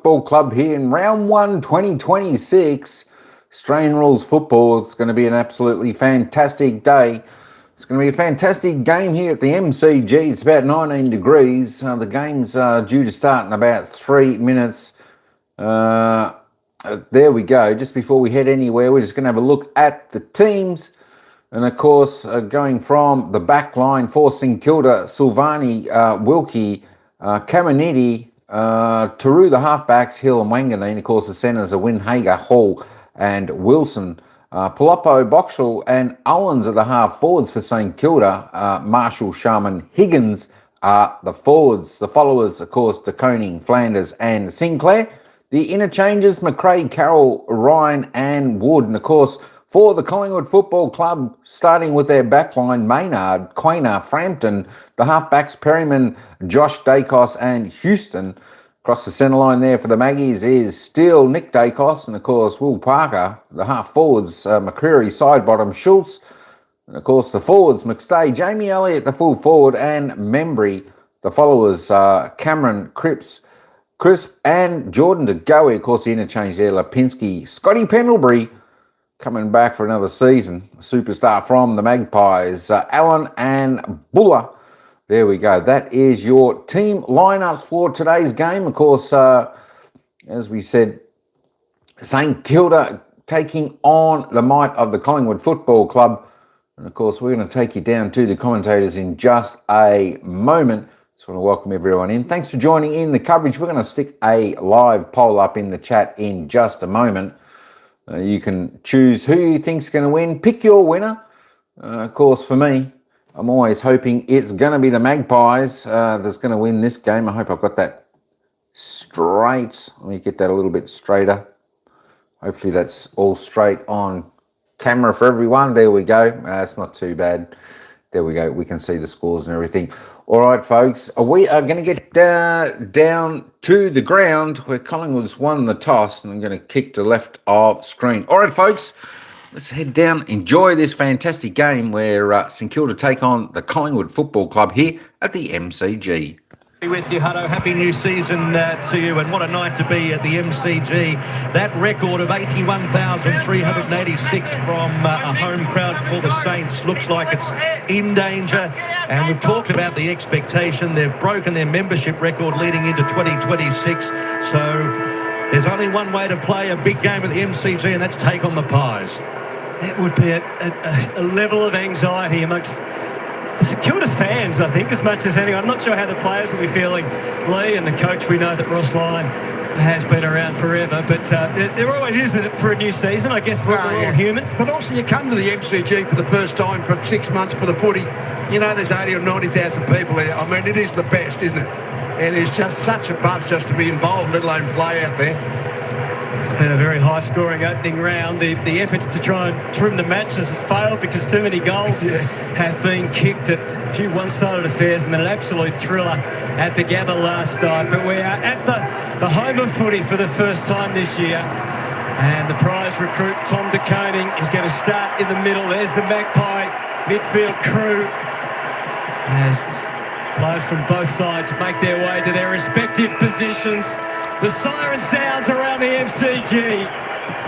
Football Club here in round 1, 2026. Australian rules football. It's going to be an absolutely fantastic day. It's going to be a fantastic game here at the MCG. It's about 19 degrees. The game's due to start in about 3 minutes. There we go. Just before we head anywhere, we're just going to have a look at the teams. And of course, going from the back line for StKilda, Silvani, Wilkie, Caminiti, Taru, the halfbacks, Hill and Wanganeen. Of course, the centres are Winhager, Hall and Wilson. Paloppo, Boxall and Owens are the half forwards for St Kilda. Marshall, Sharman, Higgins are the forwards. The followers, of course, De Koning, Flanders and Sinclair. The interchanges, McRae, Carroll, Ryan and Wood. And of course, for the Collingwood Football Club, starting with their backline, Maynard, Quainer, Frampton, the halfbacks, Perryman, Josh Dacos and Houston. Across the centre line there for the Maggies is still Nick Dacos and, of course, Will Parker. The half-forwards, McCreary, side-bottom, Schultz. And, of course, the forwards, McStay, Jamie Elliott, the full forward, and Membry. The followers, Cameron, Cripps, Crisp and Jordan De Goey. Of course, the interchange there, Lipinski, Scotty Pendlebury, coming back for another season. A superstar from the Magpies, Allen and Buller. There we go. That is your team lineups for today's game. Of course, as we said, St Kilda taking on the might of the Collingwood Football Club. And of course, we're going to take you down to the commentators in just a moment. Just want to welcome everyone in. Thanks for joining in the coverage. We're going to stick a live poll up in the chat in just a moment. You can choose who you think's going to win. Pick your winner. Of course, for me, I'm always hoping it's going to be the Magpies that's going to win this game. I hope I've got that straight. Let me get that a little bit straighter. Hopefully that's all straight on camera for everyone. There we go. It's not too bad. There we go. We can see the scores and everything. All right, folks. We are going to get down to the ground where Collingwood's won the toss, and I'm going to kick to left of screen. All right, folks. Let's head down, enjoy this fantastic game where St Kilda take on the Collingwood Football Club here at the MCG. With you, Hutto. Happy new season to you, and what a night to be at the MCG. That record of 81,386 from a home crowd for the Saints looks like it's in danger, and we've talked about the expectation. They've broken their membership record leading into 2026, so there's only one way to play a big game at the MCG, and that's take on the Pies. It would be a level of anxiety amongst the St Kilda fans, I think, as much as anyone. I'm not sure how the players will be feeling. Lee and the coach, we know that Ross Lyon has been around forever, but there always is for a new season. I guess we're all human. But also you come to the MCG for the first time for 6 months for the footy. You know there's 80 or 90,000 people there. I mean, it is the best, isn't it? And it's just such a buzz just to be involved, let alone play out there. It's been a very high-scoring opening round. The efforts to try and trim the matches has failed because too many goals have been kicked at a few one-sided affairs, and then an absolute thriller at the Gather last night. But we are at the home of footy for the first time this year, and the prize recruit, Tom De Koning, is going to start in the middle. There's the Magpie midfield crew as players from both sides make their way to their respective positions. The siren sounds around the MCG.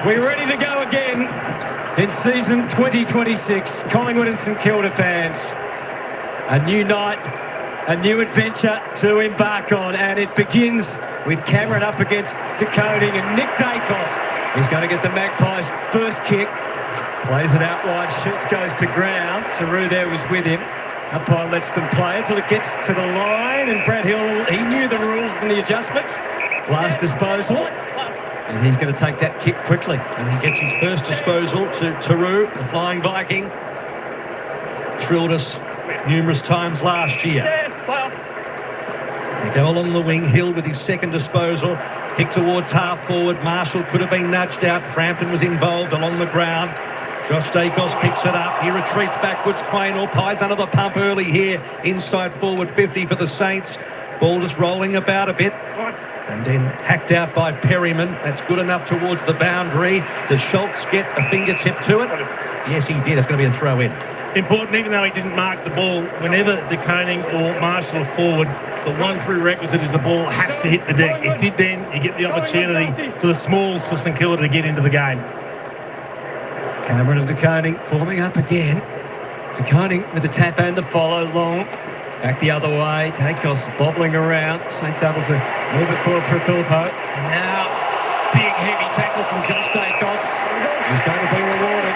We're ready to go again in season 2026. Collingwood and St Kilda fans. A new night, a new adventure to embark on, and it begins with Cameron up against De Koning, and Nick Dacos is going to get the Magpies' first kick. Plays it out wide, shoots, goes to ground. Taru there was with him. Umpire lets them play until it gets to the line, and Brad Hill, he knew the rules and the adjustments. Last disposal, and he's going to take that kick quickly. And he gets his first disposal to Taru, the Flying Viking. Thrilled us numerous times last year. They go along the wing. Hill with his second disposal. Kick towards half forward. Marshall could have been nudged out. Frampton was involved along the ground. Josh Dacos picks it up. He retreats backwards. Quaynor Pies under the pump early here. Inside forward 50 for the Saints. Ball just rolling about a bit. And then hacked out by Perryman. That's good enough towards the boundary. Does Schultz get a fingertip to it? Yes, he did. It's going to be a throw in. important, even though he didn't mark the ball. Whenever De Koning or Marshall are forward, the one prerequisite is the ball has to hit the deck. It did then. You get the opportunity for the smalls for St Kilda to get into the game. Cameron and De Koning forming up again. De Koning with the tap and the follow long. Back the other way. Dacos bobbling around. Saints able to move it forward for Filippo. And now, big heavy tackle from Josh Dacos. He's going to be rewarded.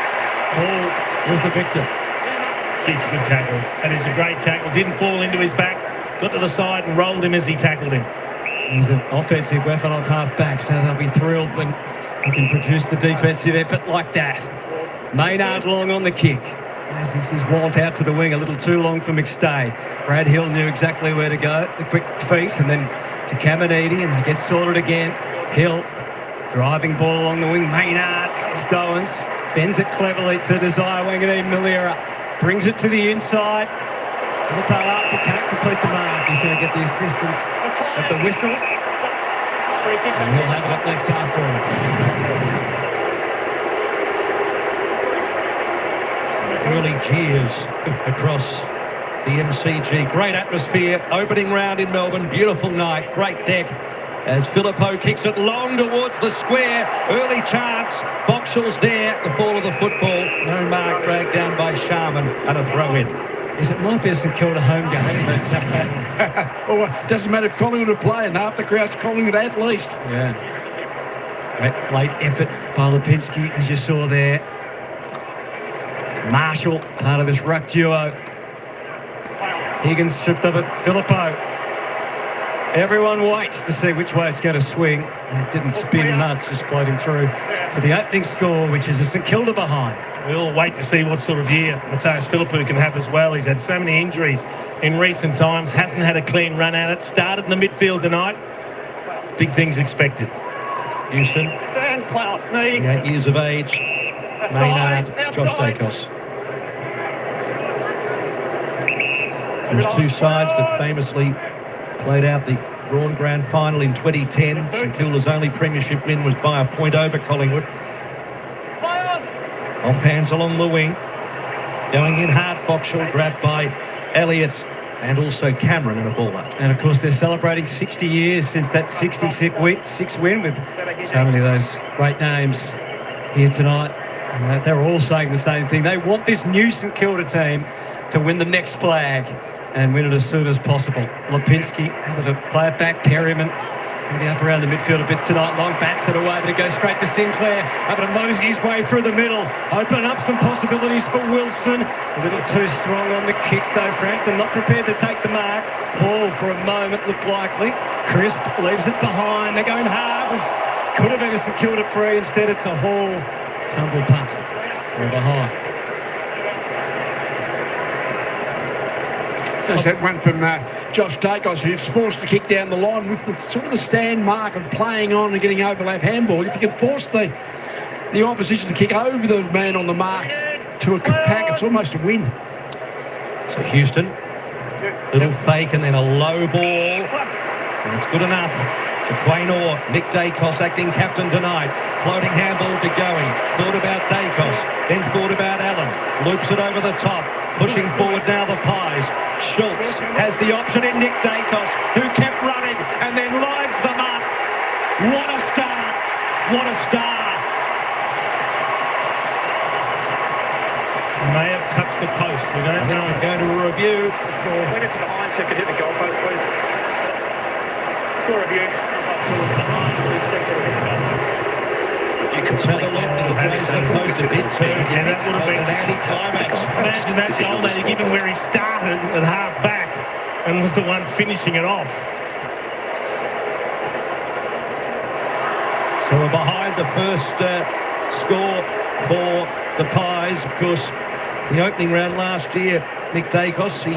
Paul was the victor. Jeez, a good tackle. That is a great tackle. Didn't fall into his back. Got to the side and rolled him as he tackled him. He's an offensive weapon off half-back, so they'll be thrilled when he can produce the defensive effort like that. Maynard long on the kick. As this is walled out to the wing, a little too long for McStay. Brad Hill knew exactly where to go. The quick feet, and then to Caminiti, and he gets sorted again. Hill, driving ball along the wing. Maynard against Owens. Fends it cleverly to Desire Wanganeen Malira. Brings it to the inside. Filippo up, but can't complete the mark. He's going to get the assistance of the whistle. And he'll have it up left half forward. Early cheers across the MCG. Great atmosphere. Opening round in Melbourne. Beautiful night. Great deck. As Filippo kicks it long towards the square. Early chance. Boxall's there. The fall of the football. No mark, dragged down by Sharman. And a throw in. It might be a St Kilda home game, but Well, it doesn't matter if Collingwood are playing. Half the crowd's Collingwood at least. yeah. Great late effort by Lipinski, as you saw there. Marshall, part of this ruck duo. Higgins stripped of it. Filippo. Everyone waits to see which way it's going to swing. It didn't spin much, just floating through for the opening score, which is a St Kilda behind. We all wait to see what sort of year Matthias Filippo can have as well. He's had so many injuries in recent times. Hasn't had a clean run at it. Started in the midfield tonight. Big things expected. Houston. Stand, Clout, knee. 8 years of age. Maynard, Josh Dacos. There's two sides that famously played out the drawn grand final in 2010. St Kilda's only premiership win was by a point over Collingwood. Off hands along the wing. Going in hard, Boxall grabbed by Elliott and also Cameron in a baller. And of course, they're celebrating 60 years since that 66 win with so many of those great names here tonight. And they're all saying the same thing. They want this new St Kilda team to win the next flag and win it as soon as possible. Lipinski able to play it back. Perryman going to be up around the midfield a bit tonight. Long bats it away, but it goes straight to Sinclair. Able to mosey his way through the middle. Open up some possibilities for Wilson. A little too strong on the kick though, Frampton. Not prepared to take the mark. Hall for a moment looked likely. Crisp leaves it behind. They're going hard. Could have been a St Kilda free. Instead it's a Hall tumble punt for behind. There's that one from Josh Dacos, who's forced to kick down the line with the sort of the stand mark of playing on and getting overlap handball. If you can force the opposition to kick over the man on the mark to a pack, it's almost a win. So Houston, little fake and then a low ball. And it's good enough. To Quaynor, Nick Dacos acting captain tonight. Floating handball to going. Thought about Dacos, then thought about Allen. Loops it over the top. Pushing forward now the Pies. Schultz has the option in Nick Dacos, who kept running and then lines them up. What a start. What a start. May have touched the post. We don't know. We're going to review. Went into the iron check and hit the goalpost, please. Score review. You can tell the look that the poster did turn. Yeah, that would have been an anti-climax. Imagine that goal there, given where he started at half back and was the one finishing it off. So we're behind the first score for the Pies. Of course, the opening round last year, Nick Dacos, he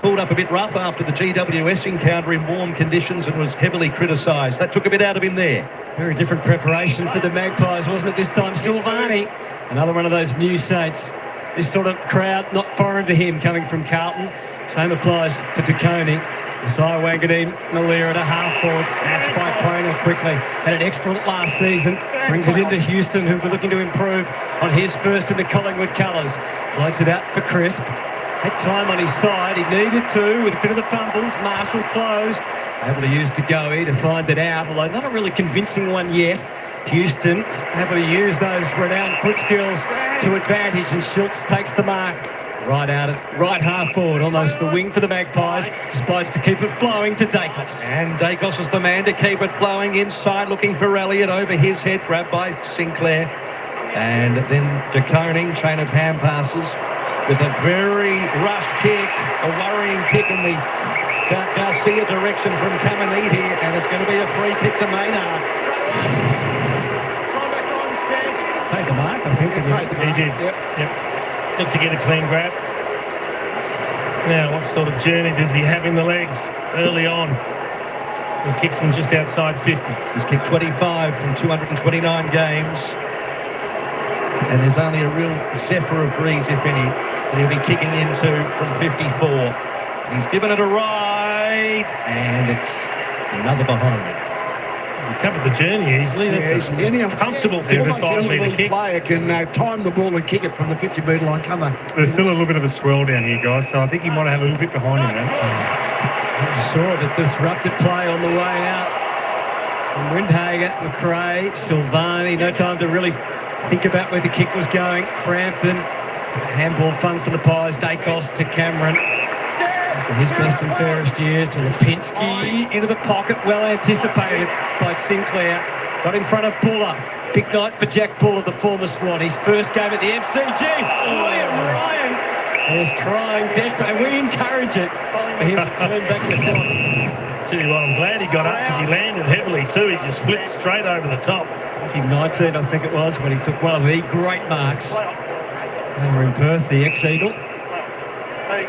pulled up a bit rough after the GWS encounter in warm conditions and was heavily criticised. That took a bit out of him there. Very different preparation for the Magpies, wasn't it, this time? Silvani, another one of those new Saints. This sort of crowd, not foreign to him, coming from Carlton. Same applies for De Koning. Isaiah Wanganeen Malira to half forward, snatched by Quona quickly. Had an excellent last season. Brings it into Houston, who were looking to improve on his first in the Collingwood colours. Floats it out for Crisp. Had time on his side. He needed to with a bit of the fumbles. Marshall close. Able to use Degoe to find it out, although not a really convincing one yet. Houston able to use those renowned foot skills to advantage, and Schultz takes the mark. Right out at right half forward, almost the wing for the Magpies. Decides to keep it flowing to Dacos. And Dacos is the man to keep it flowing inside, looking for Elliott over his head, grabbed by Sinclair. And then De Koning, chain of hand passes with a very rushed kick, a worrying kick in the Garcia direction from Caminiti, and it's going to be a free kick to Maynard. Paid the mark, I think. He did. Yep. Looked to get a clean grab. Now, what sort of journey does he have in the legs early on? So a kick from just outside 50. He's kicked 25 from 229 games. And there's only a real zephyr of breeze, if any, that he'll be kicking into from 54. He's given it a right, and it's another behind. He covered the journey easily. That's a comfortable thing for slightly to kick. Player can time the ball and kick it from the 50-metre line, can't they? There's still a little bit of a swell down here, guys, so I think he might have had a little bit behind him then. Saw the disrupted play on the way out from Windhager, McRae, Silvani. No time to really think about where the kick was going. Frampton, handball fun for the Pies. Dacos to Cameron. After his best and fairest year to Lipinski into the pocket, well anticipated by Sinclair. Got in front of Buller. Big night for Jack Buller, the former Swan. His first game at the MCG. William Ryan is trying desperately, and we encourage it for him to turn back the clock. Tell you what, I'm glad he got up because he landed heavily too. He just flipped straight over the top. 2019, I think it was, when he took one of the great marks. Over in Perth, the ex-Eagle.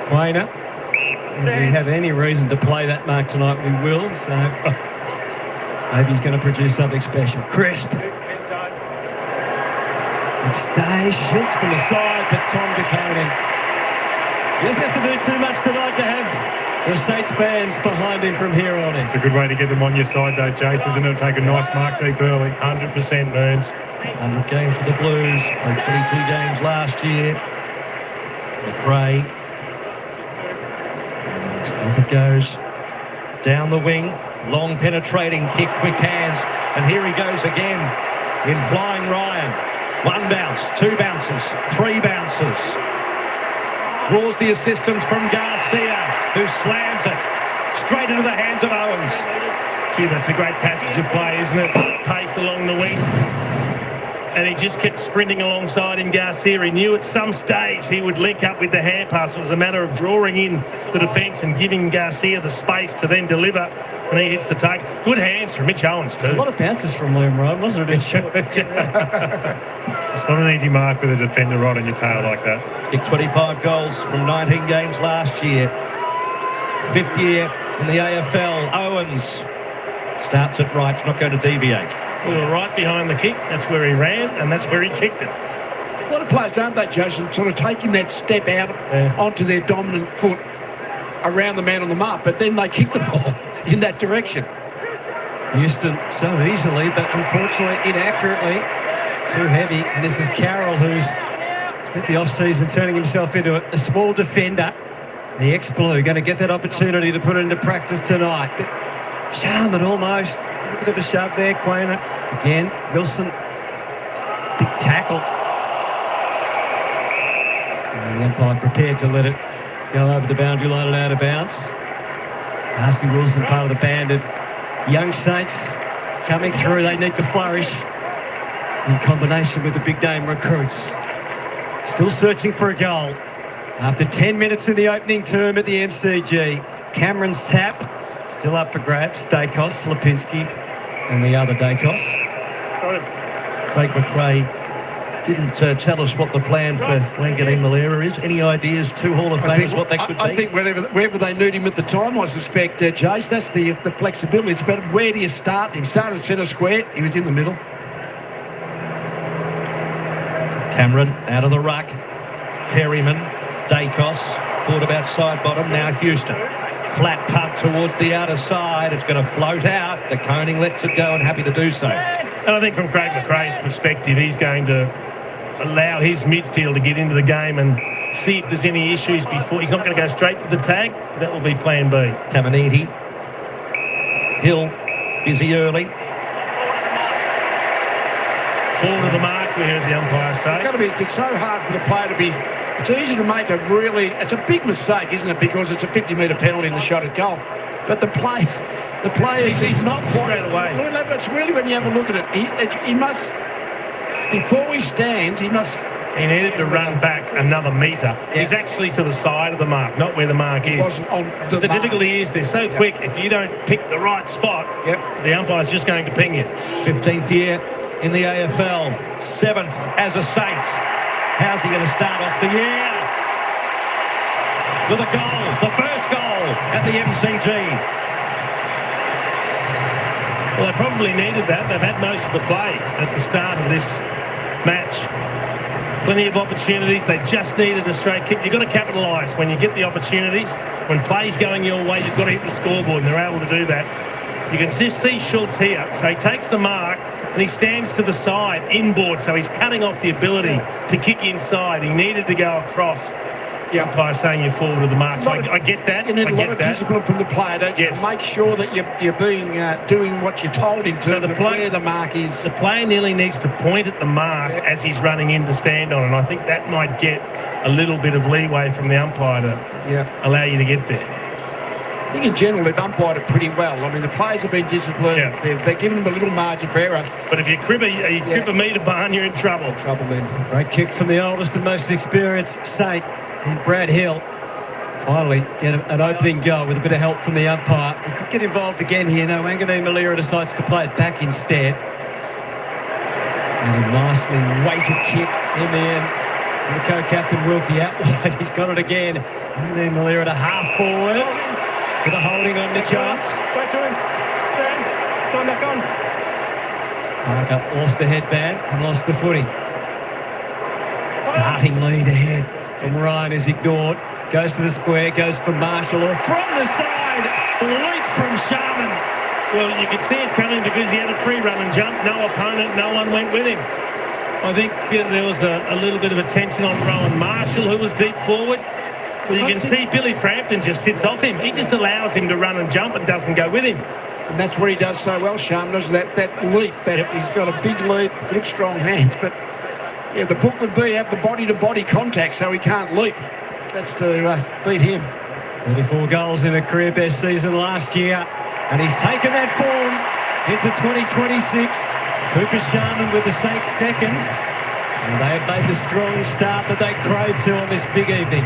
Quainer. If we have any reason to play that mark tonight, we will. So maybe he's going to produce something special. Crisp. Stay. Schultz from the side, but Tom De Koning. He doesn't have to do too much tonight to have the Saints fans behind him from here on in. It's a good way to get them on your side, though, Jace, isn't it? Take a nice mark deep early. 100% Burns. 100 games for the Blues. Played 22 games last year. McRae. Off it goes, down the wing, long penetrating kick, quick hands, and here he goes again in flying Ryan. One bounce, two bounces, three bounces. Draws the assistance from Garcia, who slams it straight into the hands of Owens. Gee, that's a great passage of play, isn't it? Pace along the wing. And he just kept sprinting alongside him, Garcia. He knew at some stage he would link up with the hand pass. It was a matter of drawing in the defence and giving Garcia the space to then deliver. And he hits the take. Good hands from Mitch Owens too. A lot of bounces from Liam Ryan, wasn't it? It's not an easy mark with a defender right on your tail like that. Kicked 25 goals from 19 games last year. Fifth year in the AFL. Owens starts it right, not going to deviate. We were right behind the kick. That's where he ran, and that's where he kicked it. A lot of players, aren't they, Jason, sort of taking that step out onto their dominant foot around the man on the mark, but then they kick the ball in that direction. Houston so easily, but unfortunately inaccurately. Too heavy. And this is Carroll, who's spent the off-season turning himself into a small defender. The ex-Blue going to get that opportunity to put it into practice tonight. But Sharman almost. A bit of a shove there, Quainer. Again, Wilson. Big tackle. And the umpire prepared to let it go over the boundary line and out of bounds. Darcy Wilson, part of the band of young Saints coming through. They need to flourish in combination with the big name recruits. Still searching for a goal. After 10 minutes in the opening term at the MCG, Cameron's tap still up for grabs. Dacos, Lipinski, and the other Dacos. Craig McRae didn't tell us what the plan for Wanganeen Malira is. Any ideas, two Hall of Famers, what that could be? I think wherever they need him at the time, I suspect, Jace, that's the flexibility. It's about where do you start? He started at centre square. He was in the middle. Cameron out of the ruck. Perryman, Dacos, thought about side bottom, now Houston. Flat punt towards the outer side. It's going to float out. De Koning lets it go and happy to do so. And I think from Craig McRae's perspective, he's going to allow his midfield to get into the game and see if there's any issues before. He's not going to go straight to the tag. That will be plan B. Caminiti. Hill, busy early. Forward of the mark, we heard the umpire say. It's so hard for the player to be. It's easy to make it's a big mistake, isn't it? Because it's a 50-metre penalty in the shot at goal. But the player, he's not straight away. It's really when you have a look at it, he must, before he stands, he needed to run back another metre. Yeah. He's actually to the side of the mark, not where the mark is. Wasn't on the mark. Difficulty is they're so quick, if you don't pick the right spot, the umpire's just going to ping you. 15th year in the AFL, 7th as a Saint. How's he going to start off the year? With a goal, the first goal at the MCG. Well, they probably needed that. They've had most of the play at the start of this match. Plenty of opportunities. They just needed a straight kick. You've got to capitalise when you get the opportunities. When play's going your way, you've got to hit the scoreboard, and they're able to do that. You can just see Schultz here. So he takes the mark, and he stands to the side, inboard, so he's cutting off the ability to kick inside. He needed to go across. The umpire saying you're forward with the mark. So I get that. You need a lot of discipline from the player, don't you? Make sure that you're being doing what you're told in terms of where the mark is. The player nearly needs to point at the mark as he's running in to stand on, and I think that might get a little bit of leeway from the umpire to allow you to get there. I think in general they've umpired it pretty well. I mean, the players have been disciplined. Yeah. They've given them a little margin for error. But if you crib a metre barn, you're in trouble. Then. Great kick from the oldest and most experienced Saint. And Brad Hill finally get an opening goal with a bit of help from the umpire. He could get involved again here. No, Wanganeen Malira decides to play it back instead. And a nicely weighted kick in the end. And the co-captain Wilkie out wide. He's got it again. Wanganeen Malira to half forward. With a holding on the chance. Straight to him. Stand. Turn back on. Parker lost the headband and lost the footy. Darting lead ahead from Ryan is ignored. Goes to the square, goes for Marshall, or from the side, leap from Sharman. Well, you could see it coming because he had a free run and jump. No opponent, no one went with him. I think there was a little bit of attention on Rowan Marshall, who was deep forward. Well, you can see Billy Frampton just sits off him. He just allows him to run and jump and doesn't go with him. And that's what he does so well, Sharman, does that leap. He's got a big leap, good strong hands, but the book would be have the body-to-body contact so he can't leap. That's to beat him. 34 goals in a career best season last year, and he's taken that form into 2026. Cooper Sharman with the Saints second, and they have made the strong start that they crave to on this big evening.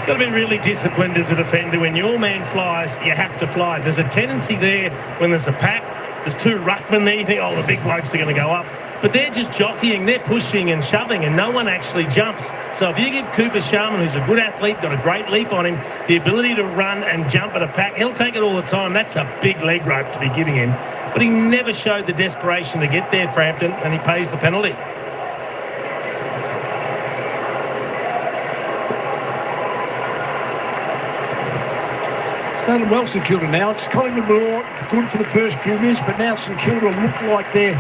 Got to be really disciplined as a defender. When your man flies, you have to fly. There's a tendency there when there's a pack. There's two ruckmen there. You think, oh, the big blokes are going to go up. But they're just jockeying, they're pushing and shoving, and no one actually jumps. So if you give Cooper Sharman, who's a good athlete, got a great leap on him, the ability to run and jump at a pack, he'll take it all the time. That's a big leg rope to be giving him. But he never showed the desperation to get there, Frampton, and he pays the penalty. Started well, StKilda now. It's Collingwood good for the first few minutes, but now StKilda look like they're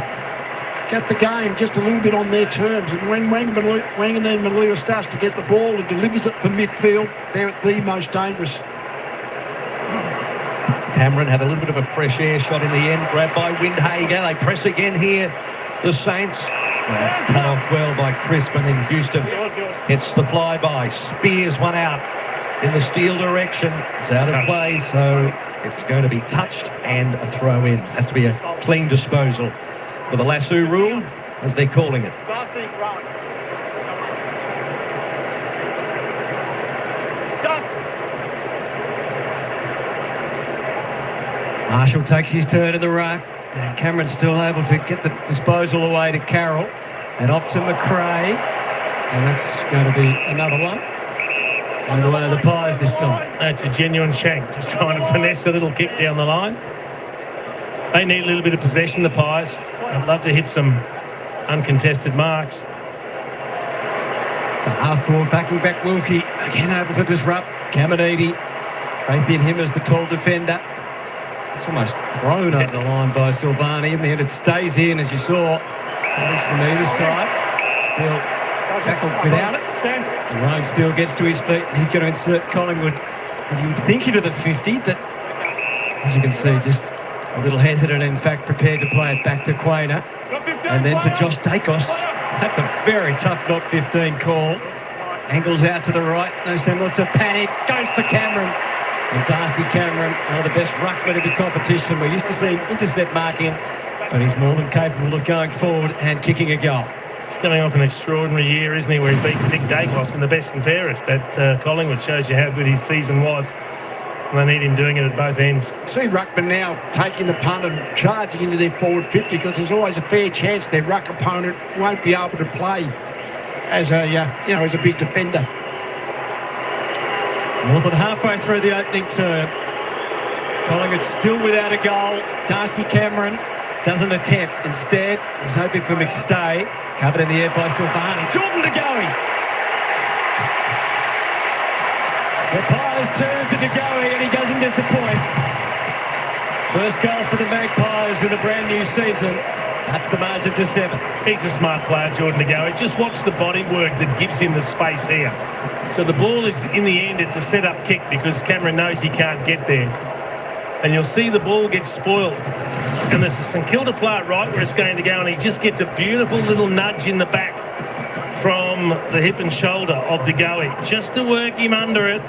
got the game just a little bit on their terms. And when Wanganeen Malira starts to get the ball and delivers it from midfield, they're the most dangerous. Cameron had a little bit of a fresh air shot in the end, grabbed by Windhager. They press again here, the Saints. That's cut off well by Crispin in Houston. It's the flyby. Spears one out in the Steel direction. It's out of play, so it's going to be touched and a throw in. Has to be a clean disposal for the lasso rule, as they're calling it. Marshall takes his turn in the ruck, and Cameron's still able to get the disposal away to Carroll, and off to McRae, and that's going to be another one. And the way of the Pies this time. That's a genuine shank, just trying to finesse a little kick down the line. They need a little bit of possession, the Pies. I'd love to hit some uncontested marks. To half forward, backing back Wilkie, again able to disrupt. Caminiti Faith in him as the tall defender. It's almost thrown over the line by Silvani. In the end, it stays in, as you saw, at least from either side. Still tackled without it. And Ryan still gets to his feet, and he's going to insert Collingwood. You would think into the 50, but as you can see, just a little hesitant, in fact, prepared to play it back to Quainer. And then to Josh Dacos. That's a very tough not 15 call. Angles out to the right, no semblance of panic. Goes for Cameron. And Darcy Cameron, one of the best ruckmen in the competition. We're used to seeing intercept marking, but he's more than capable of going forward and kicking a goal. He's coming off an extraordinary year, isn't he, where he beat Nick Dacos in the best and fairest at Collingwood. Shows you how good his season was. And they need him doing it at both ends. See ruckman now taking the punt and charging into their forward 50, because there's always a fair chance their ruck opponent won't be able to play as a as a big defender. More than halfway through the opening term. Collingwood still without a goal. Darcy Cameron doesn't attempt. Instead, he's hoping for McStay. Covered in the air by Silvani. Jordan De Goey. The Pies turn to De Goey, and he doesn't disappoint. First goal for the Magpies in the brand new season. That's the margin to 7. He's a smart player, Jordan De Goey. Just watch the body work that gives him the space here. So the ball is, in the end, it's a set-up kick because Cameron knows he can't get there. And you'll see the ball get spoiled. And there's a St Kilda player right where it's going to go, and he just gets a beautiful little nudge in the back from the hip and shoulder of De Goey, just to work him under it.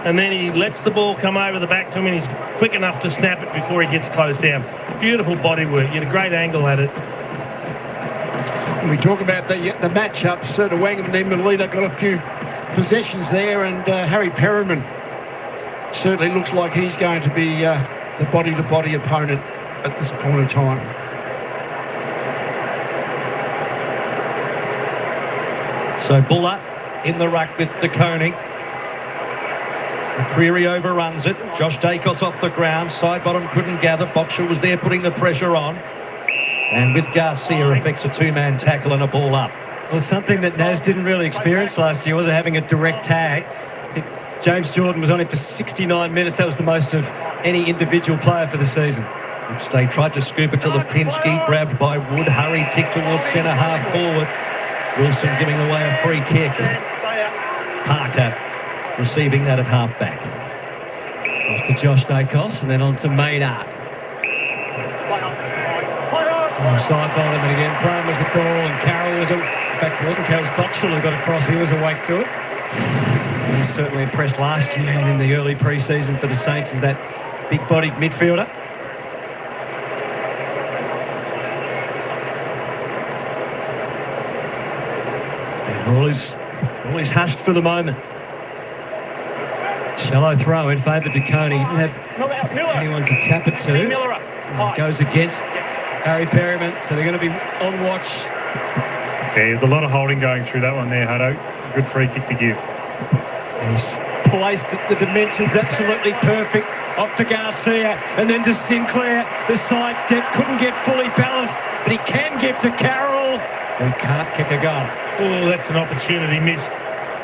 And then he lets the ball come over the back to him, and he's quick enough to snap it before he gets closed down. Beautiful body work. You had a great angle at it. When we talk about the matchups, Sir Wangham and Emily, they've got a few possessions there, and Harry Perryman certainly looks like he's going to be the body-to-body opponent at this point of time. So Buller in the ruck with De Koning. McCreary overruns it. Josh Dacos off the ground. Side bottom couldn't gather. Boxer was there putting the pressure on. And with Garcia affects a two-man tackle and a ball up. Well, something that Naz didn't really experience last year was having a direct tag. James Jordan was on it for 69 minutes. That was the most of any individual player for the season. They tried to scoop it to Lipinski, grabbed by Wood, hurried kick towards centre half forward. Wilson giving away a free kick. Parker receiving that at half back. Off to Josh Dacos and then on to Maynard. Side bottom, and again, Prime was the call, and Carroll was, in fact, it wasn't Carroll, it was Boxall who got across. He was awake to it. He was certainly impressed last year and in the early pre-season for the Saints as that big-bodied midfielder. And all is hushed for the moment. Shallow throw in favour to Coney. He didn't have anyone to tap it to. It goes against Harry Perryman, so they're going to be on watch. Yeah, there's a lot of holding going through that one there, Hutto. It's a good free kick to give. And he's placed the dimensions absolutely perfect. Off to Garcia, and then to Sinclair. The sidestep couldn't get fully balanced, but he can give to Carroll. He can't kick a goal. Oh, that's an opportunity missed.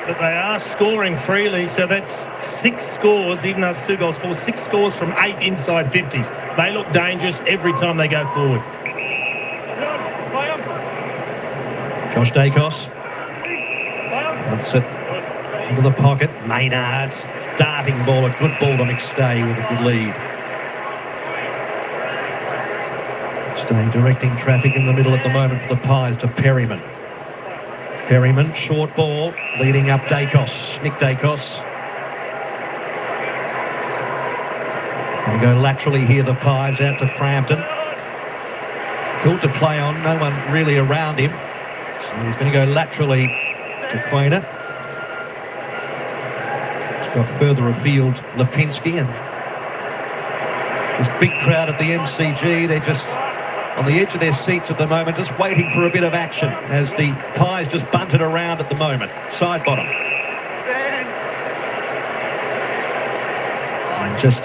But they are scoring freely, so that's 6 scores, even though it's 2 goals for 6 scores from 8 inside 50s. They look dangerous every time they go forward. Josh Dacos. That's it. Into the pocket. Maynard's darting ball. A good ball to McStay with a good lead. McStay directing traffic in the middle at the moment for the Pies to Perryman. Perryman, short ball, leading up Dacos. Nick Dacos. Going to go laterally here, the Pies, out to Frampton. Cool to play on, no one really around him. So he's going to go laterally to Quainer. He's got further afield Lipinski, and this big crowd at the MCG, they're just on the edge of their seats at the moment, just waiting for a bit of action as the Pies just bunted around at the moment. Side bottom. And just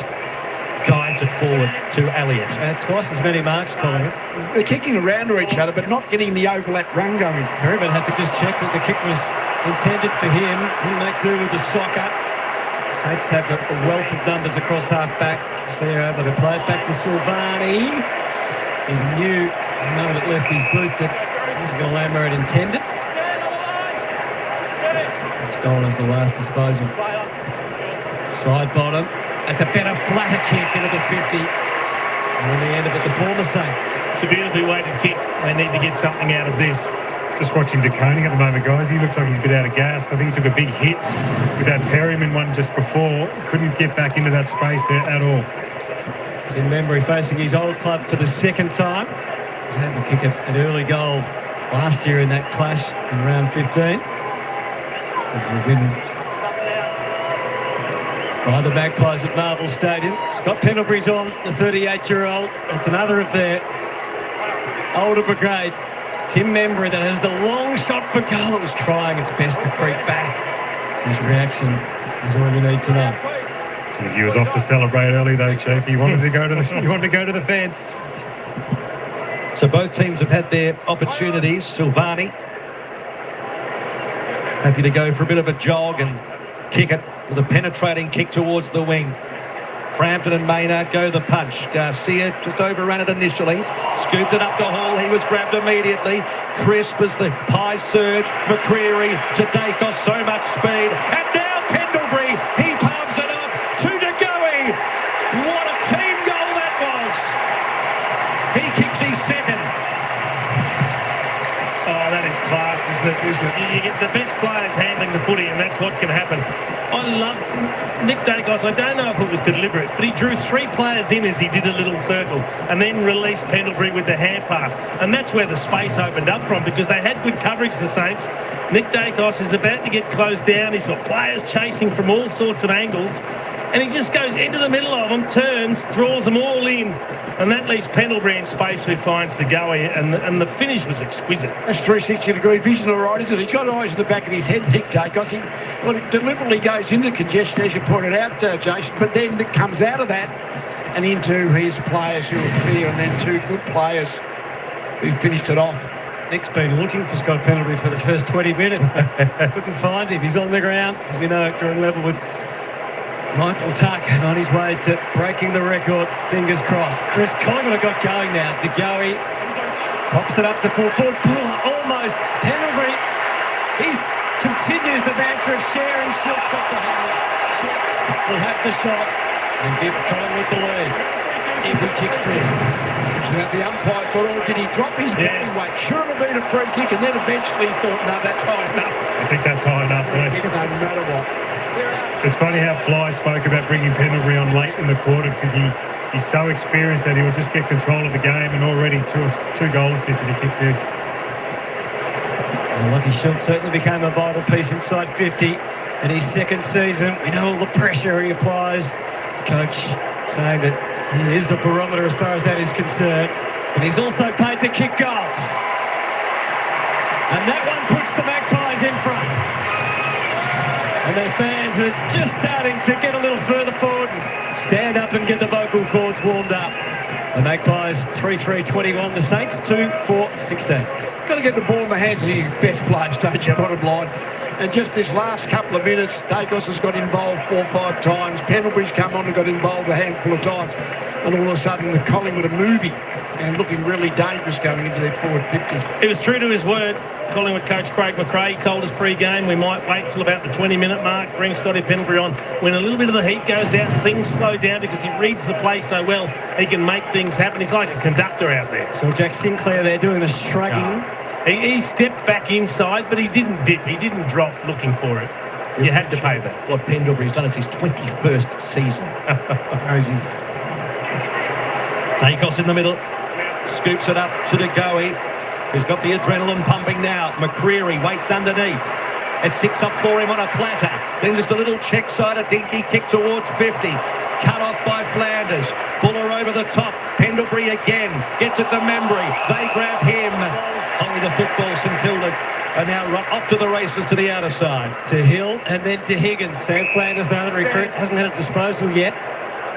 guides it forward to Elliott. Twice as many marks, Collingwood. They're kicking around to each other, but not getting the overlap run going. Perryman had to just check that the kick was intended for him. He'll make do with the soccer. Saints have a wealth of numbers across half-back, so they're able to play it back to Silvani. He knew the moment it left his boot that he wasn't going to land where it intended. It's gone as the last disposal. Side bottom. That's a better flatter kick into the 50. And on the end of it, the former Saint. It's a beautifully weighted kick. They need to get something out of this. Just watching De Koning at the moment, guys. He looks like he's a bit out of gas. I think he took a big hit with that Perryman one just before. Couldn't get back into that space there at all. Tim Membry facing his old club for the second time. He was able to kick an early goal last year in that clash in round 15. By the Magpies at Marvel Stadium. Scott Pendlebury's on, the 38-year-old. That's another of their older brigade. Tim Membry that has the long shot for goal. It was trying its best to creep back. His reaction is all you need to know. Jeez, he was off to celebrate early though, Chief. He wanted to go to the fans. So both teams have had their opportunities. Silvani happy to go for a bit of a jog and kick it with a penetrating kick towards the wing. Frampton and Maynard go the punch. Garcia just overran it initially. Scooped it up the hole. He was grabbed immediately. Crisp as the Pies surge. McCreary to Dacos. So much speed. And now Pendlebury. He palms it off to De Goey. What a team goal that was. He kicks his second. Oh, that is class, isn't it? You get the best players handling the footy, and that's what can happen. I love Nick Dacos. I don't know if it was deliberate, but he drew 3 players in as he did a little circle and then released Pendlebury with the hand pass. And that's where the space opened up from, because they had good coverage, the Saints. Nick Dacos is about to get closed down. He's got players chasing from all sorts of angles. And he just goes into the middle of them, turns, draws them all in. And that leaves Pendlebury in space who finds De Goey. And the finish was exquisite. That's 360-degree vision, all right, isn't it? He's got eyes in the back of his head, Nick Dacos. He deliberately goes into congestion, as you pointed out, Jason, but then comes out of that and into his players who are clear, and then 2 good players who finished it off. Nick's been looking for Scott Pendlebury for the first 20 minutes, but couldn't find him. He's on the ground. As we know, drawing level with Michael Tuck on his way to breaking the record. Fingers crossed. Chris Collingwood got going now. De Goey pops it up to full forward. Puller almost. Pendlebury. He continues the banter of Cher, and Schultz got behind it. Schultz will have the shot and give Collingwood the lead if he kicks to him. The umpire thought, oh, did he drop his body weight? Should have been a free kick, and then eventually thought, no, that's high enough. I think that's high enough. Free kick, no matter what. It's funny how Fly spoke about bringing Pendlebury on late in the quarter, because he's so experienced that he'll just get control of the game, and already two goal assists if he kicks this. Well, Lucky Schultz certainly became a vital piece inside 50 in his second season. We know all the pressure he applies. Coach saying that he is a barometer as far as that is concerned, but he's also paid to kick goals. And that one puts the Magpies in front. And their fans are just starting to get a little further forward and stand up and get the vocal cords warmed up. The Magpies 3-3-21, the Saints 2-4-16. Got to get the ball in the hands of your best players, don't you, bottom line. And just this last couple of minutes, Dacos has got involved 4 or 5 times. Pendlebury's come on and got involved a handful of times. And all of a sudden, the Collingwood are moving and looking really dangerous going into their forward 50. He was true to his word. Collingwood coach Craig McRae told us pre-game we might wait till about the 20-minute mark, bring Scotty Pendlebury on. When a little bit of the heat goes out and things slow down, because he reads the play so well, he can make things happen. He's like a conductor out there. So Jack Sinclair there doing the shrugging. He stepped back inside, but he didn't dip. He didn't drop looking for it. You had to pay that. What Pendlebury's done is his 21st season. Amazing. Dacos in the middle. Scoops it up to De Goey, who's got the adrenaline pumping now. McCreary waits underneath. It sits up for him on a platter. Then just a little check side, a dinky kick towards 50. Cut off by Flanders. Buller over the top. Pendlebury again. Gets it to Membry. They grab him. Only the football, StKilda are now off to the races to the outer side. To Hill and then to Higgins. Sam Flanders, now the recruit, hasn't had a disposal yet.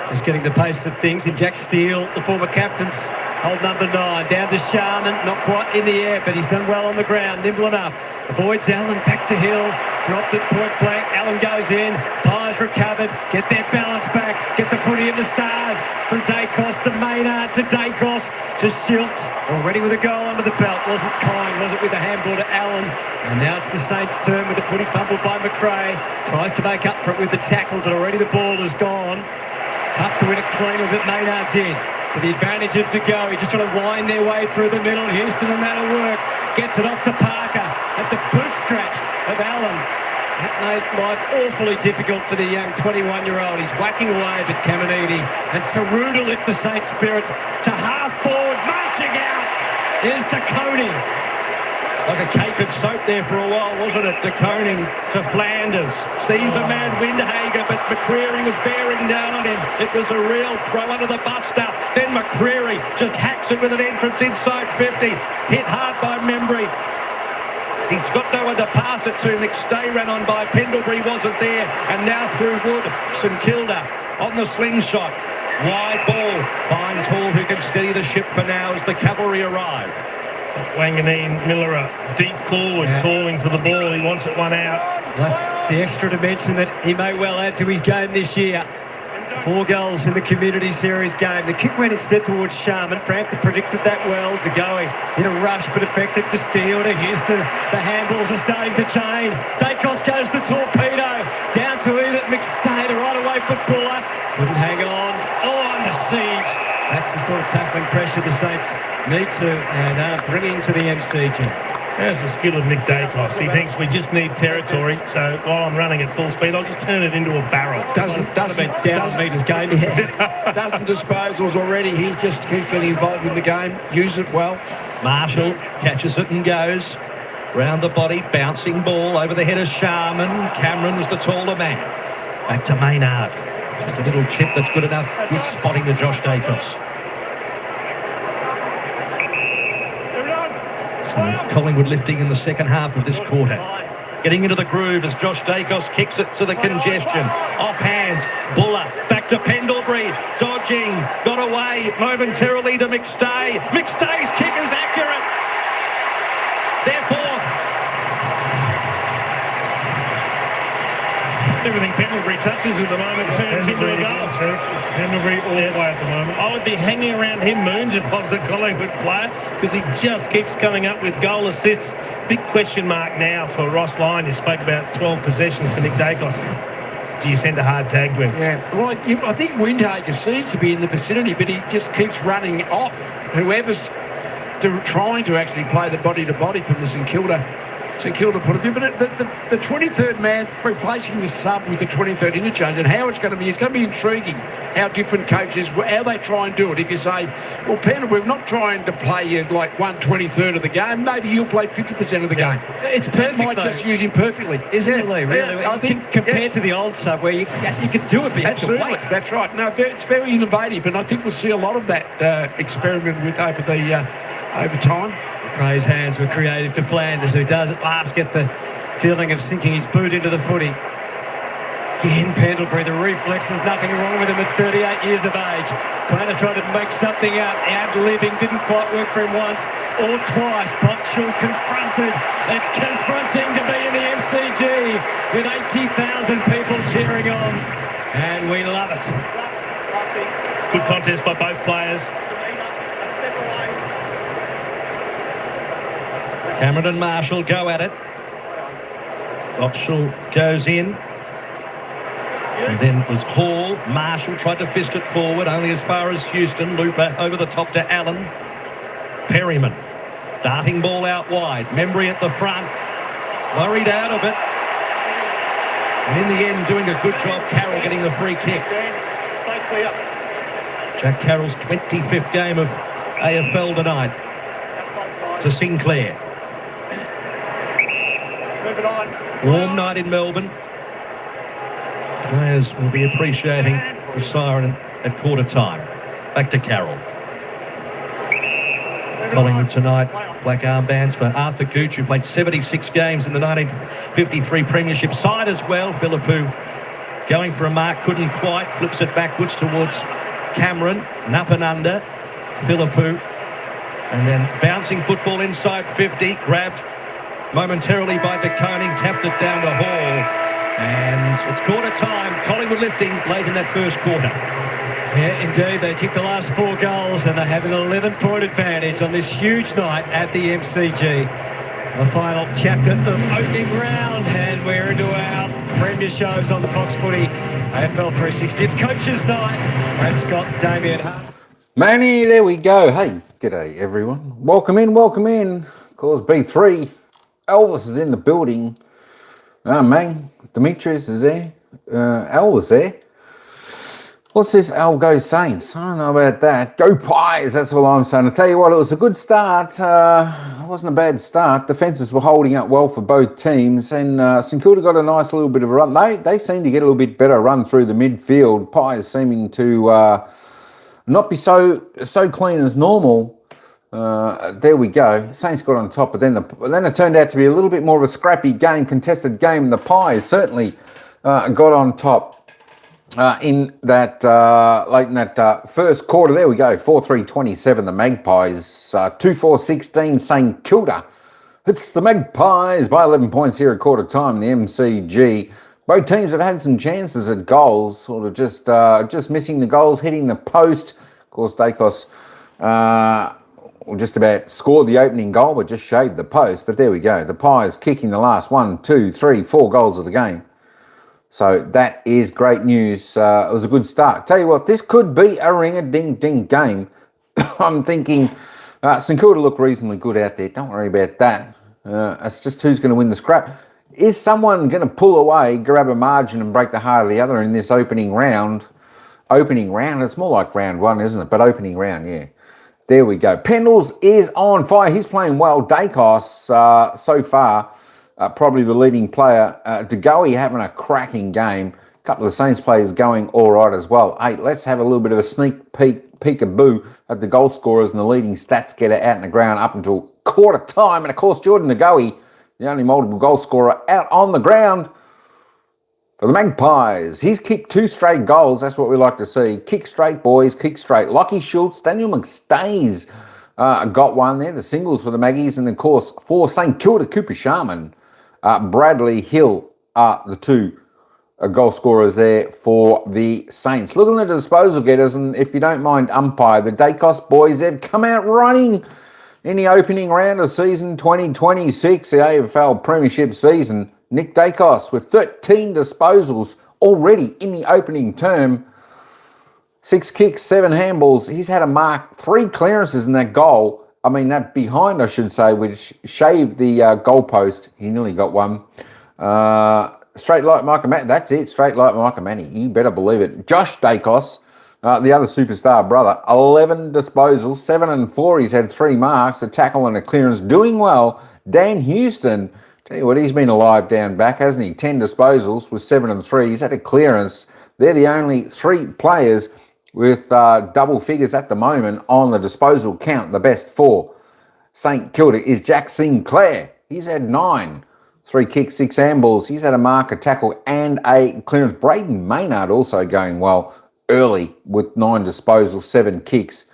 Just getting the pace of things. And Jack Steele, the former captain's Hold number 9, down to Sharman, not quite in the air, but he's done well on the ground, nimble enough. Avoids Allen, back to Hill, dropped it point blank, Allen goes in, Pies recovered, get their balance back, get the footy in the stars, from Dacos to Maynard to Dacos to Schultz, already with a goal under the belt, wasn't kind, was it, with a handball to Allen, and now it's the Saints' turn with the footy fumbled by McRae, tries to make up for it with the tackle, but already the ball is gone. Tough to win it cleanly, but Maynard did. To the advantage of to go. He just trying to wind their way through the middle. Houston, and that'll work. Gets it off to Parker at the bootstraps of Allen. That made life awfully difficult for the young 21-year-old. He's whacking away, but Caminiti and Taru to lift the Saints' spirits to half forward. Marching out is DeConing. Like a cake of soap there for a while, wasn't it? DeConing to Flanders. Sees a man, Windhager, but McCreary was bearing down on him. It was a real throw under the buster. Then McCreary just hacks it with an entrance inside 50. Hit hard by Membry. He's got no one to pass it to. McStay ran on by. Pendlebury wasn't there. And now through Wood, StKilda on the slingshot. Wide ball. Finds Hall, who can steady the ship for now as the cavalry arrive. Wanganeen Miller deep forward, calling for the ball. He wants it one out. That's the extra dimension that he may well add to his game this year. 4 goals in the Community Series game. The kick went instead towards Sharman. Frampton predicted that well. To go in a rush, but effective to steal to Houston. The handballs are starting to change. Dacos goes the torpedo. Down to Edith McStay, the right away for Buller. Couldn't hang on. Oh, under siege. That's the sort of tackling pressure the Saints need to and are bringing to the MCG. There's the skill of Nick Dacos. He thinks we just need territory, so while I'm running at full speed, I'll just turn it into a barrel. Doesn't meters game. Doesn't disposals already. He's just keep getting involved in the game. Use it well. Marshall catches it and goes. Round the body, bouncing ball over the head of Sharman. Cameron was the taller man. Back to Maynard. Just a little chip that's good enough. Good spotting to Josh Dacos. So Collingwood lifting in the second half of this quarter. Getting into the groove as Josh Dacos kicks it to the congestion. Off hands, Buller, back to Pendlebury. Dodging, got away momentarily to McStay. McStay's kick is accurate. They're fourth. Everything Pendlebury touches at the moment turns into a goal. It's Pendlebury all the way at the moment. I would be hanging around him moons if I was a Collingwood player because he just keeps coming up with goal assists. Big question mark now for Ross Lyon, who spoke about 12 possessions for Nick Dacos. Do you send a hard tag to him? Yeah, well, I think Windhager seems to be in the vicinity, but he just keeps running off whoever's trying to actually play the body-to-body from the StKilda put it in, but the 23rd man replacing the sub with the 23rd interchange, and how it's going to be intriguing how different coaches, how they try and do it. If you say, well, Penn, we're not trying to play you like 1/23 of the game, maybe you'll play 50% of the game. It's perfect, might just use him perfectly. Isn't it, Lee? Really? Yeah, I think, compared to the old sub where you could do it, but you have to wait. That's right. No, it's very innovative, and I think we'll see a lot of that experiment with over time. Praise hands were creative to Flanders, who does at last get the feeling of sinking his boot into the footy. Again, Pendlebury, the reflexes, nothing wrong with him at 38 years of age. Connor tried to make something up, ad-libbing, didn't quite work for him once or twice. Botchell confronted. It's confronting to be in the MCG with 80,000 people cheering on, and we love it. Good contest by both players. Cameron and Marshall go at it. Botchell goes in. And then it was Hall. Marshall tried to fist it forward, only as far as Houston. Looper over the top to Allen. Perryman. Darting ball out wide. Membry at the front. Worried out of it. And in the end, doing a good job, Carroll getting the free kick. Jack Carroll's 25th game of AFL tonight. To Sinclair. Warm night in Melbourne. Players will be appreciating the siren at quarter time. Back to Carroll. Collingwood tonight, black armbands for Arthur Gooch, who played 76 games in the 1953 Premiership side as well. Philippou going for a mark, couldn't quite, flips it backwards towards Cameron, and up and under. Philippou And then bouncing football inside 50, grabbed momentarily by De Koning, tapped it down to Hall. And it's quarter time. Collingwood lifting late in that first quarter. Yeah, indeed. They kicked the last 4 goals and they have an 11-point advantage on this huge night at the MCG. The final chapter of opening round, and we're into our premier shows on the Fox Footy AFL 360. It's Coach's Night. Brad Scott, Damien Hart. Manny, there we go. Hey, g'day everyone. Welcome in, welcome in. Cause B3. Elvis is in the building. Man, Demetrius is there. Elvis there. What's this Algo Saints? I don't know about that. Go Pies, that's all I'm saying. I tell you what, it was a good start. It wasn't a bad start. Defences were holding up well for both teams, and StKilda got a nice little bit of a run. They seem to get a little bit better run through the midfield. Pies seeming to not be so clean as normal. There we go. Saints got on top, but then it turned out to be a little bit more of a scrappy game, contested game. The Pies certainly got on top. In that late in that first quarter, there we go, 4-3-27, the Magpies, 2-4-16, StKilda. It's the Magpies by 11 points here at quarter time, the MCG. Both teams have had some chances at goals, sort of just missing the goals, hitting the post. Of course, Dacos just about scored the opening goal, but just shaved the post. But there we go, the Pies kicking the last 1, 2, 3, 4 goals of the game. So that is great news. It was a good start. Tell you what, this could be a ring-a-ding-ding game. I'm thinking StKilda look reasonably good out there. Don't worry about that. It's just who's going to win the scrap. Is someone going to pull away, grab a margin and break the heart of the other in this opening round? Opening round? It's more like round 1, isn't it? But opening round, yeah. There we go. Pendles is on fire. He's playing well. Dacos so far. Probably the leading player. DeGoey having a cracking game. A couple of Saints players going all right as well. Hey, let's have a little bit of a sneak peekaboo at the goal scorers and the leading stats getter out in the ground up until quarter time. And of course, Jordan DeGoey, the only multiple goal scorer out on the ground for the Magpies. He's kicked 2 straight goals. That's what we like to see. Kick straight, boys. Kick straight. Lockie Schultz, Daniel McStays got one there. The singles for the Maggies. And of course, for StKilda, Cooper Sharman. Bradley Hill are the 2 goal scorers there for the Saints. Looking at the disposal getters, and if you don't mind umpire, the Dacos boys, they've come out running in the opening round of season 2026, the AFL Premiership season. Nick Dacos with 13 disposals already in the opening term. 6 kicks, 7 handballs. He's had a mark, 3 clearances in that goal. I mean, that behind, I should say, which shaved the goalpost. He nearly got one. Straight like Micah Manny. That's it, straight like Micah Manny. You better believe it. Josh Dacos, the other superstar brother, 11 disposals, 7 and 4. He's had 3 marks, a tackle and a clearance. Doing well. Dan Houston, tell you what, he's been alive down back, hasn't he? 10 disposals with 7 and 3. He's had a clearance. They're the only 3 players with double figures at the moment on the disposal count. The best for StKilda is Jack Sinclair. He's had 9. 3 kicks, 6 handballs. He's had a mark, a tackle, and a clearance. Braden Maynard also going well early with 9 disposals, 7 kicks,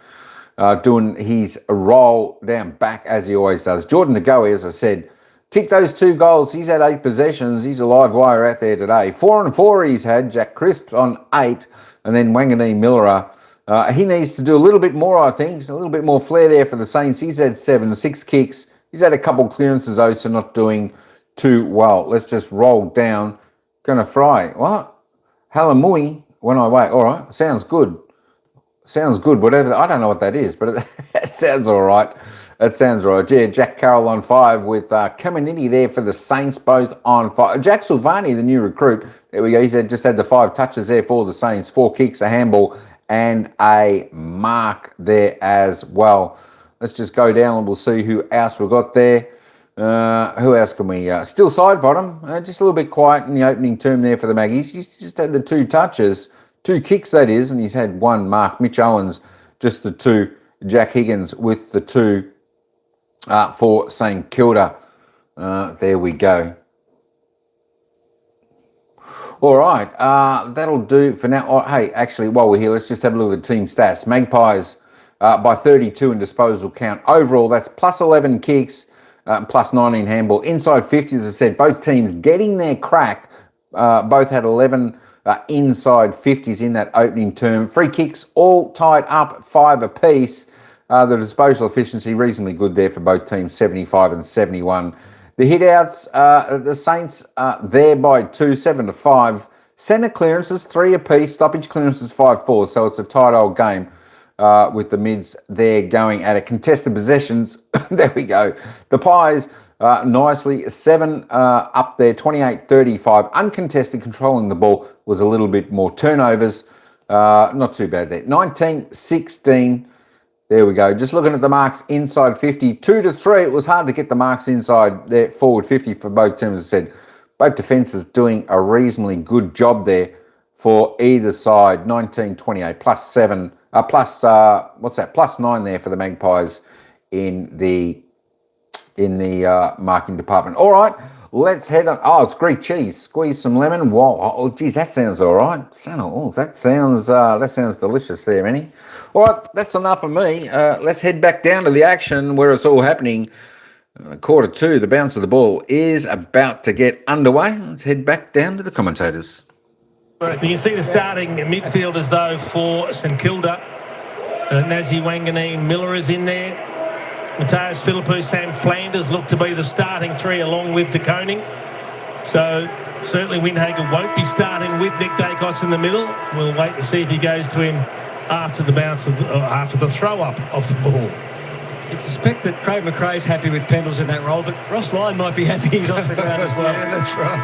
doing his roll down back as he always does. Jordan DeGoey, as I said, kicked those 2 goals. He's had 8 possessions. He's a live wire out there today. 4 and 4 he's had. Jack Crisp on 8. And then Wangani Millera, he needs to do a little bit more, I think. A little bit more flair there for the Saints. He's had 7, 6 kicks. He's had a couple clearances, though, so not doing too well. Let's just roll down. Gonna fry. What? Halamui when I wait. All right. Sounds good. Sounds good. Whatever. I don't know what that is, but it sounds all right. That sounds right. Yeah, Jack Carroll on 5 with Caminiti there for the Saints, both on 5. Jack Silvani, the new recruit. There we go. He's just had the 5 touches there for the Saints. 4 kicks, a handball, and a mark there as well. Let's just go down and we'll see who else we've got there. Who else can we... still side bottom. Just a little bit quiet in the opening term there for the Maggies. He's just had the 2 touches. 2 kicks, that is, and he's had 1 mark. Mitch Owens, just the 2. Jack Higgins with the 2. For StKilda. There we go. All right, that'll do for now. Oh, hey, actually, while we're here, let's just have a look at the team stats. Magpies by 32 in disposal count. Overall, that's plus 11 kicks, plus 19 handball. Inside 50, as I said, both teams getting their crack. Both had 11 inside 50s in that opening term. Free kicks all tied up 5 apiece. The disposal efficiency reasonably good there for both teams, 75 and 71. The hit-outs, the Saints there by 2, 7-5. Centre clearances, 3 apiece. Stoppage clearances, 5-4. So it's a tight old game with the mids there going at it. Contested possessions, there we go. The Pies nicely, 7 up there, 28-35. Uncontested, controlling the ball was a little bit more. Turnovers, not too bad there. 19-16. There we go. Just looking at the marks inside 50, 2-3. It was hard to get the marks inside there, forward 50 for both teams. As I said, both defences doing a reasonably good job there for either side. 19-28, plus 7, plus 9 there for the Magpies in the marking department. All right, let's head on. Oh, it's Greek cheese. Squeeze some lemon. Whoa, oh, geez, that sounds all right. That sounds delicious there, Manny. All right, that's enough of me. Let's head back down to the action where it's all happening. Quarter 2, the bounce of the ball is about to get underway. Let's head back down to the commentators. You can see the starting midfielders, though, for St Kilda. Nazi Wanganeen, Miller is in there. Matthias Philippou, Sam Flanders look to be the starting 3 along with De Koning. So certainly Windhager won't be starting with Nick Dacos in the middle. We'll wait and see if he goes to him after the bounce of after the throw up of the ball. You'd suspect that Craig McRae's happy with Pendles in that role, but Ross Lyon might be happy he's off the ground as well. Yeah, that's right.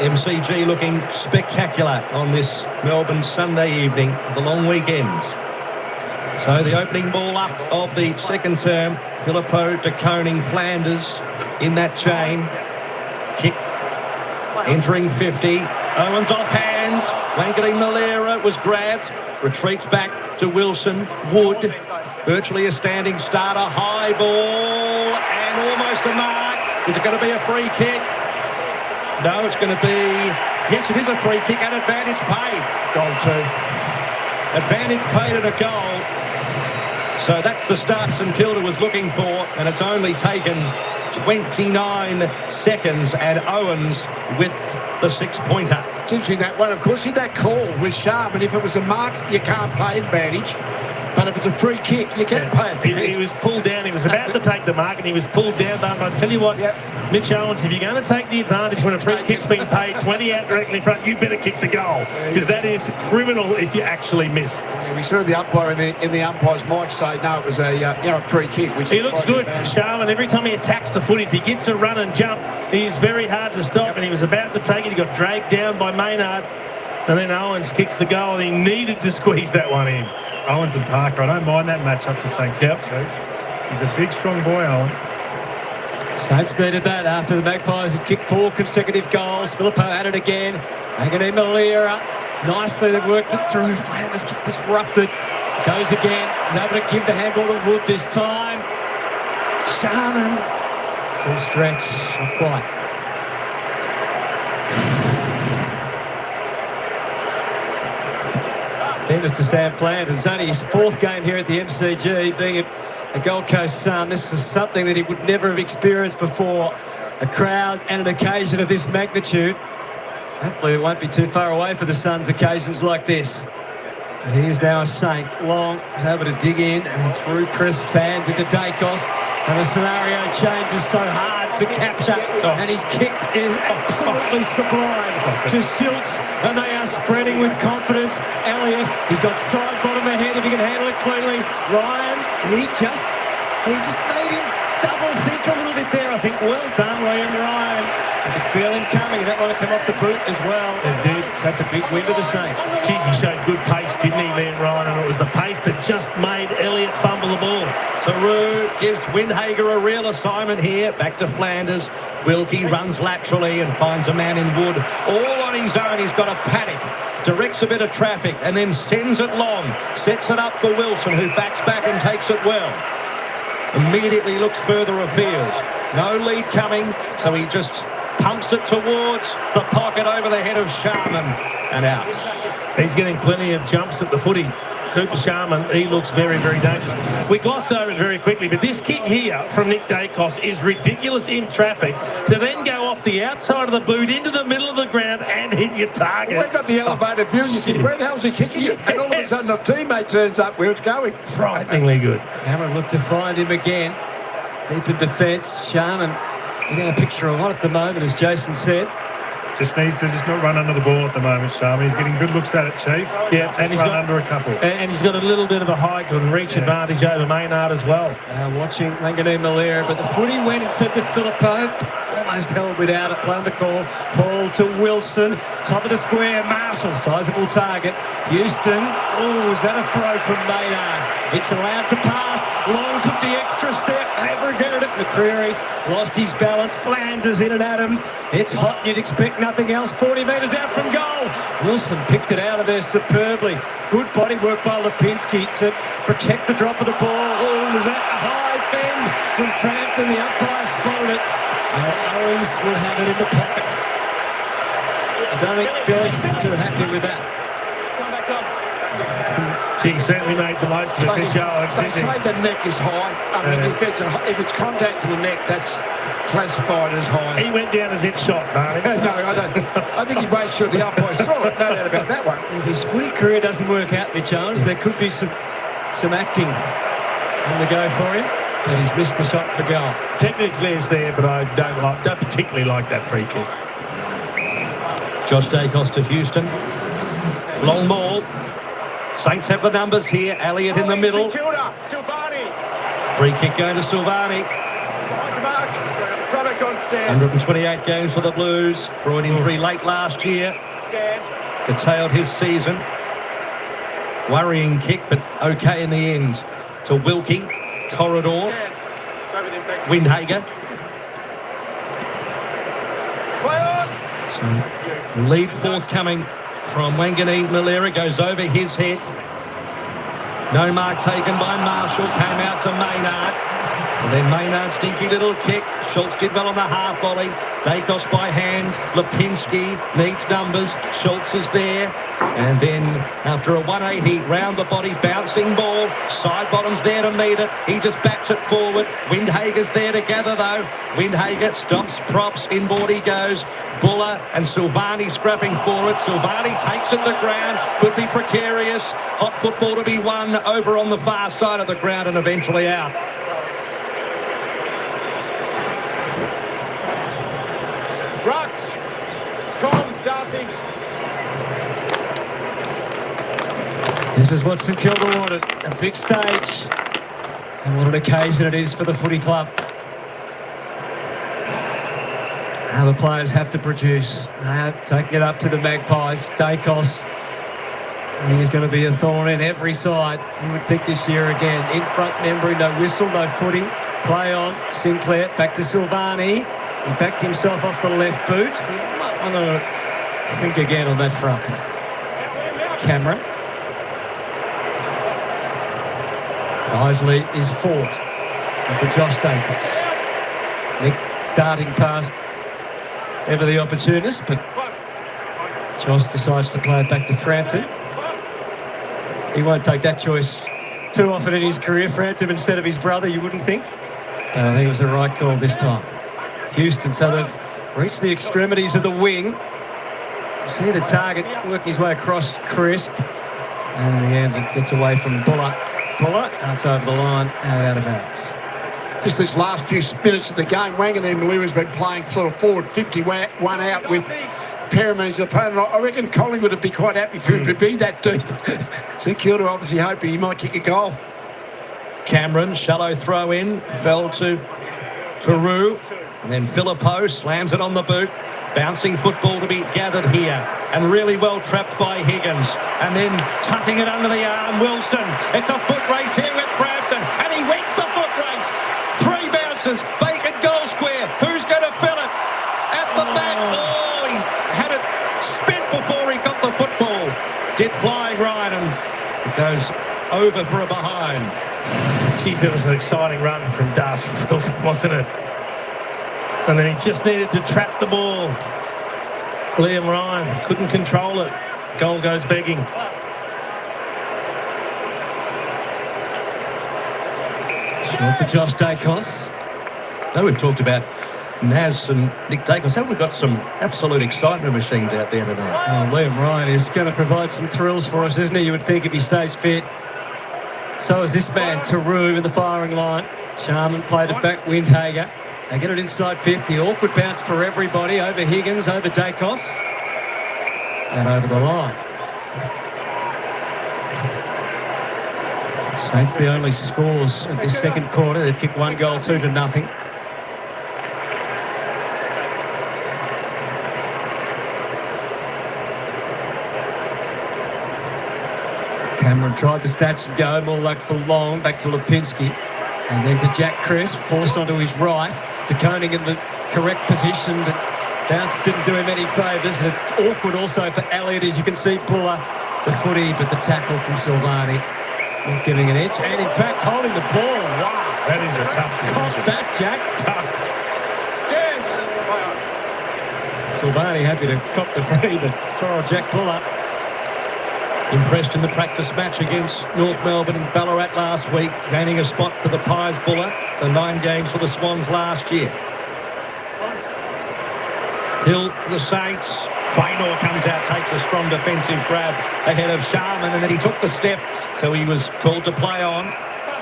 MCG looking spectacular on this Melbourne Sunday evening, the long weekend. So the opening ball up of the second term, Philippou, De Koning, Flanders in that chain. Kick entering 50. Owens off hands. Wanganeen Malera was grabbed. Retreats back to Wilson. Wood, virtually a standing starter. High ball and almost a mark. Is it going to be a free kick? No, it's going to be... Yes, it is a free kick and advantage paid. Goal 2. Advantage paid and a goal. So that's the start St Kilda was looking for, and it's only taken 29 seconds, and Owens with the 6-pointer. It's interesting that one. Of course, that call was sharp, and if it was a mark, you can't pay advantage. But if it's a free kick, you can pay advantage. He was pulled down. He was about to take the mark, and he was pulled down. But I tell you what, Mitch Owens, if you're going to take the advantage when a free kick's been paid 20 out directly in front, you better kick the goal, because that is criminal if you actually miss. Yeah, we saw the umpire in the umpire's might say no, it was a free kick. Which he looks good, Sharman. Every time he attacks the foot, if he gets a run and jump, he is very hard to stop. And he was about to take it. He got dragged down by Maynard, and then Owens kicks the goal, and he needed to squeeze that one in. Owens and Parker, I don't mind that matchup for St Kilda, Chief. He's a big, strong boy, Owen. Saints needed that after the Magpies had kicked 4 consecutive goals. Philippou had it again. Wanganeen Malera, nicely they've worked it through. Flanders kick disrupted. Goes again. He's able to give the handball to Wood this time. Sharman, full stretch, not quite. Thanks to Sam Flanders. It's only his 4th game here at the MCG, being a Gold Coast Sun. This is something that he would never have experienced before. A crowd and an occasion of this magnitude. Hopefully it won't be too far away for the Suns occasions like this. But he is now a Saint. Long is able to dig in and through Crisp's hands into Dacos. And the scenario changes so hard to capture. And his kick is absolutely sublime to Schultz. And they are spreading with confidence. Elliott, he's got side bottom ahead if he can handle it cleanly. Ryan, he just made him double think a little bit there. I think well done, Liam Ryan. I could feel him coming. That one to come off the boot as well. Indeed. So that's a big win to the Saints. Jeez, he showed good pace, didn't he, Liam Ryan? And it was the pace that just made Elliott fumble the ball. Taru gives Windhager a real assignment here. Back to Flanders. Wilkie runs laterally and finds a man in Wood. All on his own. He's got a panic. Directs a bit of traffic and then sends it long. Sets it up for Wilson, who backs back and takes it well. Immediately looks further afield. No lead coming, so he just pumps it towards the pocket over the head of Sharman and out. He's getting plenty of jumps at the footy. Cooper Sharman, he looks very, very dangerous. We glossed over it very quickly, but this kick here from Nick Dacos is ridiculous in traffic to then go off the outside of the boot into the middle of the ground and hit your target. We've got the elevated view. You think, where the hell's he kicking it? And all of a sudden, a teammate turns up where it's going. Frighteningly good. Cameron looked to find him again. Deep in defence. Sharman getting a picture of one at the moment, as Jason said. Just needs to just not run under the ball at the moment, Sharman. He's getting good looks at it, Chief. Yeah, and he's run got under a couple. And he's got a little bit of a height and reach advantage over Maynard as well. Watching Wanganeen Malera, but the footy went instead to Filippo. Almost held without it. Play on the call. Hall to Wilson. Top of the square. Marshall. Sizable target. Houston. Oh, is that a throw from Maynard? It's allowed to pass. Long took the extra step. Never regretted it. McCreary lost his balance. Flanders in and at him. It's hot. You'd expect nothing else. 40 metres out from goal. Wilson picked it out of there superbly. Good body work by Lipinski to protect the drop of the ball. Oh, was that a high fend from Frampton? The umpire spotted it. Owens will have it in the pocket. I don't think Billy's too happy with that. He certainly made the most of it this show. They say the neck is high. I mean, if it's contact to the neck, that's classified as high. He went down as it shot, Barney. No, I don't. I think he made sure the umpire saw it. No doubt about that one. If his footy career doesn't work out, Mitch Jones, there could be some acting on the go for him. But he's missed the shot for goal. Technically it's there, but I don't particularly like that free kick. Josh Dacos to Houston. Long ball. Saints have the numbers here. Elliott in the middle. Free kick going to Silvani. 128 games for the Blues. Groin injury late last year. Curtailed his season. Worrying kick, but okay in the end. To Wilkie. Corridor. Windhager. So lead forthcoming from Wanganeen Malera. Goes over his head. No mark taken by Marshall. Came out to Maynard. And then Maynard, stinky little kick. Schultz did well on the half volley. Dacos by hand. Lipinski needs numbers. Schultz is there. And then after a 180, round the body, bouncing ball. Side bottom's there to meet it. He just backs it forward. Windhager's there to gather though. Windhager stops, props, inboard he goes. Buller and Silvani scrapping for it. Silvani takes it to ground. Could be precarious. Hot football to be won over on the far side of the ground and eventually out. Rux, Tom, Darcy. This is what StKilda wanted. A big stage. And what an occasion it is for the footy club. Now the players have to produce. Taking it up to the Magpies. Dacos. He's going to be a thorn in every side. He would think this year again. In front, Membry, no whistle, no footy. Play on. Sinclair back to Silvani. He backed himself off the left boot. He might want to think again on that front. Cameron. Isley is 4. And for Josh Dacos. Nick darting past ever the opportunist, but Josh decides to play it back to Frampton. He won't take that choice too often in his career. Frampton instead of his brother, you wouldn't think. But I think it was the right call this time. Houston, so they've reached the extremities of the wing. You see the target working his way across Crisp. And in the end, it gets away from Buller. That's over the line and out of bounds. Just this last few minutes of the game, Wanganeen Malera's been playing sort of forward 51 out with Perriman as opponent. I reckon Collingwood would be quite happy for him to be that deep. StKilda obviously hoping he might kick a goal. Cameron, shallow throw in, fell to Peru. And then Filippo slams it on the boot. Bouncing football to be gathered here. And really well trapped by Higgins. And then tucking it under the arm, Wilson. It's a foot race here with Frampton. And he wins the foot race. 3 bounces, vacant goal square. Who's going to fill it? At the back. Oh, he had it spent before he got the football. Did flying right, and it goes over for a behind. Geez, it was an exciting run from Dust, wasn't it? And then he just needed to trap the ball. Liam Ryan couldn't control it. Goal goes begging. Short to Josh Dacos. So we've talked about Naz and Nick Dacos. Haven't we got some absolute excitement machines out there tonight? Oh, Liam Ryan is going to provide some thrills for us, isn't he? You would think if he stays fit. So is this man, Taru, in the firing line. Sharman played it back, Windhager. They get it inside 50. Awkward bounce for everybody. Over Higgins, over Dacos. And over the line. Saints the only scores of this second quarter. They've kicked 1 goal, 2-0. Cameron tried the stats and go. More luck for Long. Back to Lipinski. And then to Jack Crisp. Forced onto his right. To Koenig in the correct position. But bounce didn't do him any favours. And it's awkward also for Elliott. As you can see, Buller, the footy, but the tackle from Silvani. Not giving an inch. And in fact, holding the ball. Wow. That is a tough decision. Caught that, Jack. Tough. Silvani happy to cop the free, but poor Jack Buller. Impressed in the practice match against North Melbourne and Ballarat last week, gaining a spot for the Pies Buller, the 9 games for the Swans last year. Hill, the Saints. Quaynor comes out, takes a strong defensive grab ahead of Sharman, and then he took the step, so he was called to play on.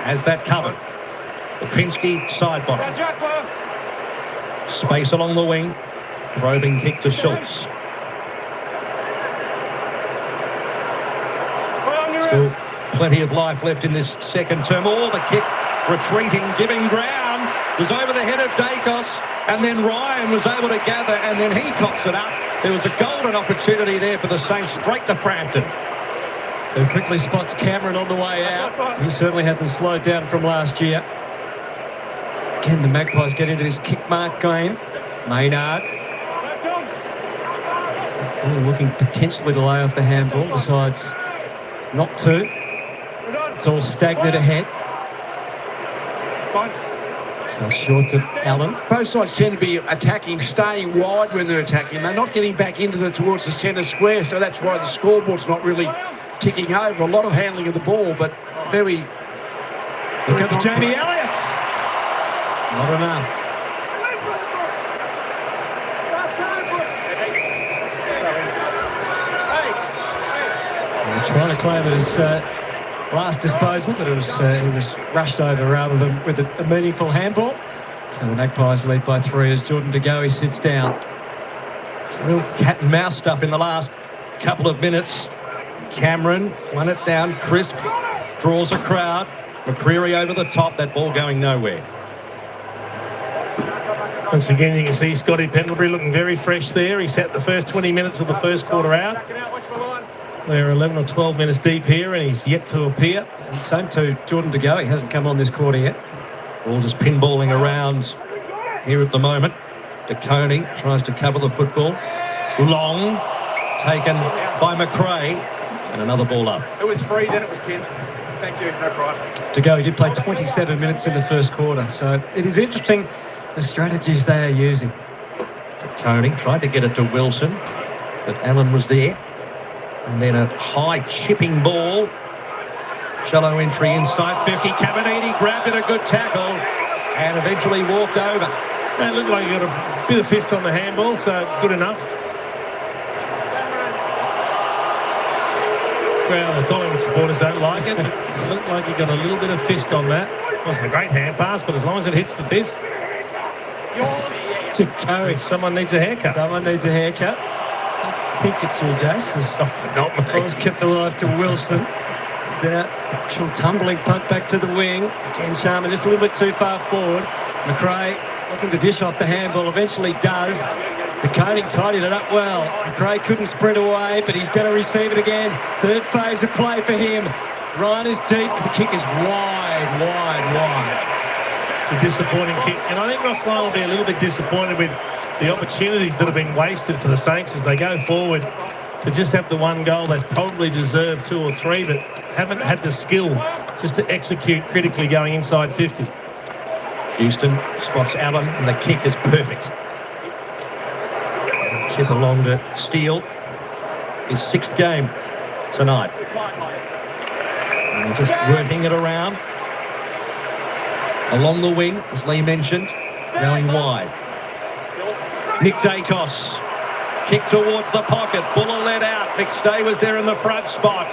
Has that covered. Lipinski, side bottom. Space along the wing. Probing kick to Schultz. Still plenty of life left in this second term. Oh, the kick retreating, giving ground. Was over the head of Dacos, and then Ryan was able to gather, and then he cops it up. There was a golden opportunity there for the Saints, straight to Frampton. Who quickly spots Cameron on the way out. He certainly hasn't slowed down from last year. Again, the Magpies get into this kick mark game. Maynard. Looking potentially to lay off the handball, decides not to. It's all stagnant ahead. So short to Allen. Both sides tend to be attacking, staying wide when they're attacking. They're not getting back into towards the centre square, so that's why the scoreboard's not really ticking over. A lot of handling of the ball, but very... Here comes Jamie Elliott. Not enough. Trying to claim it as last disposal, but it was rushed over rather than with a meaningful handball. So the Magpies lead by 3 as Jordan De Goey sits down. It's real cat and mouse stuff in the last couple of minutes. Cameron won it down. Crisp draws a crowd. McCreary over the top. That ball going nowhere. Once again, you can see Scotty Pendlebury looking very fresh there. He sat the first 20 minutes of the first quarter out. They're 11 or 12 minutes deep here, and he's yet to appear. And same to Jordan De Goey. He hasn't come on this quarter yet. All just pinballing around here at the moment. De Koning tries to cover the football. Long, taken by McRae, and another ball up. It was free, then it was pinned. Thank you, no problem. De Goey did play 27 minutes in the first quarter, so it is interesting the strategies they are using. De Koning tried to get it to Wilson, but Allen was there. And then a high chipping ball. Shallow entry inside 50. Caminiti grabbed it, a good tackle, and eventually walked over. It looked like he got a bit of fist on the handball, so good enough. Well, the Collingwood supporters don't like it. It looked like he got a little bit of fist on that. It wasn't a great hand pass, but as long as it hits the fist. To Curry. Someone needs a haircut. Someone needs a haircut. I think it's all Jace. Not me. Ball's kept alive to Wilson. It's out. Actual tumbling punt back to the wing. Again, Sharman just a little bit too far forward. McRae looking to dish off the handball. Eventually does. De Koning tidied it up well. McRae couldn't sprint away, but he's going to receive it again. Third phase of play for him. Ryan is deep. The kick is wide. It's a disappointing kick. And I think Ross Lyon will be a little bit disappointed with the opportunities that have been wasted for the Saints as they go forward to just have the 1 goal. They probably deserve 2 or 3, but haven't had the skill just to execute critically going inside 50. Houston spots Allen, and the kick is perfect. Chip along to Steele. His 6th game tonight. And just working it around. Along the wing, as Lee mentioned, going wide. Nick Dacos. Kick towards the pocket. Buller let out. McStay was there in the front spot.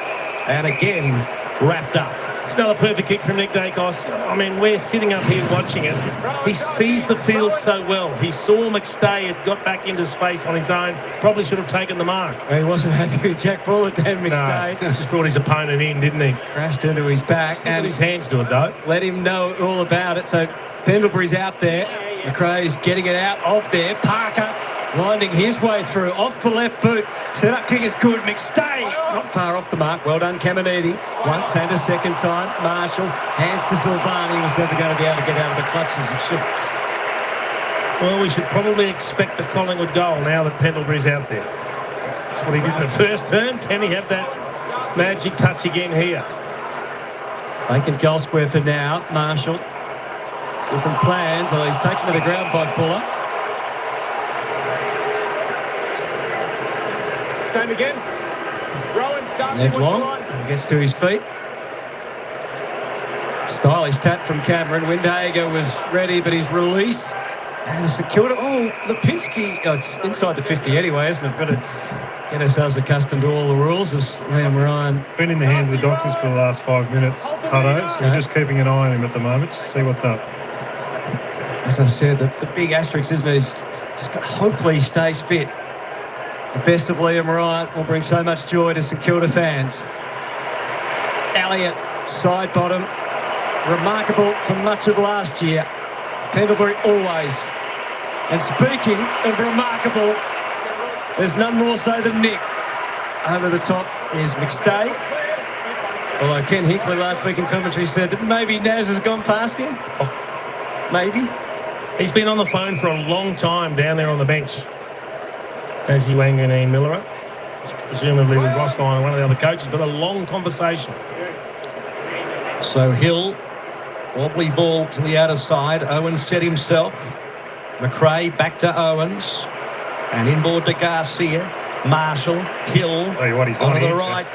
And again, wrapped up. It's another perfect kick from Nick Dacos. I mean, we're sitting up here watching it. He sees the field so well. He saw McStay had got back into space on his own. Probably should have taken the mark. He wasn't happy with Jack Buller, Dan McStay. No, just brought his opponent in, didn't he? Crashed into his back. Still and got his hands to it, though. Let him know all about it. So Pendlebury's out there. McRae's getting it out of there. Parker winding his way through. Off the left boot. Set up kick is good. McStay not far off the mark. Well done, Caminiti. Once and a second time. Marshall hands to Silvani. He was never going to be able to get out of the clutches of Schultz. Well, we should probably expect a Collingwood goal now that Pendlebury's out there. That's what he did in the first term. Can he have that magic touch again here? Vacant goal square for now. Marshall. Different plans. Oh, he's taken to the ground by Buller. Same again. Rowan, Ned Long gets to his feet. Stylish tap from Cameron. Windhager was ready, but his release. And StKilda. Oh, Lipinski. Oh, it's inside the 50 anyway, isn't it? We've got to get ourselves accustomed to all the rules as Liam Ryan. Been in the hands of the doctors for the last 5 minutes, Hutto, so we're just keeping an eye on him at the moment, just to see what's up. As I said, the big asterisk, isn't it? He's just got, hopefully he stays fit. The best of Liam Ryan will bring so much joy to StKilda fans. Elliott, side bottom. Remarkable for much of last year. Pendlebury always. And speaking of remarkable, there's none more so than Nick. Over the top is McStay. Although Ken Hinkley last week in commentary said that maybe Naz has gone past him. Maybe. He's been on the phone for a long time down there on the bench. As he Wang and Ian Miller, presumably with Ross Lyon and one of the other coaches, but a long conversation. So Hill, wobbly ball to the outer side. Owens set himself. McRae back to Owens. And inboard to Garcia. Marshall, Hill Tell you what, he's on on the here, right.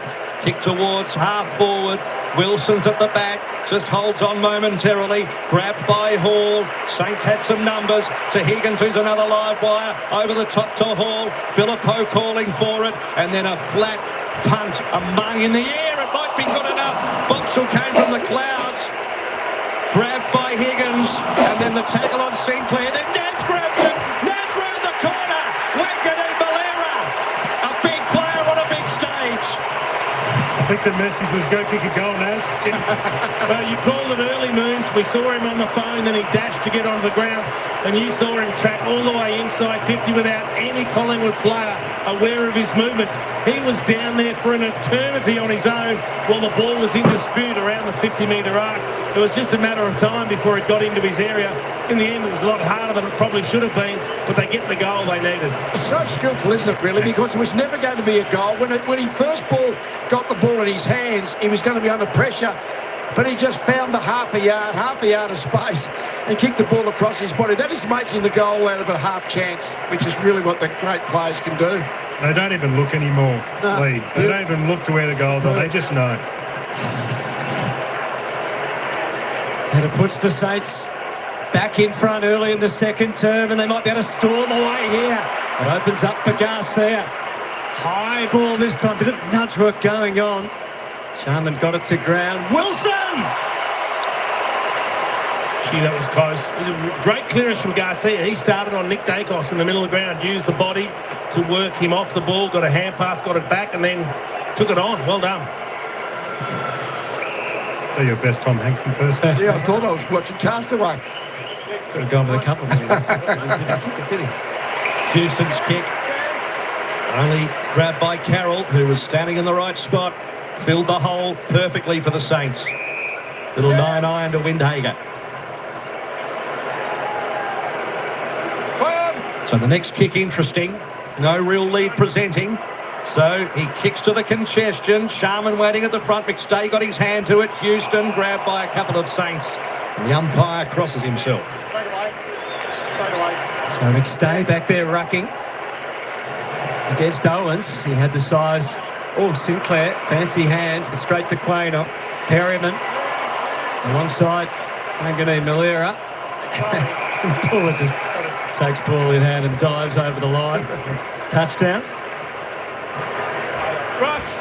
Kick towards half forward. Wilson's at the back, just holds on momentarily. Grabbed by Hall. Saints had some numbers to Higgins, who's another live wire. Over the top to Hall. Philippo calling for it. And then a flat punt, a mung in the air. It might be good enough. Boxall came from the clouds. Grabbed by Higgins. And then the tackle on Sinclair. Then Naz grabs it. Naz round the corner. Wangan Valera. A big player on a big stage. I think the message was go kick a goal, Naz. Well, you called it early, Moons. We saw him on the phone, then he dashed to get onto the ground, and you saw him track all the way inside 50 without any Collingwood player aware of his movements. He was down there for an eternity on his own while the ball was in dispute around the 50-metre arc. It was just a matter of time before it got into his area. In the end, it was a lot harder than it probably should have been, but they get the goal they needed. It's so skillful, isn't it, really? Because it was never going to be a goal. When he first got the ball in his hands, he was going to be under pressure, but he just found the half a yard of space and kicked the ball across his body. That is making the goal out of a half chance, which is really what the great players can do. They don't even look anymore, No. Lee. They don't even look to where the goals are. They just know. And it puts the Saints back in front early in the second term, and they might be able to storm away here. It opens up for Garcia. High ball this time, bit of nudge work going on. Sharman got it to ground. Wilson! Gee, that was close. Great clearance from Garcia. He started on Nick Dacos in the middle of the ground, used the body to work him off the ball, got a hand pass, got it back, and then took it on. Well done. So your best Tom Hanks impersonation. Yeah, I thought I was watching Castaway. Could have gone with a couple of minutes. Did he? Houston's kick. Only grabbed by Carroll, who was standing in the right spot. Filled the hole perfectly for the Saints. Little 9-iron to Windhager. So the next kick interesting. No real lead presenting. So he kicks to the congestion. Sharman waiting at the front. McStay got his hand to it. Houston grabbed by a couple of Saints. The umpire crosses himself. So McStay back there rucking against Owens. He had the size. Oh, Sinclair, fancy hands, but straight to Quaynor. Perryman alongside Manganese Malera. Paula just takes ball in hand and dives over the line. Touchdown.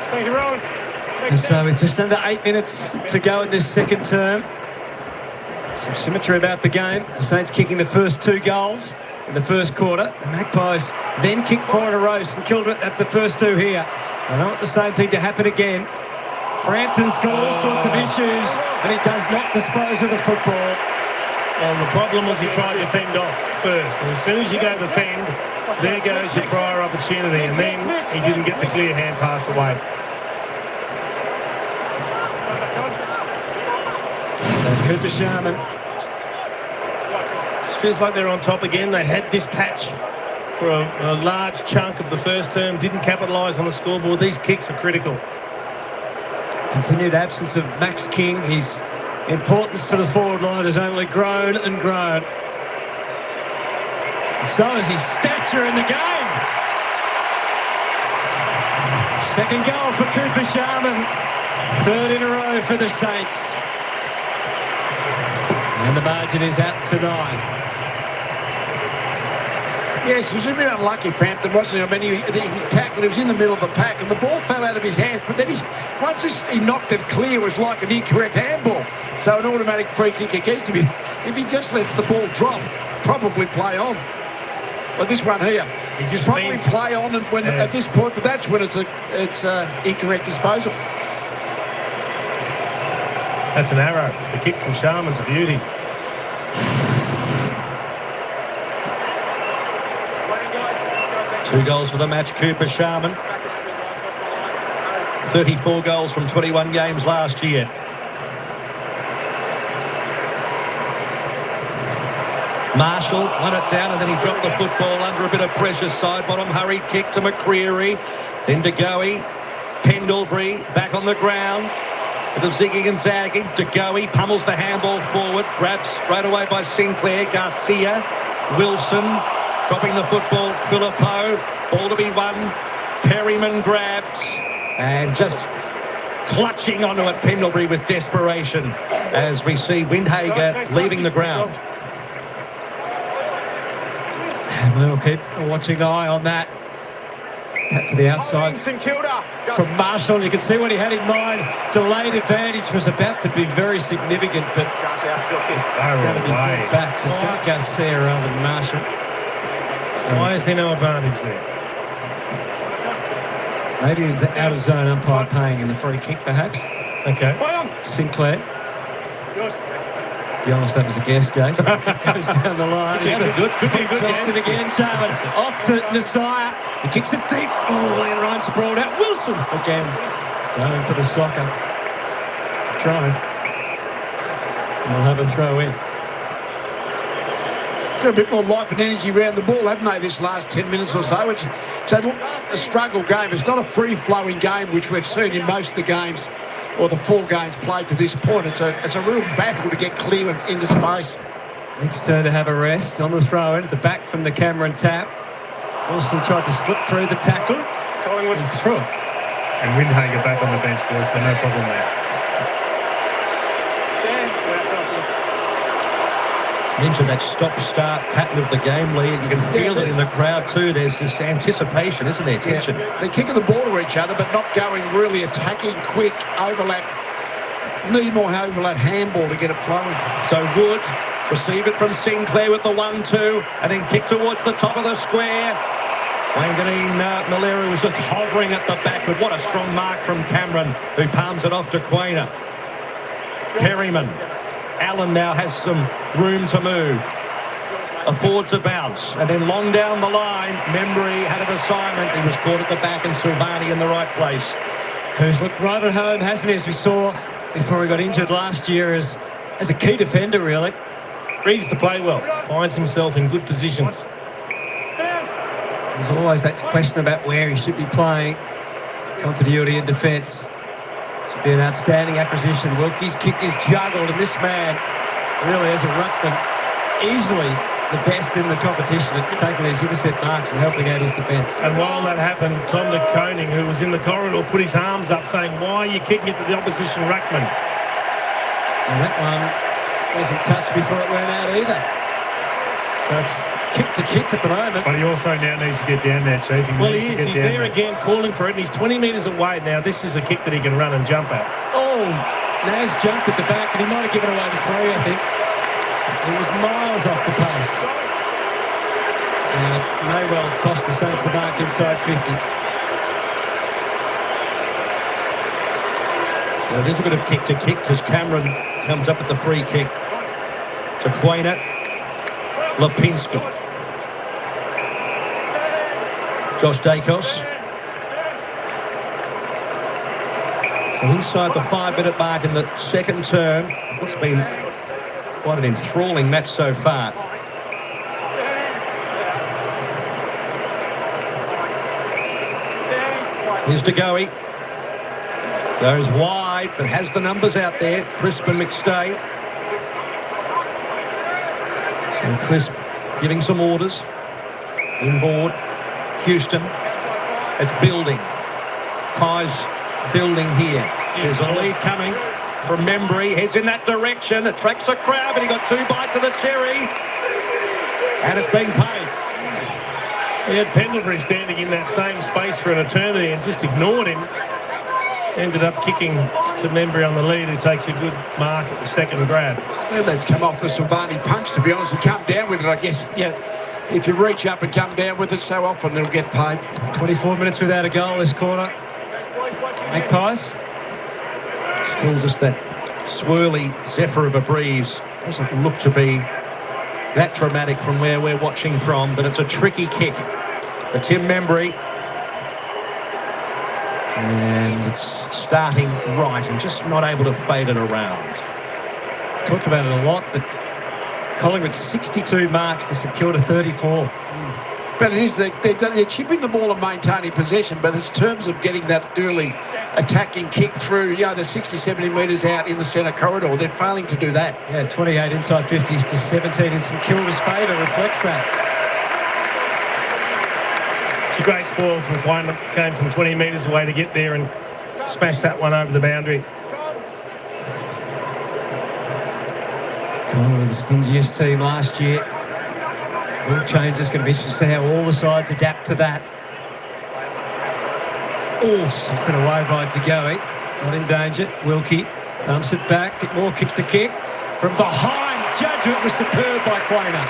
Thank you, Rowan. And so with just under 8 minutes to go in this second term, some symmetry about the game. The Saints kicking the first 2 goals in the first quarter. The Magpies then kick 4 in a row. StKilda at the first 2 here. I don't want the same thing to happen again. Frampton's got all sorts of issues, and he does not dispose of the football. Well, the problem was he tried to fend off first. And as soon as you go to fend, there goes your prior opportunity. And then he didn't get the clear hand pass away. So Cooper Sharman. Just feels like they're on top again. They had this patch for a large chunk of the first term, didn't capitalise on the scoreboard. These kicks are critical. Continued absence of Max King. His importance to the forward line has only grown and grown. And so is his stature in the game. Second goal for Cooper Sharman. 3rd in a row for the Saints. And the margin is out to 9. Yes, he was a bit unlucky, Frampton, wasn't he? I mean, he was tackled, he was in the middle of the pack, and the ball fell out of his hands, but then once he knocked it clear, it was like an incorrect handball. So an automatic free kick against him. If he just let the ball drop, probably play on. But this one here, he just probably play on and when at this point, but that's when it's incorrect disposal. That's an arrow. The kick from Sharman's a beauty. Two goals for the match, Cooper Sharman. 34 goals from 21 games last year. Marshall won it down and then he dropped the football under a bit of pressure. Side bottom hurried kick to McCreary. Then to Goey. Pendlebury back on the ground. Bit of zigging and zagging. De Goey pummels the handball forward. Grabbed straight away by Sinclair. Garcia. Wilson. Dropping the football, Philippo, ball to be won, Perryman grabbed, and just clutching onto it, Pendlebury with desperation, as we see Windhager leaving the ground. We'll keep a watching eye on that. Tap to the outside from Marshall. You can see what he had in mind. Delayed advantage was about to be very significant, but it's going to be brought back. So it's going to Garcia rather than Marshall. Why is there no advantage there? Maybe the out-of-zone umpire paying in the free kick, perhaps. Okay. Sinclair. Be honest, that was a guess, Jason. Goes down the line. Could be good. It again, Sharman. Off to Nasiah. He kicks it deep. Oh, and Ryan sprawled out. Wilson again. Going for the soccer. Trying. And we'll have a throw in. Got a bit more life and energy around the ball, haven't they, this last 10 minutes or so? It's a struggle game. It's not a free-flowing game, which we've seen in most of the games, or the 4 games played to this point. It's a real battle to get clear into space. Next turn to have a rest on the throw in at the back from the Cameron tap. Wilson tried to slip through the tackle. Collingwood. He threw it. And Windhager back on the bench, boys, so no problem there. Mentioned that stop-start pattern of the game, Lee. You can feel it in the crowd too. There's this anticipation, isn't there? Tension. Yeah, they're kicking the ball to each other, but not going really attacking, quick, overlap. Need more overlap handball to get it flowing. So Wood receive it from Sinclair with the 1-2 and then kick towards the top of the square. Wanganeen Malera was just hovering at the back, but what a strong mark from Cameron, who palms it off to Quaynor. Perryman. Allen now has some room to move. Affords a bounce. And then long down the line, Membry had an assignment. He was caught at the back and Silvani in the right place. Who's looked right at home, hasn't he, as we saw before he got injured last year as a key defender, really. Reads the play well. Finds himself in good positions. There's always that question about where he should be playing. Continuity in defence. Should be an outstanding acquisition. Wilkie's kick is juggled, and this man really, as a ruckman, easily the best in the competition at taking these intercept marks and helping out his defence. And while that happened, Tom de Koning, who was in the corridor, put his arms up saying, why are you kicking it to the opposition ruckman? And that one wasn't touched before it went out either. So it's kick to kick at the moment. But he also now needs to get down there, Chief. He is. He's there again calling for it, and he's 20 metres away now. This is a kick that he can run and jump at. Oh, Naz jumped at the back, and he might have given away the free, I think. He was miles off the pace. And it may well have cost the Saints a mark inside 50. So it is a bit of kick to kick because Cameron comes up with the free kick to Quainer. Lipinski. Josh Dacos. So inside the 5-minute mark in the second term. What's been quite an enthralling match so far. Here's DeGoey. Goes wide, but has the numbers out there. Crisp and McStay. So Crisp giving some orders. Inboard. Houston. It's building. Pies building here. There's a lead coming from Membry. Heads in that direction. Attracts a crowd, but he got 2 bites of the cherry. And it's been paid. He had Pendlebury standing in that same space for an eternity and just ignored him. Ended up kicking to Membry on the lead, who takes a good mark at the second grab. Well, that's come off the Silvani punch, to be honest. He come down with it, I guess. Yeah, if you reach up and come down with it so often, it'll get paid. 24 minutes without a goal this quarter. Magpies. Still just that swirly zephyr of a breeze. Doesn't look to be that dramatic from where we're watching from, but it's a tricky kick for Tim Membry. And it's starting right and just not able to fade it around. Talked about it a lot, but Collingwood 62 marks to StKilda 34. But it is, they're chipping the ball and maintaining possession, but in terms of getting that early attacking kick through, the 60, 70 metres out in the centre corridor, they're failing to do that. Yeah, 28 inside 50s to 17 in StKilda's favour reflects that. It's a great spoil from Quainer. Came from 20 metres away to get there and smash that one over the boundary. Collingwood, the stingiest team last year. All changes, going to be interesting to see how all the sides adapt to that. Oh, socked away by DeGoey. Not in danger. Wilkie thumps it back. Bit more kick to kick. From behind, judgment was superb by Quainer.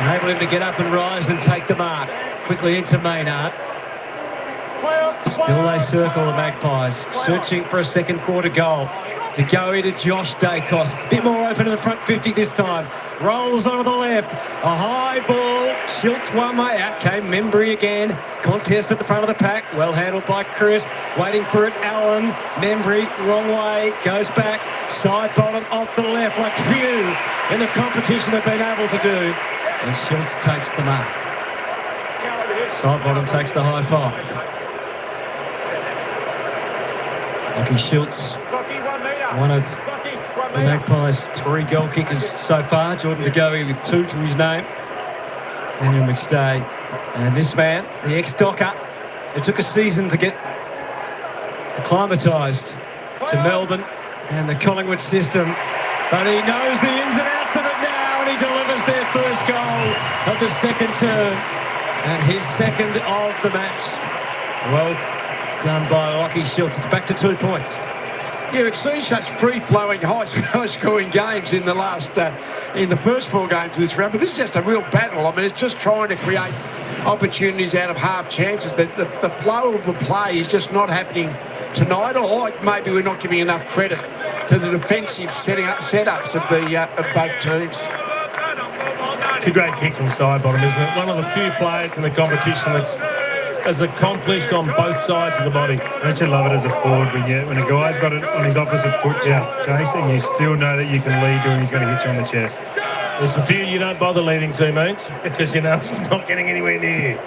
Enable him to get up and rise and take the mark. Quickly into Maynard. Still they circle the Magpies, searching for a second quarter goal. DeGoey to Josh Dacos. Bit more open in the front 50 this time. Rolls onto the left. A high ball. Schultz one way. Out came Membry again. Contest at the front of the pack. Well handled by Crisp. Waiting for it, Allen. Membry, wrong way. Goes back. Side bottom off the left. Like few in the competition have been able to do. And Schultz takes the mark. Side bottom takes the high five. Lucky Schultz, one of the Magpies' 3 goal kickers so far. Jordan DeGoey with 2 to his name. Daniel McStay. And this man, the ex-Docker, it took a season to get acclimatised to Melbourne and the Collingwood system. But he knows the ins and outs of it now, and he delivers their first goal of the second term. And his second of the match. Well done by Lockie Schultz. It's back to 2 points. Yeah, we've seen such free-flowing, high-scoring games in the first 4 games of this round, but this is just a real battle. I mean, it's just trying to create opportunities out of half chances. The flow of the play is just not happening tonight, or like maybe we're not giving enough credit to the defensive setups of both teams. It's a great kick from side bottom, isn't it? One of the few players in the competition that's as accomplished on both sides of the body. Don't you love it as a forward when a guy's got it on his opposite foot, Jason, you still know that you can lead to him, he's going to hit you on the chest. There's a few you don't bother leading to, mate, because you know it's not getting anywhere near you.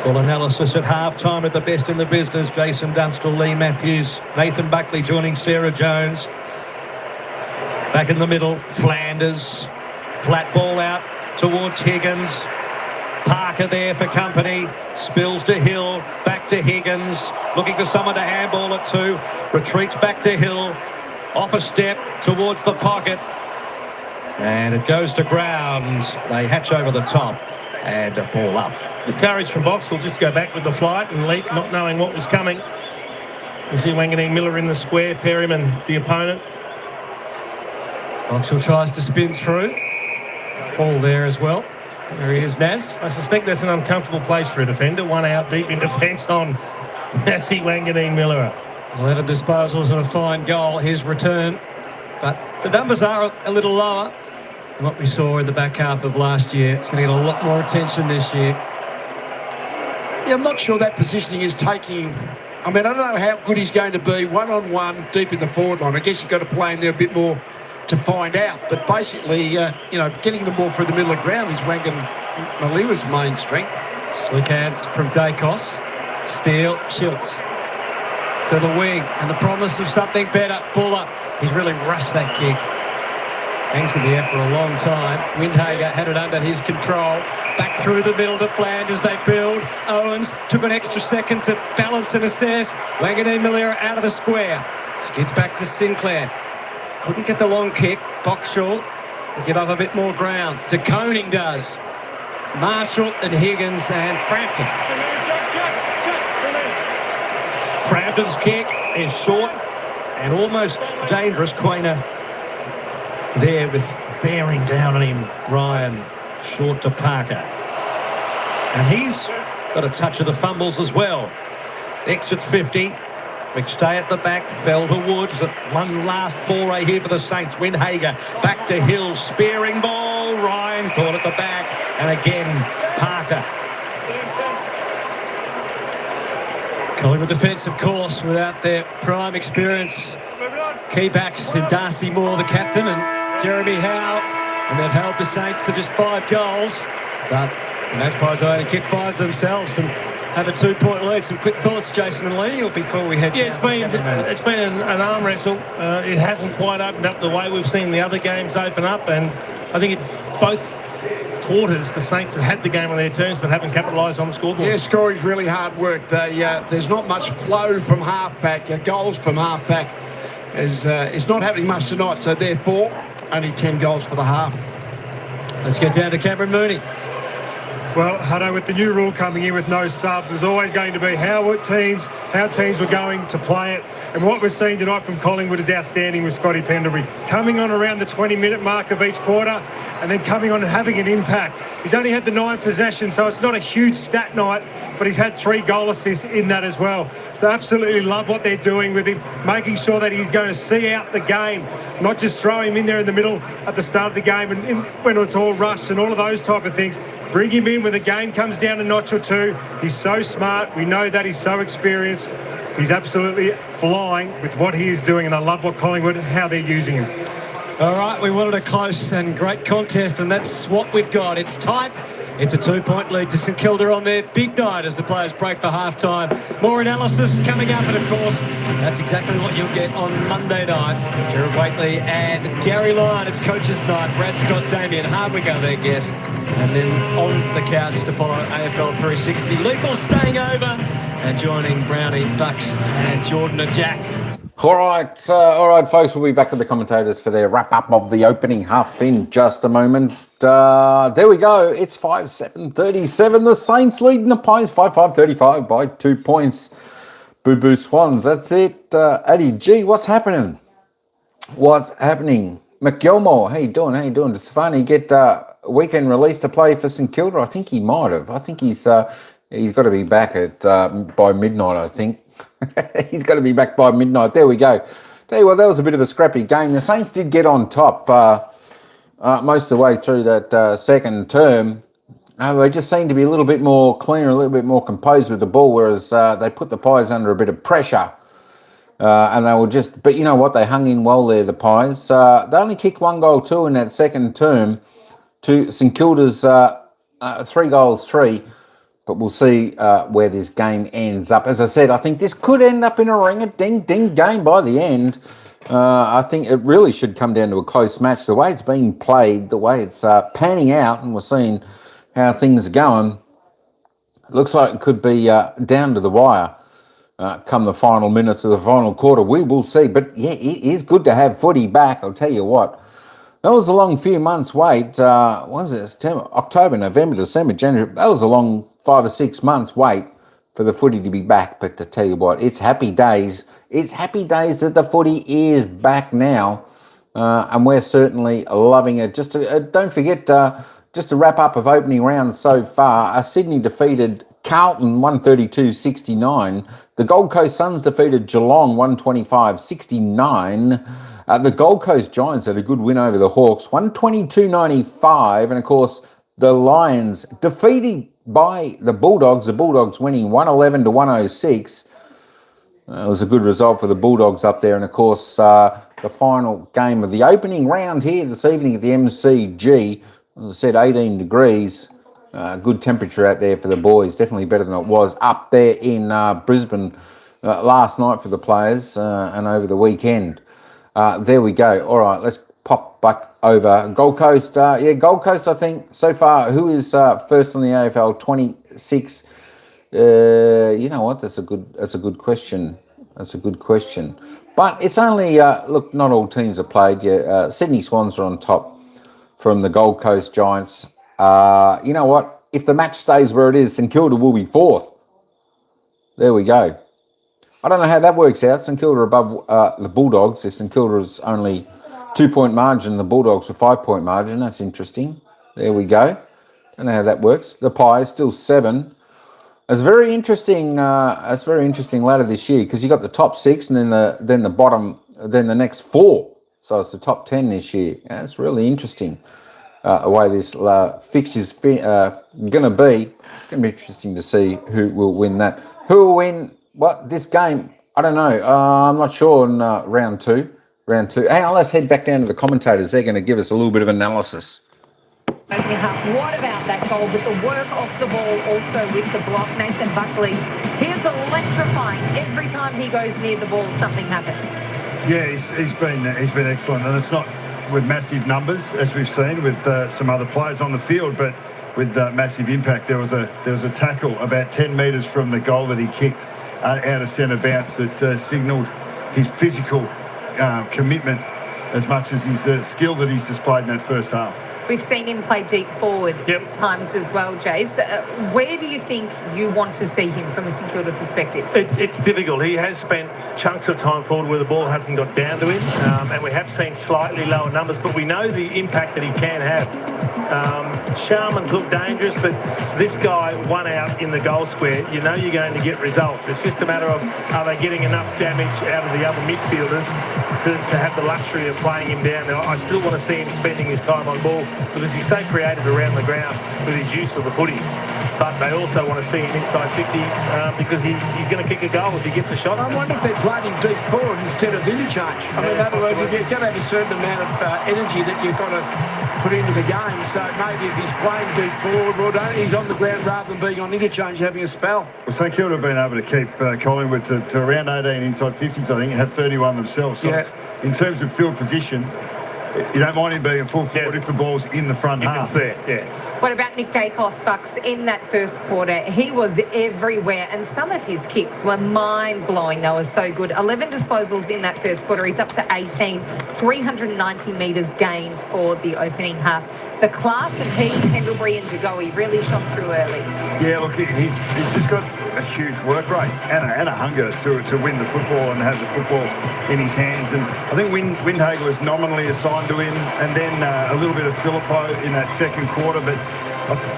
Full analysis at half-time at the best in the business. Jason Dunstall, Lee Matthews, Nathan Buckley joining Sarah Jones. Back in the middle, Flanders. Flat ball out towards Higgins. Parker there for company. Spills to Hill. Back to Higgins. Looking for someone to handball it to. Retreats back to Hill. Off a step towards the pocket. And it goes to ground. They hatch over the top. And a ball up. The courage from Box will just go back with the flight and leap, not knowing what was coming. You see Wanganeen Miller in the square, pair him and the opponent. Boxall tries to spin through. Ball there as well. There he is, Naz. I suspect that's an uncomfortable place for a defender. One out deep in defence on Nassi Wanganeen Miller. 11 disposals and a fine goal. His return. But the numbers are a little lower than what we saw in the back half of last year. It's going to get a lot more attention this year. Yeah, I'm not sure that positioning is taking... I mean, I don't know how good he's going to be one-on-one deep in the forward line. I guess you've got to play him there a bit more to find out. But basically, getting the ball through the middle of the ground is Maliwa's main strength. Slick hands from Dacos. Steele, Schultz to the wing. And the promise of something better. Buller, he's really rushed that kick. Hangs in the air for a long time. Windhager had it under his control. Back through the middle to Flanders. They build. Owens took an extra second to balance and assess. Wanganeen Miller out of the square. Skids back to Sinclair. Couldn't get the long kick. Boxall give up a bit more ground. De Koning does. Marshall and Higgins and Frampton. Frampton's kick is short and almost dangerous. Quainer there with bearing down on him. Ryan short to Parker. And he's got a touch of the fumbles as well. Exits 50. McStay at the back, fell to Woods. One last foray here for the Saints. Windhager back to Hill, spearing ball. Ryan caught at the back, and again Parker. Collingwood defence, of course, without their prime experience. Key backs in Darcy Moore, the captain, and Jeremy Howe, and they've held the Saints to just 5 goals. But the Magpies only kicked 5 themselves and have a 2-point lead. Some quick thoughts, Jason and Lee, or before we head? Yeah, it's been an arm wrestle. It hasn't quite opened up the way we've seen the other games open up, and I think both quarters the Saints have had the game on their terms but haven't capitalised on the scoreboard. Yeah, scoring's really hard work. There's not much flow from half-back. Goals from half-back is not happening much tonight, so therefore only 10 goals for the half. Let's get down to Cameron Mooney. Well, Hutto, with the new rule coming in with no sub, there's always going to be how teams were going to play it. And what we're seeing tonight from Collingwood is outstanding with Scotty Pendlebury. Coming on around the 20-minute mark of each quarter and then coming on and having an impact. He's only had the 9 possessions, so it's not a huge stat night, but he's had 3 goal assists in that as well. So absolutely love what they're doing with him, making sure that he's going to see out the game, not just throw him in there in the middle at the start of the game and when it's all rushed and all of those type of things. Bring him in when the game comes down a notch or two. He's so smart. We know that he's so experienced. He's absolutely flying with what he is doing, and I love what Collingwood, how they're using him. All right, we wanted a close and great contest, and that's what we've got. It's tight. It's a 2-point lead to St Kilda on their big night as the players break for half-time. More analysis coming up, and of course, that's exactly what you'll get on Monday night. Jared Waitley and Gary Lyon. It's coaches' night. Brad Scott, Damien Hardwick are their guests. And then on the couch to follow AFL 360. Lethal staying over and joining Brownie, Bucks and Jordan and Jack. All right, folks, we'll be back with the commentators for their wrap-up of the opening half in just a moment. There we go. It's 5-7-37. The Saints leading the Pies 5-5-35 by 2 points. Boo-boo Swans. That's it. Eddie G, what's happening? What's happening? McGilmore, how you doing? Does Stefani get a weekend release to play for St Kilda? I think he might have. I think he's got to be back at by midnight, I think. He's got to be back by midnight. There we go. Tell you what, that was a bit of a scrappy game. The Saints did get on top most of the way through that second term. They just seemed to be a little bit more cleaner, a little bit more composed with the ball, whereas they put the Pies under a bit of pressure. And they were just, but you know what, they hung in well there, the Pies. They only kicked 1 goal too in that second term to St Kilda's 3 goals 3. But we'll see where this game ends up. As I said, I think this could end up in a ring-a-ding-ding game by the end. I think it really should come down to a close match. The way it's being played, the way it's panning out, and we're seeing how things are going, it looks like it could be down to the wire come the final minutes of the final quarter. We will see. But, yeah, it is good to have footy back, I'll tell you what. That was a long few months wait. What was it? September, October, November, December, January. That was a long 5 or 6 months wait for the footy to be back. But to tell you what, it's happy days. It's happy days that the footy is back now. And we're certainly loving it. Just to, don't forget, just to wrap up of opening rounds so far, Sydney defeated Carlton 132-69. The Gold Coast Suns defeated Geelong 125-69. The Gold Coast Giants had a good win over the Hawks, 122-95. And, of course, the Lions defeated by the Bulldogs winning 111-106. It was a good result for the Bulldogs up there. And, of course, the final game of the opening round here this evening at the MCG, as I said, 18 degrees. Good temperature out there for the boys. Definitely better than it was up there in Brisbane last night for the players and over the weekend. There we go. All right, let's pop back over Gold Coast. Gold Coast, I think, so far, who is first on the AFL? 26. You know what? That's a good question. That's a good question. But it's only, look, not all teams are played. Yeah, Sydney Swans are on top from the Gold Coast Giants. You know what? If the match stays where it is, St Kilda will be fourth. There we go. I don't know how that works out. St Kilda above the Bulldogs. If St Kilda is only 2-point margin, the Bulldogs are 5-point margin. That's interesting. There we go. Don't know how that works. The pie is still 7. It's very interesting. It's very interesting ladder this year because you got the top 6 and then the bottom, then the next 4. So it's the top 10 this year. Yeah, it's really interesting the way this fixture's going to be. It's going to be interesting to see who will win that. Who will win this game? I don't know. I'm not sure in round two. Hey, let's head back down to the commentators. They're going to give us a little bit of analysis. What about that goal with the work off the ball, also with the block? Nathan Buckley, he's electrifying. Every time he goes near the ball, something happens. Yeah, he's been excellent, and it's not with massive numbers as we've seen with some other players on the field, but with massive impact. There was a tackle about 10 metres from the goal that he kicked out of centre bounce that signalled his physical commitment as much as his skill that he's displayed in that first half. We've seen him play deep forward at times as well, Jace. Where do you think you want to see him from a St Kilda perspective? It's difficult. He has spent chunks of time forward where the ball hasn't got down to him, and we have seen slightly lower numbers, but we know the impact that he can have. Sharman's looked dangerous, but this guy, one out in the goal square, you know you're going to get results. It's just a matter of are they getting enough damage out of the other midfielders to have the luxury of playing him down. Now, I still want to see him spending his time on ball because he's so creative around the ground with his use of the footy. But they also want to see him inside 50 because he's going to kick a goal if he gets a shot. I wonder if they're playing him deep forward instead of interchange. I mean, in other words, you've got to have a certain amount of energy that you've got to put into the game. So maybe if he's playing deep forward, well, he's on the ground rather than being on interchange having a spell. Well, St Kilda have been able to keep Collingwood to around 18 inside 50s, I think, and have 31 themselves. So in terms of field position, you don't mind him being full forward if the ball's in the front half. It's there, What about Nick Dacos, Bucks, in that first quarter? He was everywhere, and some of his kicks were mind-blowing. They were so good. 11 disposals in that first quarter. He's up to 18, 390 metres gained for the opening half. The class of he, Pendlebury and Jagoe really shot through early. Yeah, look, he's just got a huge work rate and a hunger to win the football and have the football in his hands. And I think Windhager was nominally assigned to him, and then a little bit of Phillippo in that second quarter, but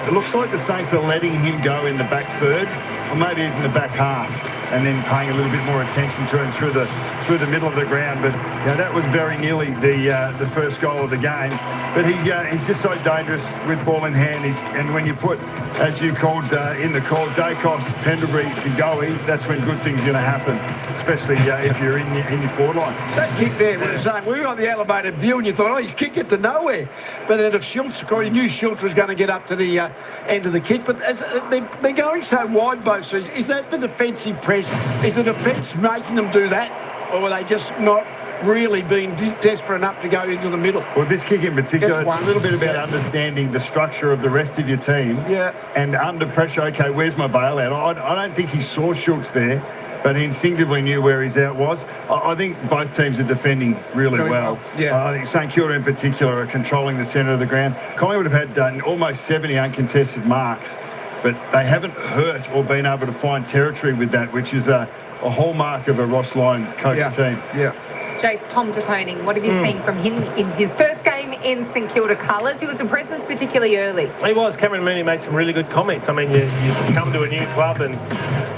it looks like the Saints are letting him go in the back third, or maybe even the back half, and then paying a little bit more attention to him through the middle of the ground. But that was very nearly the first goal of the game. But he's just so dangerous with ball in hand. And when you put, as you called in the call, Dacos, Pendlebury, Jagoe, that's when good things are going to happen, especially if you're in your forward line. That kick there was the same. We were on the elevated view and you thought, he's kicked it to nowhere. But then if Schultz scored, you knew Schultz was going to get up to the end of the kick. But they're going so wide, both sides. Is that the defensive pressure? Is the defence making them do that? Or were they just not really been desperate enough to go into the middle. Well, this kick in particular, It's it's a little bit about understanding the structure of the rest of your team. Yeah. And under pressure, okay, where's my bailout? I don't think he saw Schultz there, but he instinctively knew where his out was. I think both teams are defending really well. Yeah. I think St Kilda in particular are controlling the centre of the ground. Collingwood have had almost 70 uncontested marks, but they haven't hurt or been able to find territory with that, which is a hallmark of a Ross Lyon coach team. Yeah. Jace, Tom de Koning, what have you seen from him in his first game in St Kilda colours? He was a presence particularly early. He was. Cameron Mooney made some really good comments. I mean, you come to a new club and,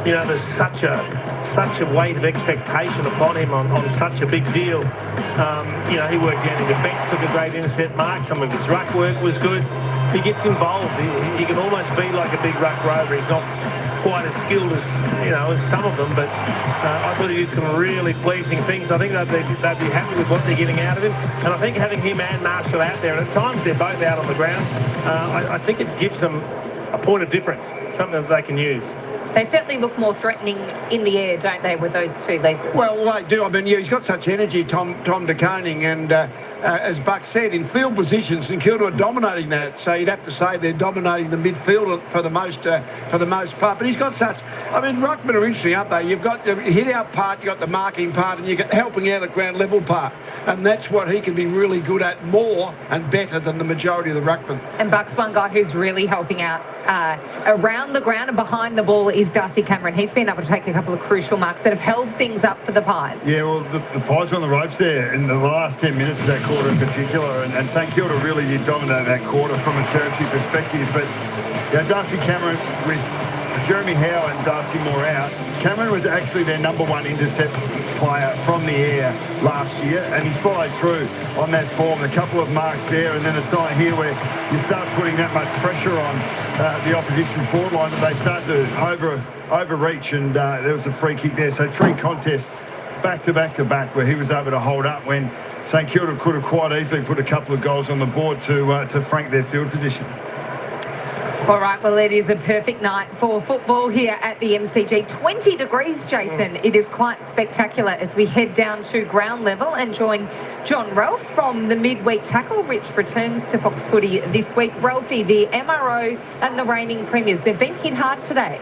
you know, there's such a weight of expectation upon him on such a big deal. You know, he worked down in defence, took a great intercept mark. Some of his ruck work was good. He gets involved. He can almost be like a big ruck rover. He's not quite as skilled as, you know, as some of them, but I thought he did some really pleasing things. I think they'd be happy with what they're getting out of him, and I think having him and Marshall out there, and at times they're both out on the ground, I think it gives them a point of difference, something that they can use. They certainly look more threatening in the air, don't they, with those two legs? Well, they do. I mean, yeah, he's got such energy, Tom de Koning, and as Buck said, in field positions, St Kilda are dominating that. So you'd have to say they're dominating the midfield for the most part. But he's got such. I mean, ruckmen are interesting, aren't they? You've got the hit-out part, you've got the marking part, and you've got helping out at ground level part. And that's what he can be really good at, more and better than the majority of the ruckmen. And Buck's one guy who's really helping out around the ground and behind the ball is Darcy Cameron. He's been able to take a couple of crucial marks that have held things up for the Pies. Yeah, well, the Pies were on the ropes there in the last 10 minutes of that quarter in particular, and St Kilda really did dominate that quarter from a territory perspective. But yeah, Darcy Cameron with Jeremy Howe and Darcy Moore out, Cameron was actually their #1 intercept player from the air last year, and he's followed through on that form. A couple of marks there, and then it's on here where you start putting that much pressure on the opposition forward line that they start to overreach, and there was a free kick there. So 3 contests back to back where he was able to hold up when St Kilda could have quite easily put a couple of goals on the board to frank their field position. All right, well, it is a perfect night for football here at the MCG. 20 degrees, Jason. It is quite spectacular as we head down to ground level and join John Ralph from the midweek tackle. Rich returns to Fox Footy this week. Ralphie, the MRO and the reigning premiers, they've been hit hard today.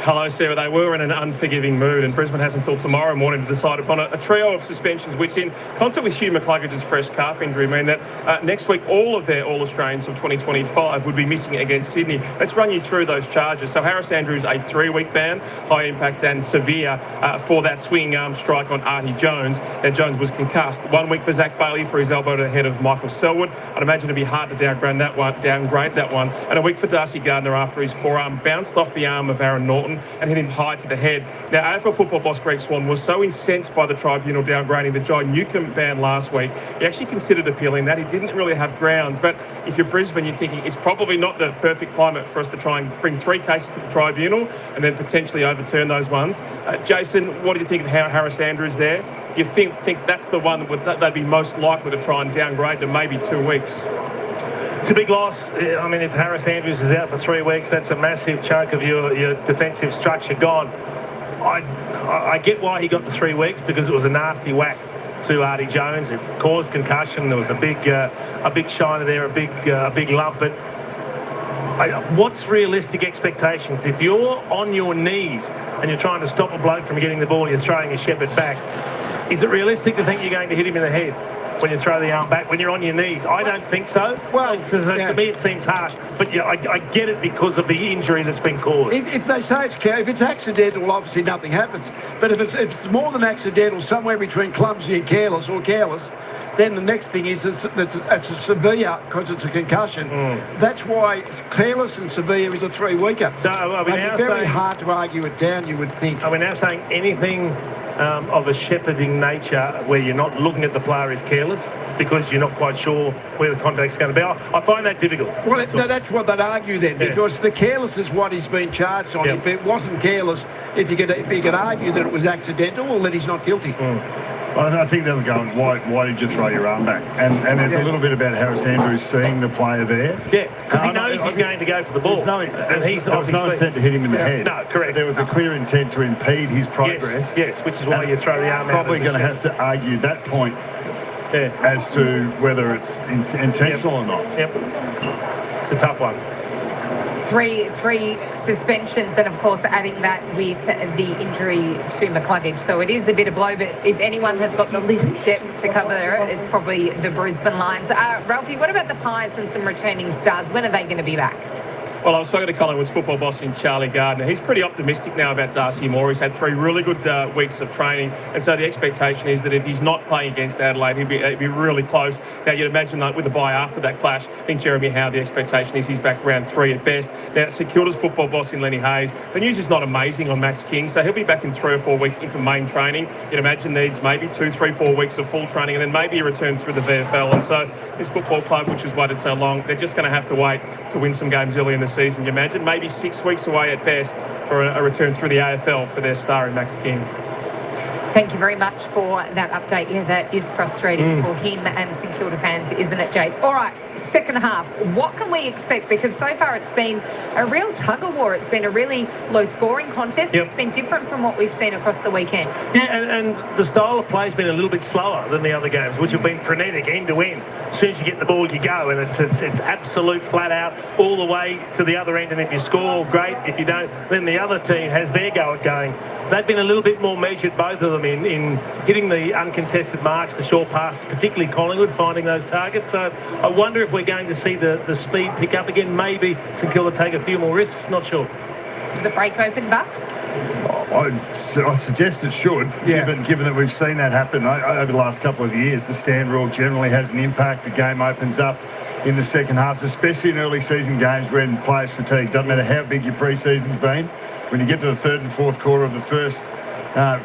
Hello, Sarah. They were in an unforgiving mood, and Brisbane has until tomorrow morning to decide upon a trio of suspensions, which, in concert with Hugh McCluggage's fresh calf injury, mean that next week all of their All-Australians of 2025 would be missing against Sydney. Let's run you through those charges. So Harris Andrews, a 3-week ban, high impact and severe for that swinging arm strike on Artie Jones. Now, Jones was concussed. 1 week for Zach Bailey for his elbow to the head of Michael Selwood. I'd imagine it'd be hard to downgrade that one. And a week for Darcy Gardner after his forearm bounced off the arm of Aaron Norton and hit him high to the head. Now, AFL football boss Greg Swan was so incensed by the tribunal downgrading the Jai Newcombe ban last week, he actually considered appealing that. He didn't really have grounds. But if you're Brisbane, you're thinking it's probably not the perfect climate for us to try and bring 3 cases to the tribunal and then potentially overturn those ones. Jason, what do you think of Harris Andrews there? Do you think that's the one that they'd be most likely to try and downgrade to maybe 2 weeks? It's a big loss. I mean, if Harris Andrews is out for 3 weeks, that's a massive chunk of your defensive structure gone. I get why he got the 3 weeks, because it was a nasty whack to Artie Jones. It caused concussion. There was a big shiner there, a big lump. But what's realistic expectations? If you're on your knees and you're trying to stop a bloke from getting the ball and you're throwing a shepherd back, is it realistic to think you're going to hit him in the head when you throw the arm back, when you're on your knees? I don't think so. Well, to me it seems harsh, but yeah, I get it because of the injury that's been caused. If they say if it's accidental, obviously nothing happens. But if it's more than accidental, somewhere between clumsy and careless, then the next thing is it's a severe, because it's a concussion. That's why careless and severe is a 3-weeker. So are we now very hard to argue it down, you would think. Are we now saying anything of a shepherding nature where you're not looking at the player as careless because you're not quite sure where the contact's going to be? I find that difficult. Well, that's what they'd argue then, because the careless is what he's been charged on. If it wasn't careless, if you could argue that it was accidental, well, then he's not guilty. I think they were going, why did you throw your arm back? And there's a little bit about Harris Andrews seeing the player there. Yeah, because he knows he's going to go for the ball. There was no intent to hit him in the head. No, correct. There was a clear intent to impede his progress. Yes, which is why you throw the arm out. Probably going to have to argue that point as to whether it's intentional or not. Yep. It's a tough one. Three suspensions, and of course adding that with the injury to McCluggage. So it is a bit of blow, but if anyone has got the least depth to cover it, it's probably the Brisbane Lions. Ralphie, what about the Pies and some returning stars? When are they going to be back? Well, I was talking to Collingwood's football boss in Charlie Gardner. He's pretty optimistic now about Darcy Moore. He's had 3 really good weeks of training, and so the expectation is that if he's not playing against Adelaide, he'd be really close. Now, you'd imagine that with the bye after that clash, I think Jeremy Howe, the expectation is he's back round 3 at best. Now, StKilda's football boss in Lenny Hayes, the news is not amazing on Max King, so he'll be back in 3 or 4 weeks into main training. You'd imagine needs maybe 2, 3, 4 weeks of full training, and then maybe a return through the VFL. And so his football club, which has waited so long, they're just going to have to wait to win some games early in the season. You imagine maybe 6 weeks away at best for a return through the AFL for their star in Max King. Thank you very much for that update. Yeah, that is frustrating for him and St Kilda fans, isn't it, Jace? All right, second half. What can we expect? Because so far it's been a real tug-of-war. It's been a really low-scoring contest. It's been different from what we've seen across the weekend. Yeah, and the style of play has been a little bit slower than the other games, which have been frenetic, end to end. As soon as you get the ball, you go, and it's absolute flat out all the way to the other end. And if you score, great. If you don't, then the other team has their go at going. They've been a little bit more measured, both of them, in hitting the uncontested marks, the short passes, particularly Collingwood, finding those targets. So I wonder if we're going to see the speed pick up again. Maybe St Kilda take a few more risks, not sure. Does it break open, Bucks? I suggest it should, given that we've seen that happen over the last couple of years. The stand rule generally has an impact. The game opens up in the second half, especially in early season games when players fatigue. Doesn't matter how big your pre-season's been. When you get to the third and fourth quarter of the first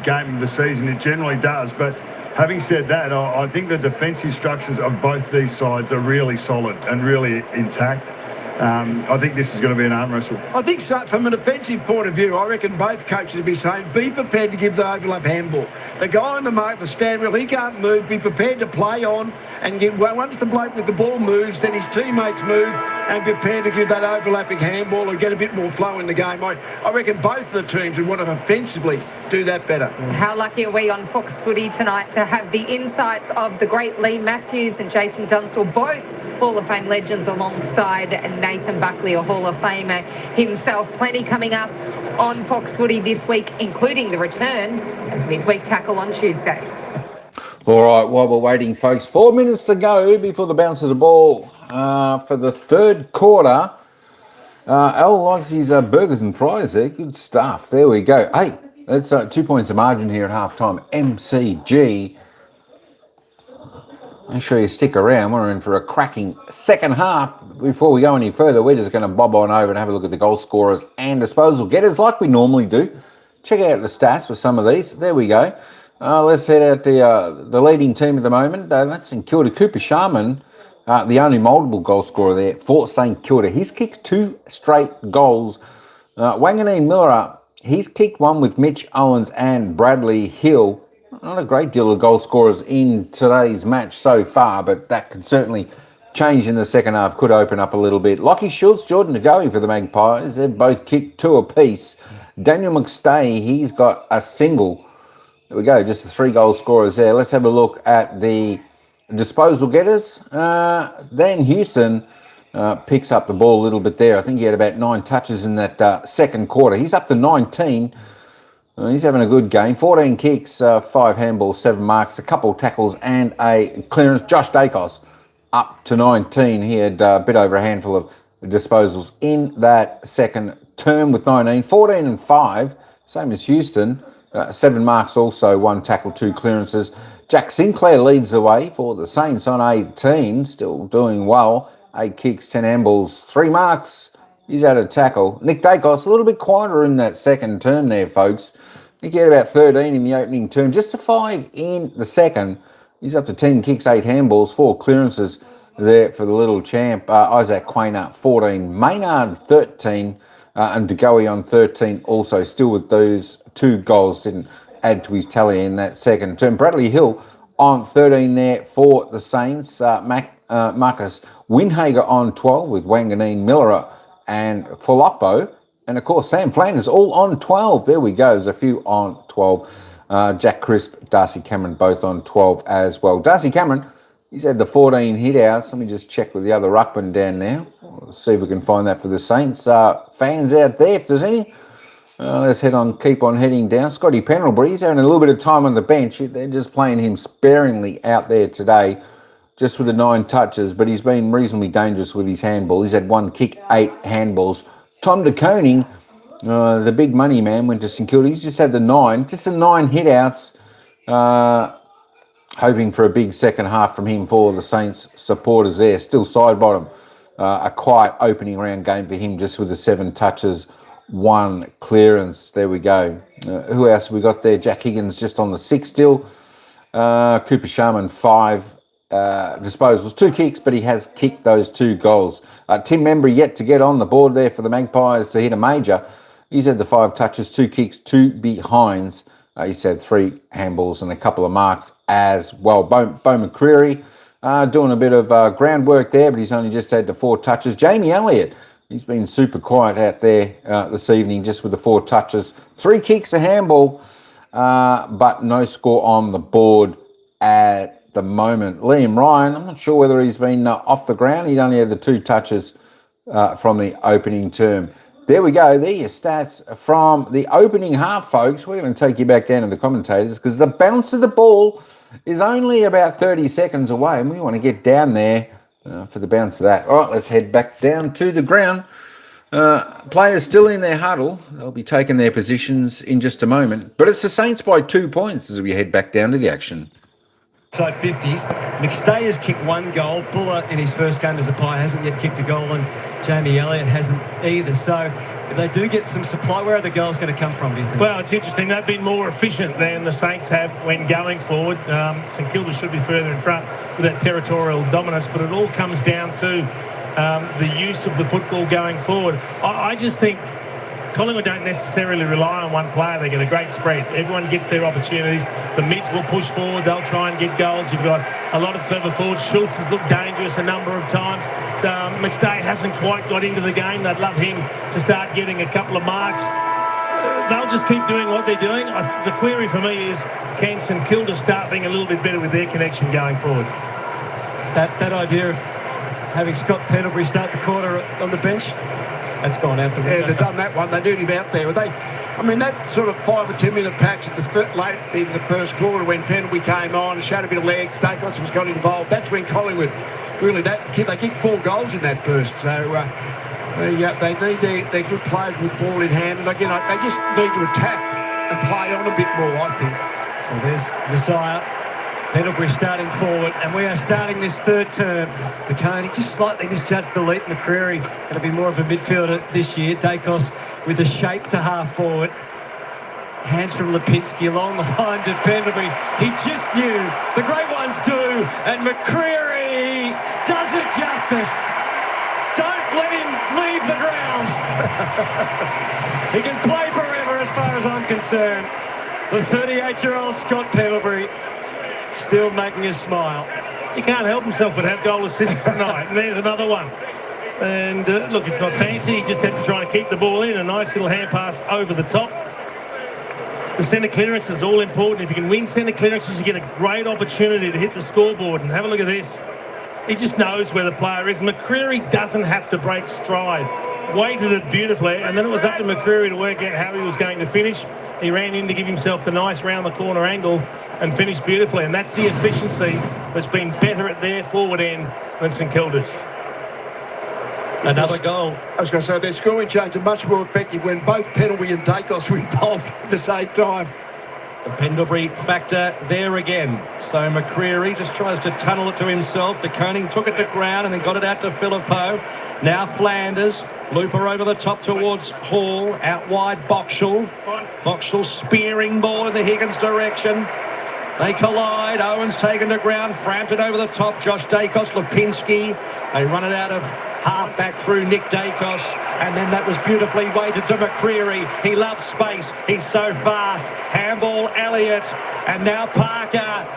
game of the season, it generally does. But having said that, I think the defensive structures of both these sides are really solid and really intact. I think this is going to be an arm wrestle. I think so, from a defensive point of view, I reckon both coaches would be saying, be prepared to give the overlap handball. The guy on the mark, the stand reel, he can't move. Be prepared to play on and give. Once the bloke with the ball moves, then his teammates move and be prepared to give that overlapping handball and get a bit more flow in the game. I reckon both of the teams would want to offensively do that better. How lucky are we on Fox Footy tonight to have the insights of the great Lee Matthews and Jason Dunstall, both Hall of Fame legends, alongside Nathan Buckley, a Hall of Famer himself. Plenty coming up on Fox Footy this week, including the return of midweek tackle on Tuesday. All right, while we're waiting, folks, 4 minutes to go before the bounce of the ball for the third quarter. Al likes his burgers and fries there. Good stuff. There we go. Hey, that's 2 points of margin here at halftime. MCG. Make sure you stick around. We're in for a cracking second half. Before we go any further, we're just going to bob on over and have a look at the goal scorers and disposal getters like we normally do. Check out the stats for some of these. There we go. Let's head out the leading team at the moment. That's St Kilda. Cooper Sharman, the only multiple goal scorer there for St Kilda. He's kicked 2 straight goals. Wanganeen Miller, he's kicked one with Mitch Owens and Bradley Hill. Not a great deal of goal scorers in today's match so far, but that could certainly change in the second half, could open up a little bit. Lockie Schultz, Jordan Ngoi for the Magpies. They've both kicked 2 apiece. Daniel McStay, he's got a single. There we go, just the 3 goal scorers there. Let's have a look at the disposal getters. Dan Houston picks up the ball a little bit there. I think he had about 9 touches in that second quarter. He's up to 19. He's having a good game. 14 kicks, 5 handballs, 7 marks, a couple tackles and a clearance. Josh Dacos up to 19. He had a bit over a handful of disposals in that second term with 19. 14 and 5, same as Houston. 7 marks also, 1 tackle, 2 clearances. Jack Sinclair leads the way for the Saints on 18, still doing well. 8 kicks, 10 handballs, 3 marks. He's had a tackle. Nick Dacos, a little bit quieter in that second term there, folks. I think he had about 13 in the opening term, just to 5 in the second. He's up to 10 kicks, 8 handballs, 4 clearances there for the little champ. Isaac Quainer, 14. Maynard, 13. And DeGoey on 13 also, still with those 2 goals. Didn't add to his tally in that second term. Bradley Hill on 13 there for the Saints. Marcus Windhager on 12 with Wanganeen, Miller and Filippo. And, of course, Sam Flanders all on 12. There we go. There's a few on 12. Jack Crisp, Darcy Cameron both on 12 as well. Darcy Cameron, he's had the 14 hit-outs. Let me just check with the other ruckman down now. Let's see if we can find that for the Saints. Fans out there, if there's any. Let's keep on heading down. Scotty Pendlebury, he's having a little bit of time on the bench. They're just playing him sparingly out there today, just with the 9 touches, but he's been reasonably dangerous with his handball. He's had 1 kick, 8 handballs. Tom de Koning, the big money man, went to St Kilda. He's just had the 9 hit-outs, hoping for a big second half from him for the Saints supporters there. Still side bottom. A quiet opening round game for him, just with the 7 touches, 1 clearance. There we go. Who else have we got there? Jack Higgins just on the 6 still. Cooper Sharman, 5 disposals, 2 kicks, but he has kicked those 2 goals. Tim Membry yet to get on the board there for the Magpies to hit a major. He's had the 5 touches, 2 kicks, 2 behinds. He's had 3 handballs and a couple of marks as well. Bo McCreary doing a bit of groundwork there, but he's only just had the 4 touches. Jamie Elliott, he's been super quiet out there this evening, just with the 4 touches. 3 kicks, a handball, but no score on the board at the moment. Liam Ryan, I'm not sure whether he's been off the ground. He only had the 2 touches from the opening term. There we go. There are your stats from the opening half, folks. We're going to take you back down to the commentators because the bounce of the ball is only about 30 seconds away, and we want to get down there for the bounce of that. All right, let's head back down to the ground. Players still in their huddle. They'll be taking their positions in just a moment. But it's the Saints by 2 points as we head back down to the action. So 50s. McStay has kicked 1 goal. Buller in his first game as a Pie hasn't yet kicked a goal, and Jamie Elliott hasn't either. So if they do get some supply, where are the goals going to come from, do you think? Well, it's interesting. They've been more efficient than the Saints have when going forward. St Kilda should be further in front with that territorial dominance, but it all comes down to the use of the football going forward. I just think Collingwood don't necessarily rely on one player. They get a great spread. Everyone gets their opportunities. The mids will push forward. They'll try and get goals. You've got a lot of clever forwards. Schultz has looked dangerous a number of times. McStay hasn't quite got into the game. They'd love him to start getting a couple of marks. They'll just keep doing what they're doing. The query for me is, can St Kilda start being a little bit better with their connection going forward? That idea of having Scott Pendlebury start the quarter on the bench, that's gone out the window. Yeah, they've done that one. They need him out there. But that sort of 5 or 10 minute patch at the late in the first quarter when Pendlebury came on and showed a bit of leg, Stakos was got involved. That's when Collingwood really they kicked 4 goals in that first. So they need their good players with ball in hand, and again they just need to attack and play on a bit more, I think. So there's Messiah. Pendlebury starting forward, and we are starting this third term. DeConey just slightly misjudged the lead. McCreary going to be more of a midfielder this year. Dacos with the shape to half forward. Hands from Lipinski along the line to Pendlebury. He just knew the great ones do, and McCreary does it justice. Don't let him leave the ground. He can play forever as far as I'm concerned. The 38-year-old Scott Pendlebury still making us smile. He can't help himself but have goal assists tonight, and there's another one. And look, it's not fancy. He just had to try and keep the ball in. A nice little hand pass over the top. The centre clearance is all important. If you can win centre clearances, you get a great opportunity to hit the scoreboard. And have a look at this. He just knows where the player is. McCreary doesn't have to break stride. Weighted it beautifully, and then it was up to McCreary to work out how he was going to finish. He ran in to give himself the nice round the corner angle and finished beautifully, and that's the efficiency that's been better at their forward end than St Kilda's. Another goal. I was going to say their scoring change are much more effective when both Pendlebury and Dacos were involved at the same time. The Pendlebury factor there again. So McCreary just tries to tunnel it to himself. De Koning took it to ground and then got it out to Filippo. Now Flanders. Looper over the top towards Hall. Out wide Boxall. Boxall spearing ball in the Higgins direction. They collide. Owen's taken to ground. Frampton over the top. Josh Dacos, Lipinski. They run it out of half back through Nick Dacos, and then that was beautifully weighted to McCreery. He loves space. He's so fast. Handball Elliott, and now Parker.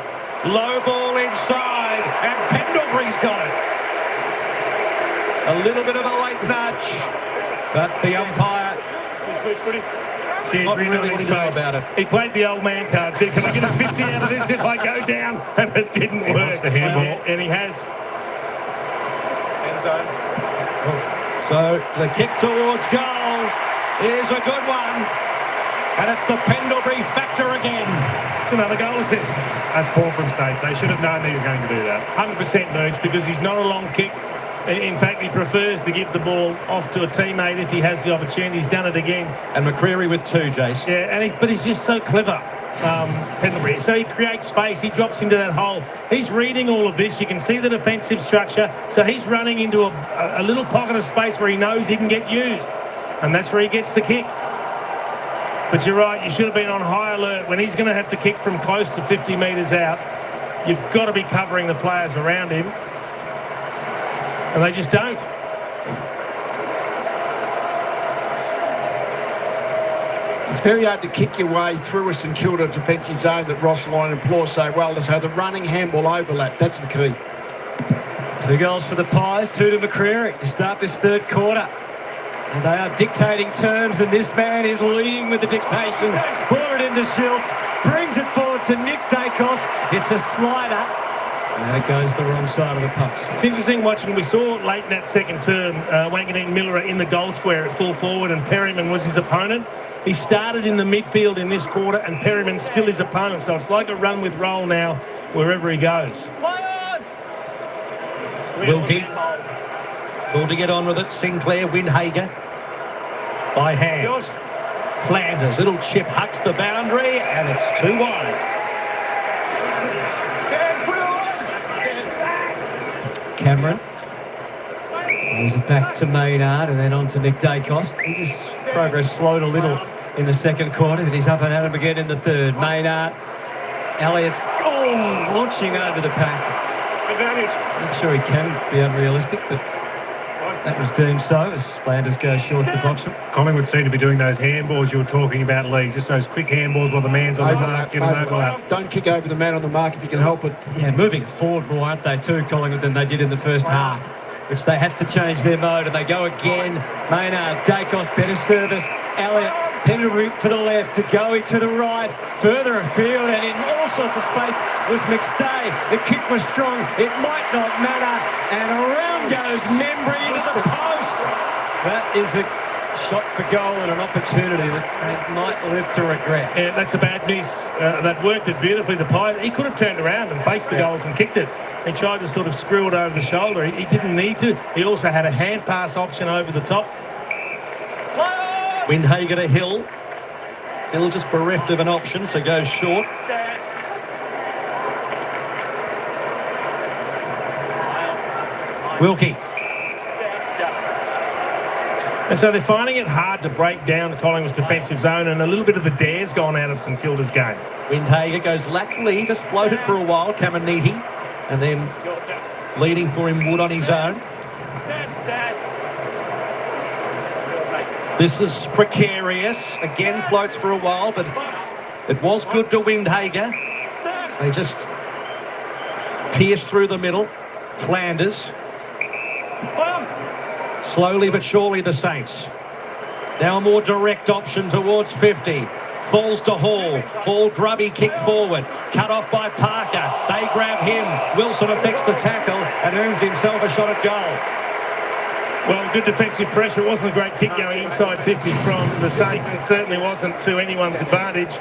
Low ball inside, and Pendlebury's got it. A little bit of a late nudge, but the umpire not really what to know about it. He played the old man card. Said, "Can I get a 50 out of this if I go down?" And it didn't work. Wants the handball, and he has. End zone. So the kick towards goal is a good one, and it's the Pendlebury factor again. It's another goal assist. That's poor from Saints. They should have known he was going to do that. 100% Mooch, because he's not a long kick. In fact, he prefers to give the ball off to a teammate if he has the opportunity. He's done it again. And McCreery with 2, Jace. Yeah, but he's just so clever, Pendlebury. So he creates space. He drops into that hole. He's reading all of this. You can see the defensive structure. So he's running into a little pocket of space where he knows he can get used. And that's where he gets the kick. But you're right, you should have been on high alert. When he's going to have to kick from close to 50 metres out, you've got to be covering the players around him. And they just don't. It's very hard to kick your way through a St Kilda defensive zone that Ross Lyon employs so well. So the running handball overlap, that's the key. 2 goals for the Pies, 2 to McCreery to start this third quarter. And they are dictating terms, and this man is leading with the dictation. Ball it into Schultz, brings it forward to Nick Dacos. It's a slider, and it goes the wrong side of the post. It's interesting watching. We saw late in that second term, Wanganeen Miller in the goal square at full forward, and Perryman was his opponent. He started in the midfield in this quarter, and Perryman's still his opponent. So it's like a run with roll now, wherever he goes. Wilkie. Called to get on with it. Sinclair, Windhager. By hand. Flanders, little chip hucks the boundary, and it's 2 wide. Cameron. Moves it back to Maynard and then on to Nick Dacos. His progress slowed a little in the second quarter, but he's up and at him again in the third. Maynard. Elliott's launching over the pack. Advantage. Not sure he can be unrealistic, but that was deemed so as Flanders goes short to box him. Collingwood seem to be doing those handballs you were talking about, Lee. Just those quick handballs while the man's on the mark, get an overlap. Don't kick over the man on the mark if you can help it. Yeah, moving it forward more, aren't they, too, Collingwood, than they did in the first half, which they had to change their mode, and they go again. Maynard, Dacos, better service. Elliott, Pendlebury to the left, to Goey to the right, further afield, and in all sorts of space was McStay. The kick was strong, it might not matter, and around goes Membry into the post. That is a shot for goal and an opportunity that they might live to regret. Yeah, that's a bad miss. That worked it beautifully. The Pie, he could have turned around and faced the goals and kicked it. He tried to sort of screw it over the shoulder. He didn't need to. He also had a hand pass option over the top. Windhager to Hill. Hill just bereft of an option, so goes short. Wilkie. And so they're finding it hard to break down the Collingwood's defensive zone, and a little bit of the dare's gone out of St Kilda's game. Windhager goes laterally, just floated for a while, Caminiti, and then leading for him Wood on his own. This is precarious. Again, floats for a while, but it was good to Windhager. So they just pierce through the middle. Flanders. Slowly but surely the Saints. Now a more direct option towards 50. Falls to Hall. Hall grubby kick forward. Cut off by Parker. They grab him. Wilson affects the tackle and earns himself a shot at goal. Well, good defensive pressure. It wasn't a great kick going inside 50 from the Saints. It certainly wasn't to anyone's advantage.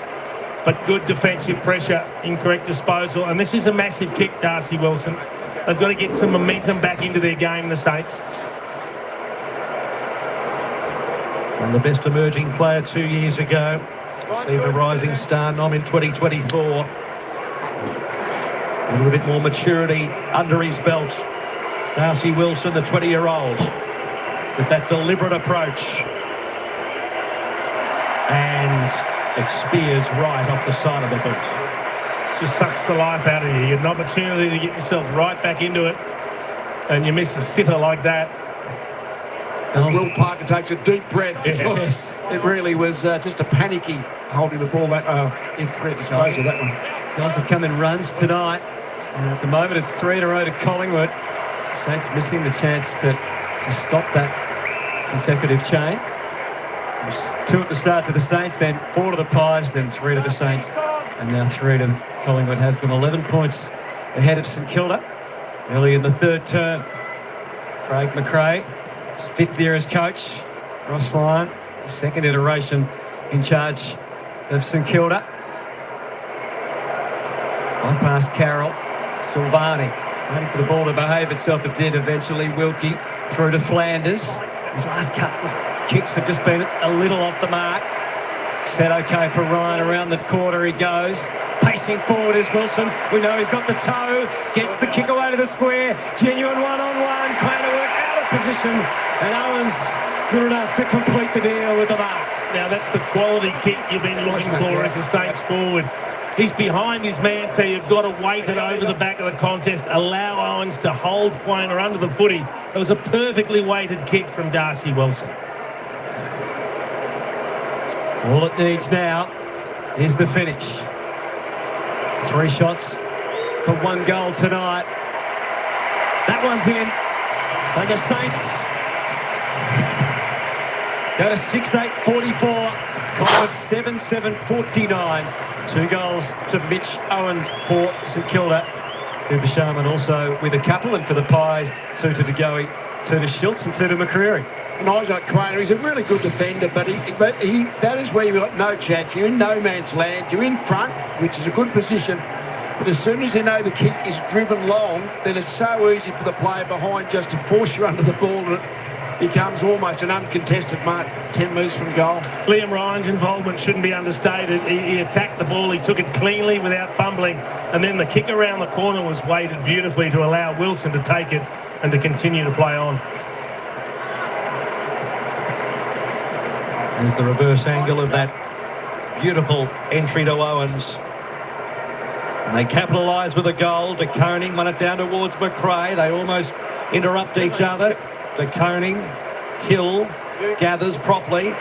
But good defensive pressure, incorrect disposal. And this is a massive kick, Darcy Wilson. They've got to get some momentum back into their game, the Saints. And the best emerging player 2 years ago. Received a Rising Star nom in 2024. A little bit more maturity under his belt. Darcy Wilson, the 20-year-old, with that deliberate approach. And it spears right off the side of the boot. Just sucks the life out of you. You get an opportunity to get yourself right back into it, and you miss a sitter like that. Will Parker takes a deep breath because Yes. it really was just a panicky holding the ball. That incorrect disposal, that one. Guys have come in runs tonight. And at the moment, it's 3 in a row to Collingwood. Saints missing the chance to stop that consecutive chain. There's 2 at the start to the Saints, then 4 to the Pies, then 3 to the Saints, and now 3 to Collingwood. Has them 11 points ahead of St Kilda. Early in the third term, Craig McRae, his 5th year as coach. Ross Lyon, second iteration in charge of St Kilda. On past Carroll, Silvani, waiting for the ball to behave itself. It did eventually. Wilkie through to Flanders. His last couple of kicks have just been a little off the mark. Set okay for Ryan. Around the quarter he goes. Pacing forward is Wilson. We know he's got the toe. Gets the kick away to the square. Genuine one-on-one. Craner work out of position. And Owens good enough to complete the deal with the mark. Now that's the quality kick you've been looking for as a Saints forward. He's behind his man, so you've got to weight it over the back of the contest. Allow Owens to hold Quainer under the footy. It was a perfectly weighted kick from Darcy Wilson. All it needs now is the finish. 3 shots for 1 goal tonight. That one's in. And the Saints go to 6-8-44. Collingwood 7-7-49. 2 goals to Mitch Owens for St Kilda. Cooper Sharman also with a couple, and for the Pies, 2 to DeGoey, 2 to Schultz and 2 to McCreary. And Isaac Quainer, he's a really good defender, but he that is where you've got no chance. You're in no man's land. You're in front, which is a good position. But as soon as you know the kick is driven long, then it's so easy for the player behind just to force you under the ball, and it becomes almost an uncontested mark 10 metres from goal. Liam Ryan's involvement shouldn't be understated. He attacked the ball, he took it cleanly without fumbling, and then the kick around the corner was weighted beautifully to allow Wilson to take it and to continue to play on. There's the reverse angle of that beautiful entry to Owens. And they capitalise with a goal. De Koning won it down towards McRae. They almost interrupt each other. De Koning, Hill gathers properly,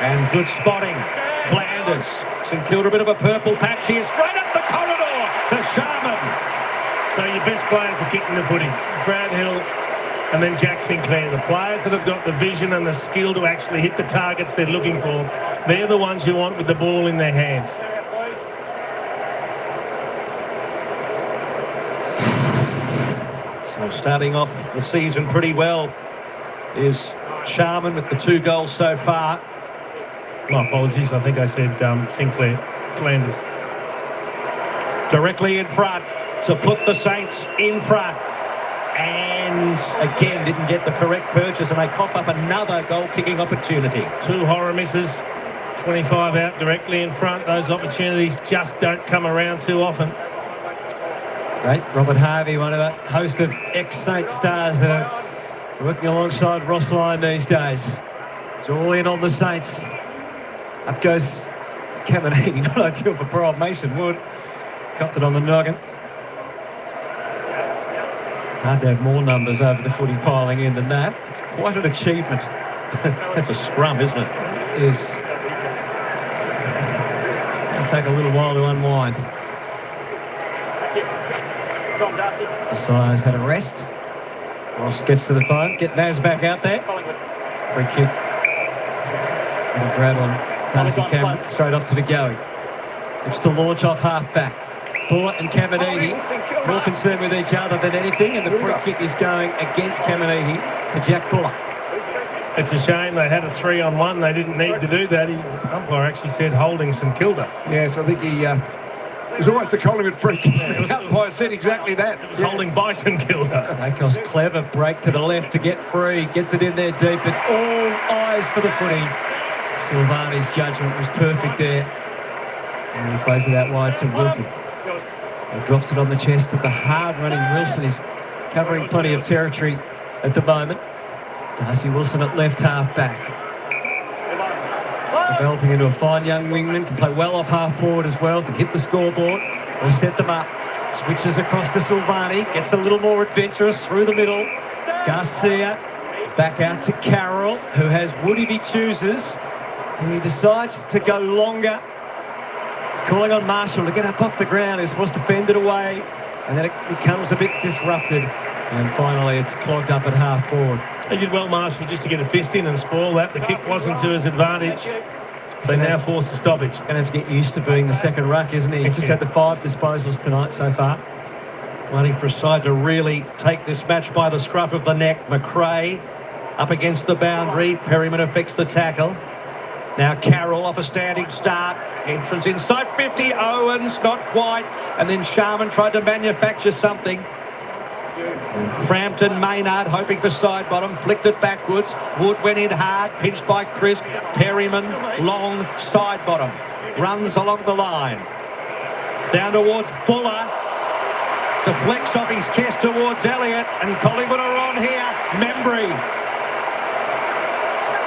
and good spotting. Flanders. St Kilda a bit of a purple patch here. Straight up the corridor to Sharman. So your best players are kicking the footy. Brad Hill and then Jack Sinclair. The players that have got the vision and the skill to actually hit the targets they're looking for, they're the ones you want with the ball in their hands. So starting off the season pretty well is Sharman with the 2 goals so far. My apologies, I think I said Sinclair. Flanders. Directly in front to put the Saints in front. And again, didn't get the correct purchase, and they cough up another goal-kicking opportunity. 2 horror misses, 25 out directly in front. Those opportunities just don't come around too often. Great. Robert Harvey, one of a host of ex-Saint stars that are working alongside Ross Lyon these days. It's all in on the Saints. Up goes Caminiti, not ideal for poor old Mason Wood. Copped it on the noggin. Hard to have more numbers over the footy piling in than that. It's quite an achievement. That's a scrum, isn't it? It is. It'll take a little while to unwind. The Sires had a rest. Ross gets to the phone. Get Naz back out there. Free kick. And a grab on Darcy Cameron. Straight off to the goey. Looks to launch off half-back. Bullitt and Caminiti more concerned with each other than anything, and the free kick is going against Caminiti for Jack Bullock. It's a shame they had a 3-on-1. They didn't need to do that. The umpire actually said holding St Kilda. Yes, I think he it was almost the Collingwood free kick. The umpire said exactly that. It was holding by St Kilda. Dacos clever break to the left to get free. Gets it in there deep, but all eyes for the footy. Silvani's judgment was perfect there. And he plays it out wide to Wilkie. He drops it on the chest of the hard-running Wilson. He's covering plenty of territory at the moment. Darcy Wilson at left half-back. Developing into a fine young wingman. Can play well off half-forward as well. Can hit the scoreboard or set them up. Switches across to Silvani. Gets a little more adventurous through the middle. Garcia back out to Carroll. Carroll, who has wood if he chooses. He decides to go longer, calling on Marshall to get up off the ground. He's forced to fend it away, and then it becomes a bit disrupted. And finally, it's clogged up at half forward. He did well, Marshall, just to get a fist in and spoil that. The kick wasn't to his advantage. So now forced to stoppage. Going to have to get used to being the second ruck, isn't he? He's just had the 5 disposals tonight so far. Waiting for a side to really take this match by the scruff of the neck. McRae up against the boundary. Perryman affects the tackle. Now Carroll off a standing start. Entrance inside 50. Owens, not quite. And then Sharman tried to manufacture something. Frampton, Maynard hoping for side bottom, flicked it backwards. Wood went in hard, pinched by Crisp. Perryman, long side bottom, runs along the line. Down towards Buller, deflects off his chest towards Elliott, and Collingwood are on here. Membry.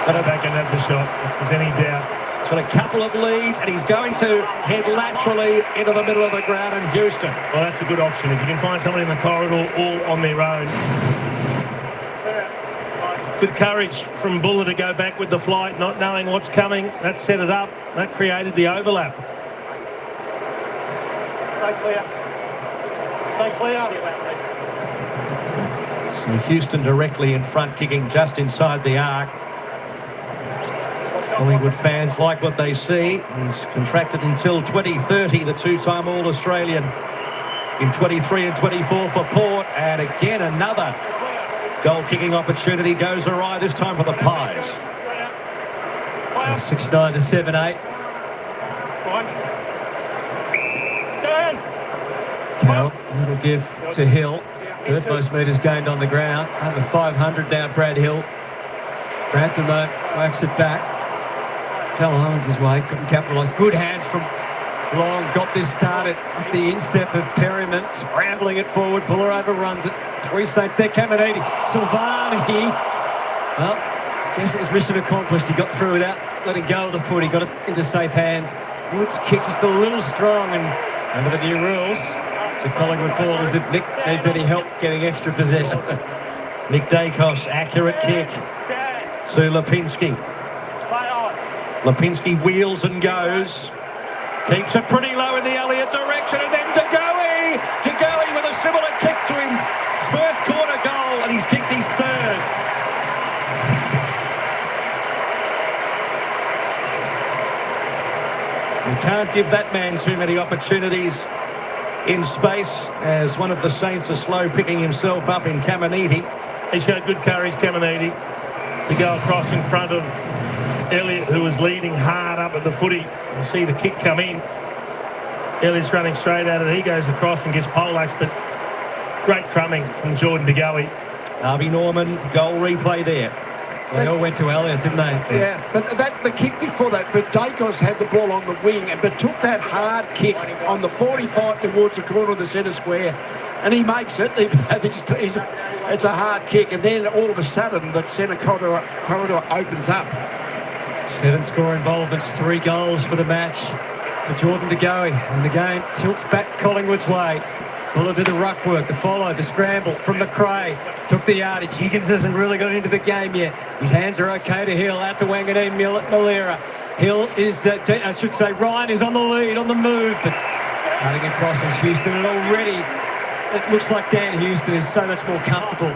Go back and have the shot, if there's any doubt. He's got a couple of leads, and he's going to head laterally into the middle of the ground in Houston. Well, that's a good option. If you can find someone in the corridor all on their own. Good courage from Buller to go back with the flight, not knowing what's coming. That set it up. That created the overlap. Stay clear. Stay clear. So Houston directly in front, kicking just inside the arc. Collingwood fans like what they see. He's contracted until 2030, the two-time All-Australian in 23 and 24 for Port. And again, another goal-kicking opportunity goes awry, this time for the Pies. 6-9 to 7-8. Carroll, little give to Hill. Third most metres gained on the ground. Over 500 now, Brad Hill. Frampton, though, whacks it back. Fell Owens' way, couldn't capitalise. Good hands from Long, got this started off the instep of Perryman, scrambling it forward. Buller overruns it. 3 Saints there, Caminiti. Silvani. Well, I guess it was mission accomplished. He got through without letting go of the foot. He got it into safe hands. Woods kick just a little strong, and under the new rules, so Collingwood ball as if Nick needs any help getting extra possessions. Nick Dacos, accurate kick to Lipinski. Lipinski wheels and goes. Keeps it pretty low in the Elliott direction, and then Degoe! Degoe with a similar kick to his first quarter goal, and he's kicked his third. You can't give that man too many opportunities in space, as one of the Saints are slow picking himself up in Caminiti. He showed good courage, Caminiti, to go across in front of Elliott, who was leading hard up at the footy. You see the kick come in. Elliott's running straight at it. He goes across and gets poleaxed, but great crumbing from Jordan DeGoey. Harvey Norman, goal replay there. They all went to Elliott, didn't they? Yeah, but the kick before that, but Dacos had the ball on the wing, but took that hard kick on the 45 towards the corner of the centre square, and he makes it. It's a hard kick, and then all of a sudden the centre corridor opens up. 7 score involvements, 3 goals for the match for Jordan DeGoey, and the game tilts back Collingwood's way. Buller did the ruck work, the follow, the scramble from McRae. Took the yardage. Higgins hasn't really got into the game yet. His hands are okay to Hill. Out to Wanganeen, Malera. Hill is, I should say, Ryan is on the lead, on the move, but cutting across is Houston, and already it looks like Dan Houston is so much more comfortable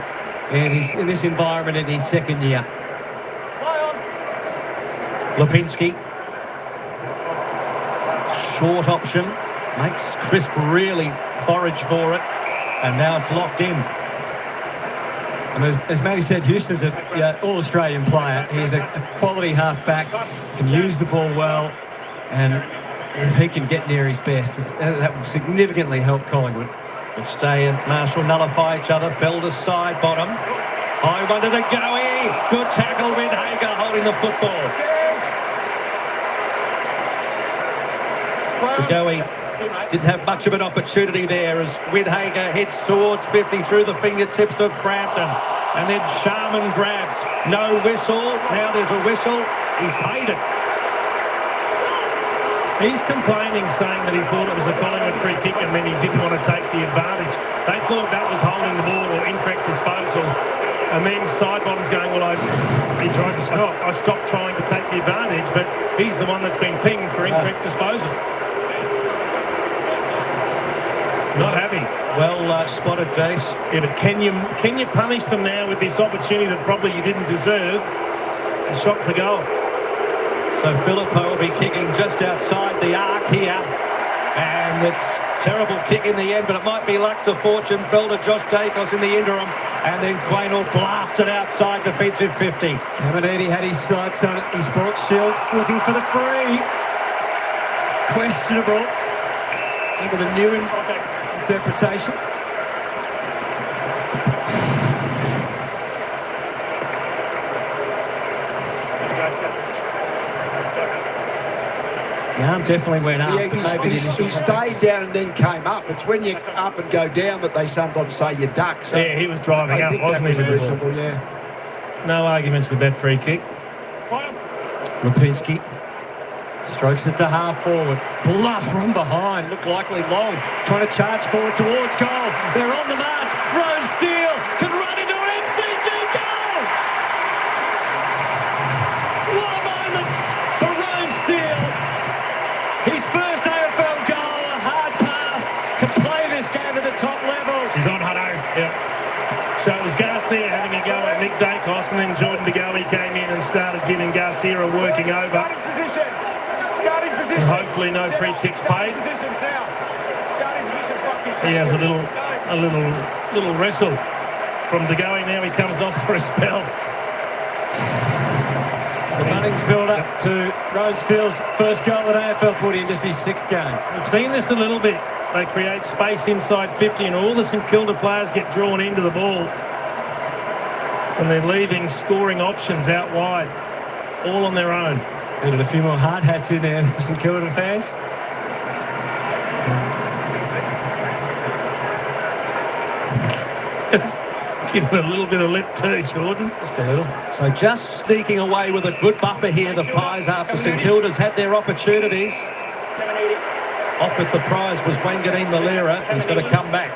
in this environment in his second year. Lipinski. Short option. Makes Crisp really forage for it. And now it's locked in. And as Matty said, Houston's an all-Australian player. He's a quality half-back, can use the ball well, and if he can get near his best, that will significantly help Collingwood. McStay and Marshall nullify each other. Felder side bottom. High one to Degoe. Good tackle, Windhager holding the football. Degoe didn't have much of an opportunity there as Windhager heads towards 50 through the fingertips of Frampton. And then Sharman grabbed. No whistle. Now there's a whistle. He's paid it. He's complaining, saying that he thought it was a Collingwood free kick and then he didn't want to take the advantage. They thought that was holding the ball or incorrect disposal. And then Sidebottom's going, well, He tried to stop. I stopped trying to take the advantage, but he's the one that's been pinged for incorrect disposal. Not happy. Well spotted, Jace. Yeah, but can you punish them now with this opportunity that probably you didn't deserve? A shot for goal. So Filippo will be kicking just outside the arc here. And it's terrible kick in the end, but it might be Lux of Fortune. Fell to Josh Dacos in the interim. And then Quain will blast it outside defensive 50. Caminiti had his sights on it. He's brought Shields looking for the free. Questionable. Under the new interpretation. The arm definitely went up. Yeah, but he stayed down and then came up. It's when you up and go down that they sometimes say you duck. So yeah, he was driving up, wasn't he? Reasonable, yeah. No arguments with that free kick. Rapinski strokes it to half forward. Bluff from behind. Looked likely long. Trying to charge forward towards goal. They're on the march. Roan Steele can run into an MCG goal. What a moment for Roan Steele. His first AFL goal. A hard path to play this game at the top level. She's on Hutto. Yeah. So it was Garcia having a go at Nick Dacos, and then Jordan De Goey came in and started giving Garcia a working over. Starting positions. Hopefully no free kicks paid. He has a little wrestle from De Goey. Now he comes off for a spell. The Bunnings build-up to Roan Steele's first goal at AFL footy in just his 6th game. We've seen this a little bit. They create space inside 50 and all the St Kilda players get drawn into the ball. And they're leaving scoring options out wide, all on their own. Needed a few more hard hats in there, St Kilda fans. It's giving a little bit of lip too, Jordan. Just a little. So just sneaking away with a good buffer here, the Pies, after St Kilda's had their opportunities. Off with the prize was Wanganeen Malera, who's going to come back.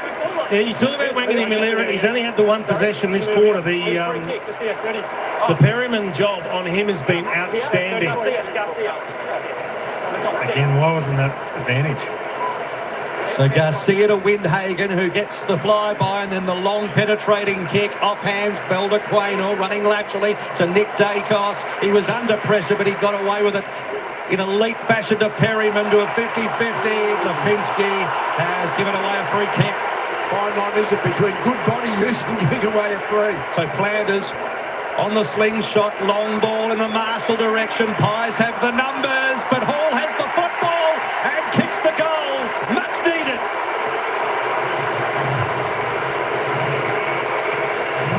Yeah, you talk about Wanganeen Malera. He's only had the one possession this quarter. The Perryman job on him has been outstanding. Again, why wasn't that advantage? So Garcia to Windhagen, who gets the flyby, and then the long penetrating kick off hands fell to Quainor, running laterally to Nick Dacos. He was under pressure, but he got away with it in elite fashion to Perryman to a 50-50. Lipinski has given away a free kick. Fine line is it between good body use and giving away a free. So Flanders on the slingshot, long ball in the Marshall direction. Pies have the numbers, but Hall has the football and kicks the goal. Much needed.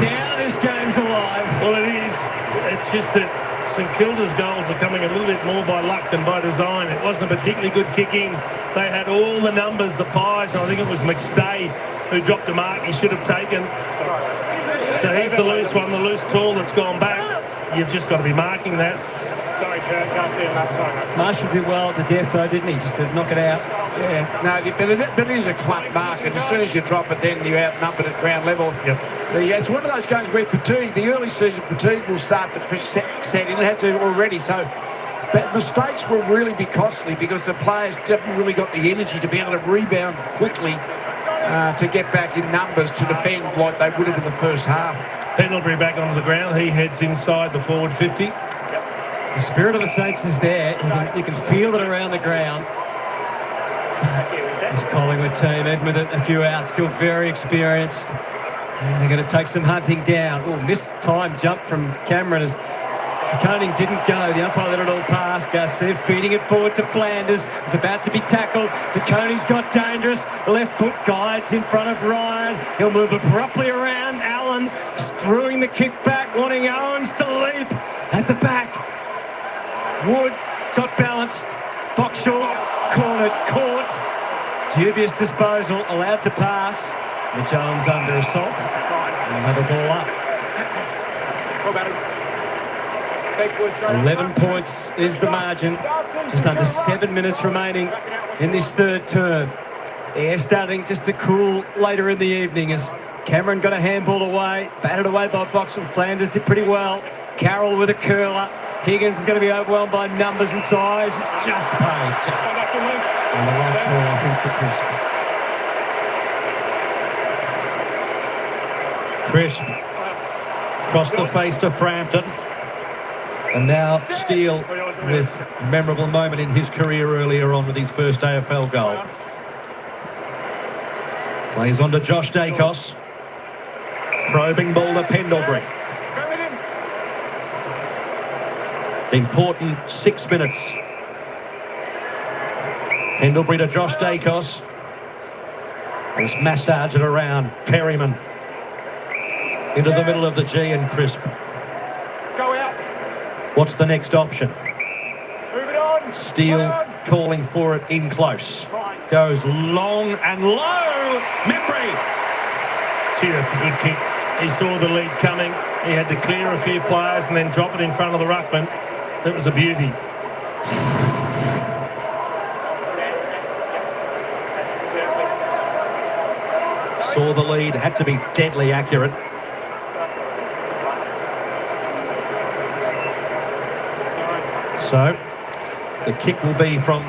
Now this game's alive. Well, it is. It's just that St Kilda's goals are coming a little bit more by luck than by design. It wasn't a particularly good kick-in. They had all the numbers, the Pies, and I think it was McStay who dropped a mark he should have taken. So here's the loose one, the loose tall that's gone back. You've just got to be marking that. Sorry, Kurt, can't see that. Marshall did well at the death, though, didn't he? Just to knock it out. Yeah, no, but it is a clump mark, and as soon as you drop it, then you're outnumbered at ground level. Yep. It's one of those games where fatigue, the early season fatigue will start to set in. It has already. So but mistakes will really be costly because the players haven't really got the energy to be able to rebound quickly to get back in numbers to defend like they would have in the first half. Pendlebury back onto the ground. He heads inside the forward 50. The spirit of the Saints is there. You can feel it around the ground. This Collingwood team, even with a few outs, still very experienced. And they're going to take some hunting down. Oh, missed time jump from Cameron as DeConing didn't go. The umpire let it all pass. Garcia feeding it forward to Flanders. It's about to be tackled. DeConing's got dangerous. Left foot guides in front of Ryan. He'll move abruptly around. Allen screwing the kick back, wanting Owens to leap at the back. Wood got balanced. Boxall cornered, caught. Dubious disposal, allowed to pass. Mitch Owens under assault. They'll have a ball up. 11 points is the margin. Just under 7 minutes remaining in this third term. The air starting just to cool later in the evening as Cameron got a handball away, batted away by Boxall. Flanders did pretty well. Carroll with a curler. Higgins is going to be overwhelmed by numbers and size. Just paid. Just on the right call, I think, for Crisp. Crisp. Across the face to Frampton. And now Steele with a memorable moment in his career earlier on with his first AFL goal. Plays on to Josh Dacos. Probing ball to Pendlebury. Important 6 minutes. Pendlebury to Josh Dacos. Just massage it around. Perryman. Into the middle of the G and Crisp. Go out. What's the next option? Move it on. Steele calling for it in close. Goes long and low. Membry. Gee, that's a good kick. He saw the lead coming. He had to clear a few players and then drop it in front of the ruckman. That was a beauty. Saw the lead, had to be deadly accurate. So the kick will be from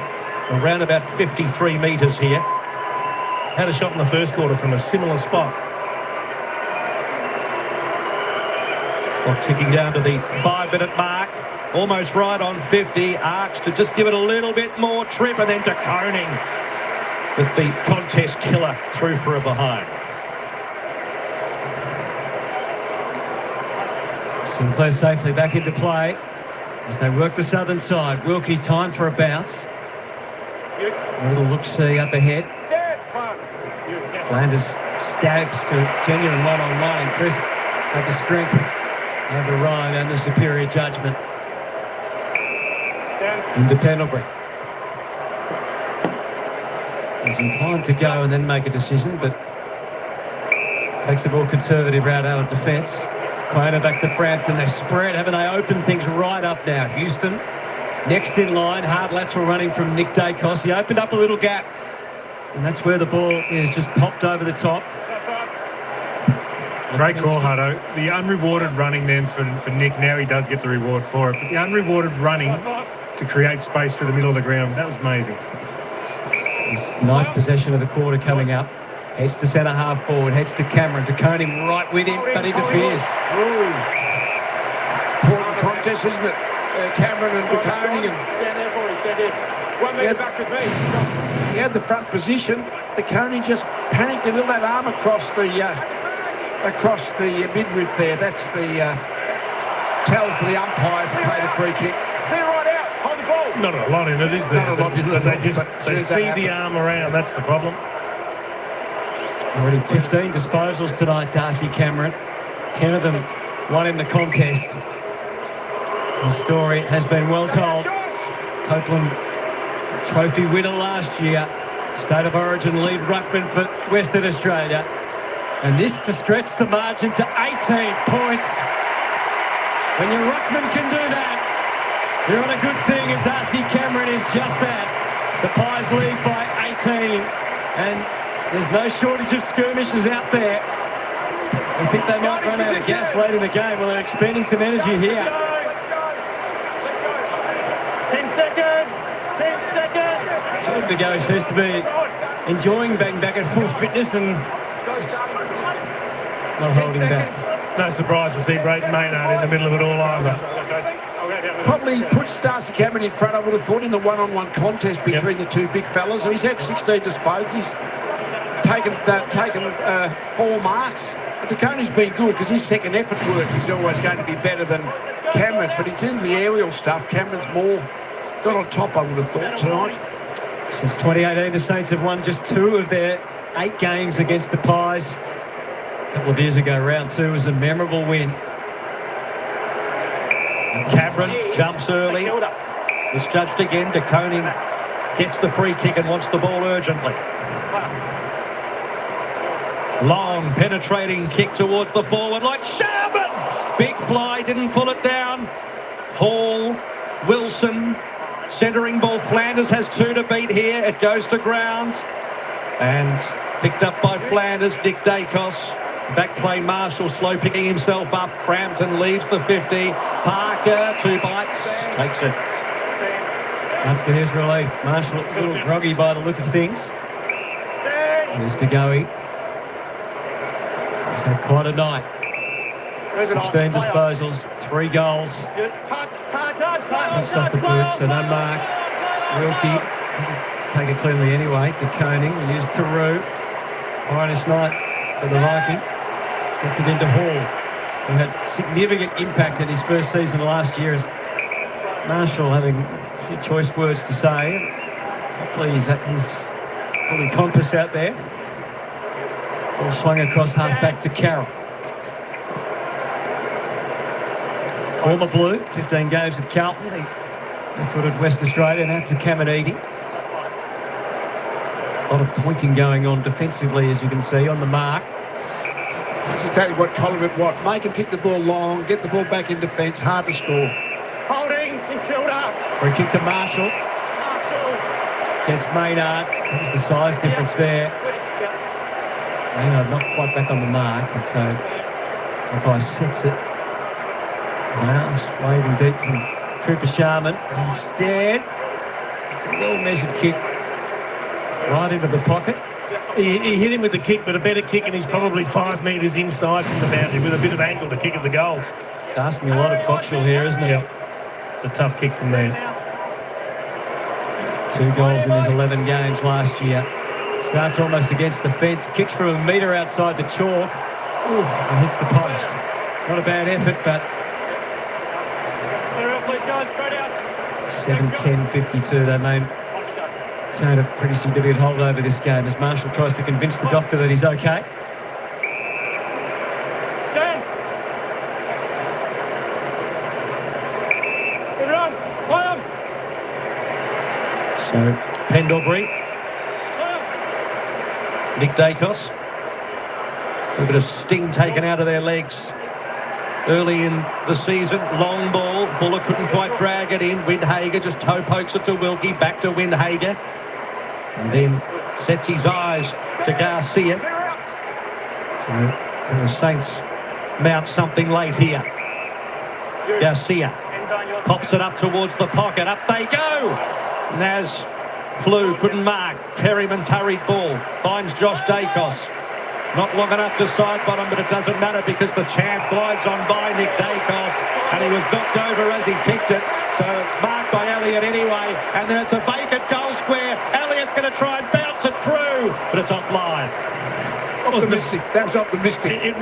around about 53 metres here. Had a shot in the first quarter from a similar spot. Clock ticking down to the 5-minute mark. Almost right on 50. Arcs to just give it a little bit more trip, and then to Koning with the contest killer through for a behind. Sinclair safely back into play as they work the southern side. Wilkie, time for a bounce. A little look-see up ahead. Flanders stabs to genuine one-on-one, and Crisp had the strength over Ryan and the superior judgment. Into Pendlebury. He's inclined to go and then make a decision, but takes a more conservative route out of defence. Quainer back to Frampton. They spread, haven't they? Opened things right up now. Houston next in line. Hard lateral running from Nick Dacos. He opened up a little gap, and that's where the ball is just popped over the top. Great call, Hutto. The unrewarded running then for Nick. Now he does get the reward for it. But the unrewarded running to create space for the middle of the ground, that was amazing. His ninth possession of the quarter coming up. Heads to centre half forward, heads to Cameron. De Koning right with him, but interferes. Important contest, isn't it? Cameron and De Koning. Stand there for me, stand there. 1 metre back with me. He had the front position. De Koning just panicked a little, that arm across the midriff there. That's the tell for the umpire to pay the free kick. Clear right out. Hold the ball. Not a lot in it, is there? Not a lot in it. But they see the arm around. That's the problem. Already 15 disposals tonight, Darcy Cameron. 10 of them won in the contest. The story has been well told. Copeland Trophy winner last year. State of Origin lead ruckman for Western Australia. And this to stretch the margin to 18 points. When your ruckman can do that, you're on a good thing, and Darcy Cameron is just that. The Pies lead by 18, and there's no shortage of skirmishes out there. I think they might run out of gas late in the game. Well, they're expending some energy here. 10 seconds. 10 seconds. Time to go. Seems to be enjoying being back at full fitness and just not holding back. No surprise to see Brayton Maynard in the middle of it all either. Probably puts Darcy Cameron in front, I would have thought, in the one-on-one contest between the two big fellas. He's had 16 disposals. He's taken 4 marks. De Koning's been good because his second effort work is always going to be better than Cameron's. But in terms of the aerial stuff, Cameron's more got on top, I would have thought, tonight. Since 2018, the Saints have won just 2 of their 8 games against the Pies. A couple of years ago, round 2 was a memorable win. Cameron jumps early. It's judged again. De Koning gets the free kick and wants the ball urgently. Long penetrating kick towards the forward line. Sherman! Big fly, didn't pull it down. Hall, Wilson, centering ball. Flanders has 2 to beat here. It goes to ground. And picked up by Flanders, Nick Dacos. Back play, Marshall slow picking himself up. Frampton leaves the 50. Parker, 2 bites, takes it. That's to his relief. Marshall a little groggy by the look of things. Here's to Goey. He's had quite a night. 16 disposals, 3 goals. Just off the boot, so no mark. Wilkie doesn't take it cleanly anyway. To Koning, used to Roo. Irish night for the Viking. Gets it into Hall, who had significant impact in his first season last year. As Marshall having a few choice words to say. Hopefully he's fully compass out there. All swung across half back to Carroll. Former Blue, 15 games at Carlton. They footed West Australia and out to Caminiti. A lot of pointing going on defensively, as you can see, on the mark. That's exactly what Collingwood want. Make him kick the ball long, get the ball back in defence, hard to score. Holding, StKilda. Free kick to Marshall. Against Maynard. That was the size difference there. Maynard not quite back on the mark, and so the guy sets it. His arms waving deep from Cooper Sharman, but instead it's a well-measured kick right into the pocket. He hit him with the kick, but a better kick, and he's probably 5 metres inside from the boundary with a bit of angle to kick at the goals. It's asking a lot of Boxall here, isn't it? Yeah. It's a tough kick from there. 2 goals in his 11 games last year. Starts almost against the fence, kicks from a metre outside the chalk, and hits the post. Not a bad effort, but 7-10-52. They may turn a pretty significant hold over this game as Marshall tries to convince the doctor that he's okay. Stand. Run. So, Pendlebury. Nick Dacos. A little bit of sting taken out of their legs early in the season. Long ball. Buller couldn't quite drag it in. Windhager just toe pokes it to Wilkie. Back to Windhager. And then sets his eyes to Garcia. So can the Saints mount something late here? Garcia pops it up towards the pocket. Up they go. Naz flew, couldn't mark. Perryman's hurried ball. Finds Josh Dacos. Not long enough to side bottom, but it doesn't matter because the champ glides on by Nick Dacos, and he was knocked over as he kicked it. So it's marked by Elliott anyway, and then it's a vacant goal square. Elliott's going to try and bounce it through, but it's offline. Optimistic. That was optimistic. It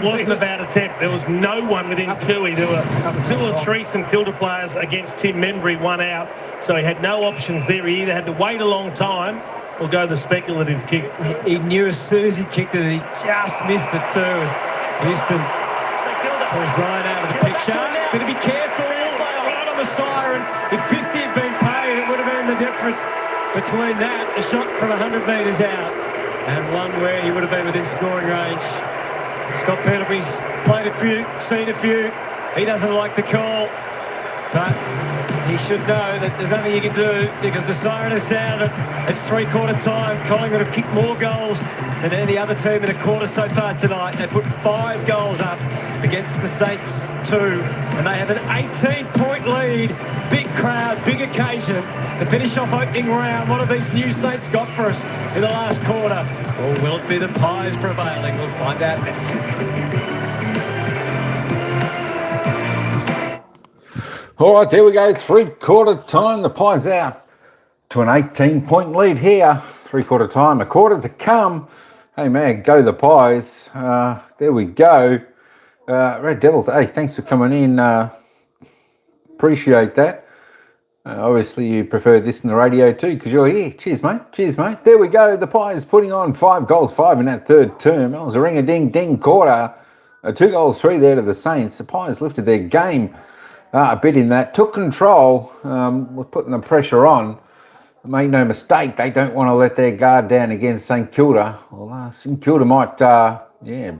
wasn't about attempt. There was no one within Cooey. There were 2 or 3 St Kilda players against Tim Membry, 1 out. So he had no options there. He either had to wait a long time or go the speculative kick. He knew as soon as he kicked it, he just missed it too. As Houston pulls Ryan out of the picture. Got to be careful. Right on the siren. If 50 had been paid, it would have been the difference between that, a shot from 100 metres out, and one where he would have been within scoring range. Scott Pendlebury's played a few, seen a few. He doesn't like the call, but he should know that there's nothing he can do because the siren has sounded. It's 3/4 time. Collingwood have kicked more goals than any other team in a quarter so far tonight. They put 5 goals up against the Saints 2, and they have an 18-point lead. Big crowd, big occasion to finish off opening round. What have these new Saints got for us in the last quarter? Or will it be the Pies prevailing? We'll find out next. All right, there we go. 3/4 time. The Pies out to an 18-point lead here. 3/4 time. A quarter to come. Hey, man, go the Pies. There we go. Red Devils, hey, thanks for coming in. Appreciate that. Obviously, you prefer this in the radio too because you're here. Cheers, mate. Cheers, mate. There we go. The Pies putting on 5 goals, 5 in that third term. That was a ring-a-ding-ding quarter. 2 goals, 3 there to the Saints. The Pies lifted their game a bit in that. Took control. Was putting the pressure on. Make no mistake, they don't want to let their guard down against St Kilda. Well, St Kilda might,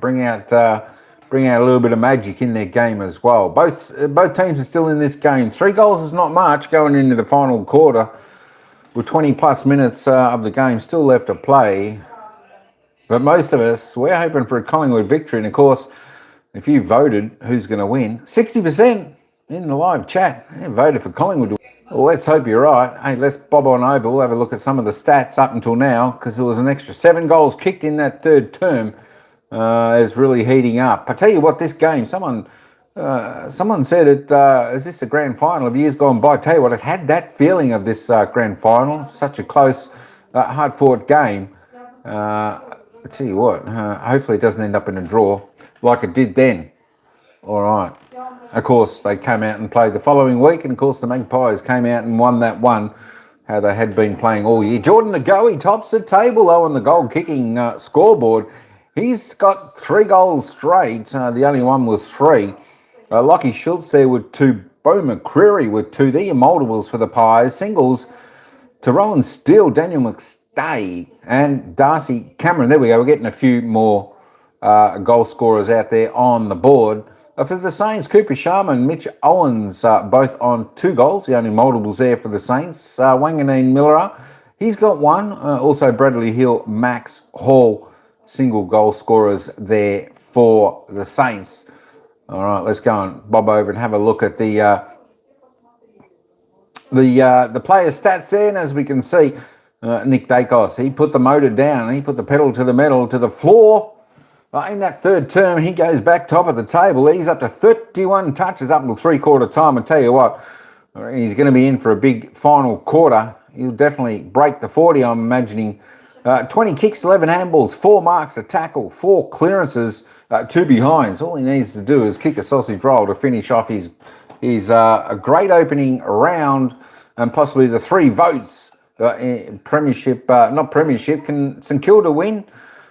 bring out a little bit of magic in their game as well. Both teams are still in this game. 3 goals is not much going into the final quarter with 20 plus minutes of the game still left to play. But most of us, we're hoping for a Collingwood victory. And of course, if you voted who's going to win, 60% in the live chat voted for Collingwood. Well, let's hope you're right. Hey, let's bob on over. We'll have a look at some of the stats up until now, because there was an extra 7 goals kicked in that third term. Is really heating up. I tell you what, this game, someone said it, is this a grand final of years gone by? I tell you what, it had that feeling of this grand final. Such a close, hard-fought game. I tell you what, hopefully it doesn't end up in a draw like it did then. All right. Of course, they came out and played the following week, and of course the Magpies came out and won that one, how they had been playing all year. Jordan Ngoe tops the table, though, on the goal-kicking scoreboard. He's got 3 goals straight, the only one with 3. Lockie Schultz there with 2. Bo McCreary with 2. They're your multiples for the Pies. Singles to Rowan Steele, Daniel McStay, and Darcy Cameron. There we go. We're getting a few more goal scorers out there on the board. For the Saints, Cooper Sharma and Mitch Owens both on 2 goals. The only multiples there for the Saints. Wanganeen Miller, he's got 1. Also Bradley Hill, Max Hall, single goal scorers there for the Saints. All right, let's go and bob over and have a look at the player stats there. And as we can see, Nick Dacos, he put the motor down. He put the pedal to the metal to the floor. In that third term, he goes back top of the table. He's up to 31 touches up until 3/4 time. I tell you what, he's going to be in for a big final quarter. He'll definitely break the 40, I'm imagining. 20 kicks, 11 handballs, 4 marks, a tackle, 4 clearances, 2 behinds. All he needs to do is kick a sausage roll to finish off his a great opening round, and possibly the 3 votes. Premiership, not premiership. Can St Kilda win?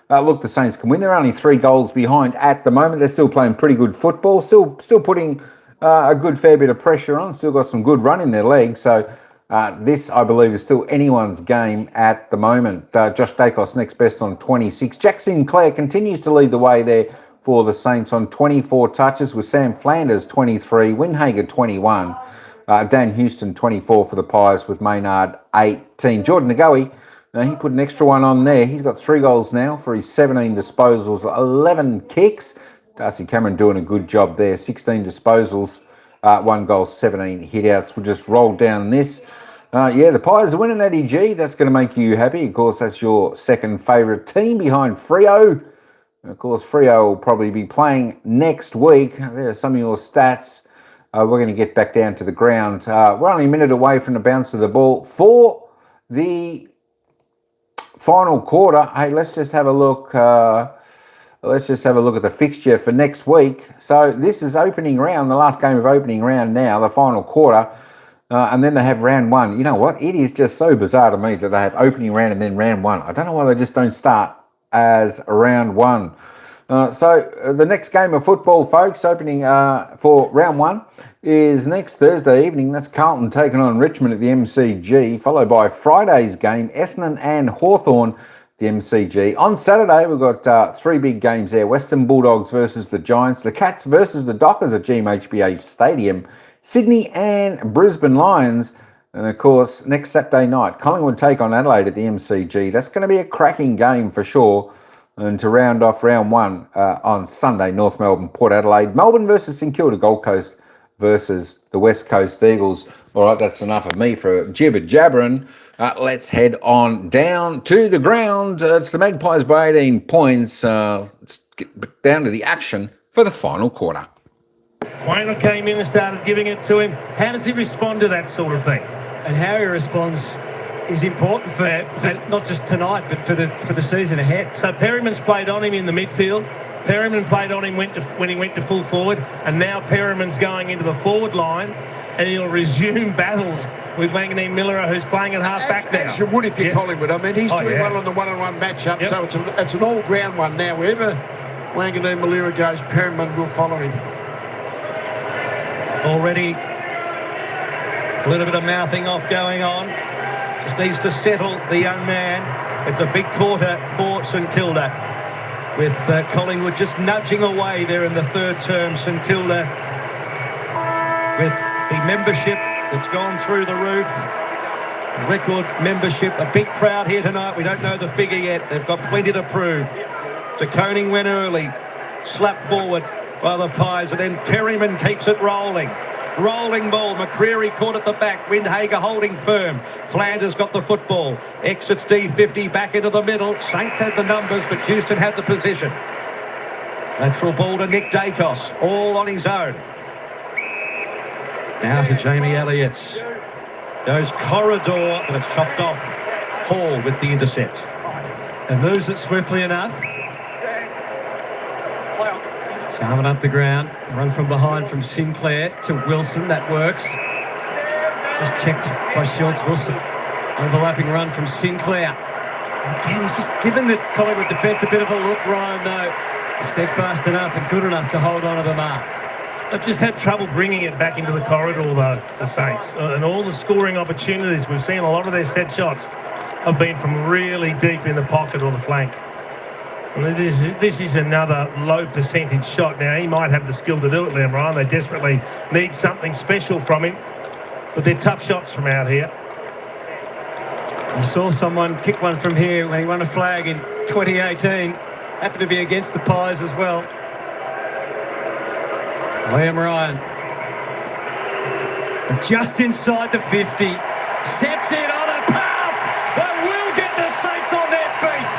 Look, the Saints can win. They're only 3 goals behind at the moment. They're still playing pretty good football. Still putting a good fair bit of pressure on. Still got some good run in their legs. So this, I believe, is still anyone's game at the moment. Josh Dacos next best on 26. Jack Sinclair continues to lead the way there for the Saints on 24 touches, with Sam Flanders 23, Windhager 21, Dan Houston 24 for the Pies, with Maynard 18. Jordan Ngoe, he put an extra one on there. He's got 3 goals now for his 17 disposals, 11 kicks. Darcy Cameron doing a good job there. 16 disposals, 1 goal, 17 hitouts. We'll just roll down this. The Pies are winning, Eddie G. That's going to make you happy. Of course, that's your second favourite team behind Freo. And of course, Freo will probably be playing next week. There are some of your stats. We're going to get back down to the ground. We're only a minute away from the bounce of the ball for the final quarter. Hey, let's just have a look. Let's just have a look at the fixture for next week. So this is opening round, the last game of opening round now, the final quarter. And then they have round 1. You know what? It is just so bizarre to me that they have opening round and then round 1. I don't know why they just don't start as round 1. So the next game of football, folks, opening for round 1 is next Thursday evening. That's Carlton taking on Richmond at the MCG, followed by Friday's game, Essendon and Hawthorn, the MCG. On Saturday, we've got 3 big games there. Western Bulldogs versus the Giants, the Cats versus the Dockers at GMHBA Stadium, Sydney and Brisbane Lions. And of course, next Saturday night, Collingwood take on Adelaide at the MCG. That's going to be a cracking game for sure. And to round off round 1 on Sunday, North Melbourne, Port Adelaide, Melbourne versus St Kilda, Gold Coast versus the West Coast Eagles. All right, that's enough of me for jibber-jabbering. Let's head on down to the ground. It's the Magpies by 18 points. Let's get down to the action for the final quarter. Quaynor came in and started giving it to him. How does he respond to that sort of thing? And how he responds is important for not just tonight, but for the season ahead. So Perryman's played on him in the midfield. Perryman played on him when he went to full forward, and now Perryman's going into the forward line, and he'll resume battles with Wanganeen Miller, who's playing at half back now. As you would if you're Collingwood. I mean, he's doing well on the one-on-one matchup, so it's an all-ground one now. Wherever Wanganeen Miller goes, Perryman will follow him. Already a little bit of mouthing off going on. Just needs to settle the young man. It's a big quarter for St Kilda, with Collingwood just nudging away there in the third term. St Kilda, with the membership that's gone through the roof, Record membership, a big crowd here tonight. We don't know the figure yet. They've got plenty to prove. De Koning went early, slapped forward by the Pies, and then Perryman keeps it rolling. Rolling ball, McCreary caught at the back, Windhager holding firm. Flanders got the football, exits D50 back into the middle. Saints had the numbers, but Houston had the position. Lateral ball to Nick Dacos, all on his own. Now to Jamie Elliott. Goes corridor, but it's chopped off. Hall with the intercept. And moves it swiftly enough. Sharman up the ground. Run from behind from Sinclair to Wilson. That works. Just checked by Schultz. Wilson. Overlapping run from Sinclair. Again, he's just given the Collingwood defence a bit of a look, Ryan, though. Steadfast enough and good enough to hold on to the mark. They've just had trouble bringing it back into the corridor, though, the Saints. And all the scoring opportunities, we've seen a lot of their set shots have been from really deep in the pocket or the flank. And this is another low percentage shot. Now, he might have the skill to do it, Liam Ryan. They desperately need something special from him. But they're tough shots from out here. You saw someone kick one from here when he won a flag in 2018. Happened to be against the Pies as well. Liam Ryan. Just inside the 50. Sets it on a path that will get the Saints on their feet.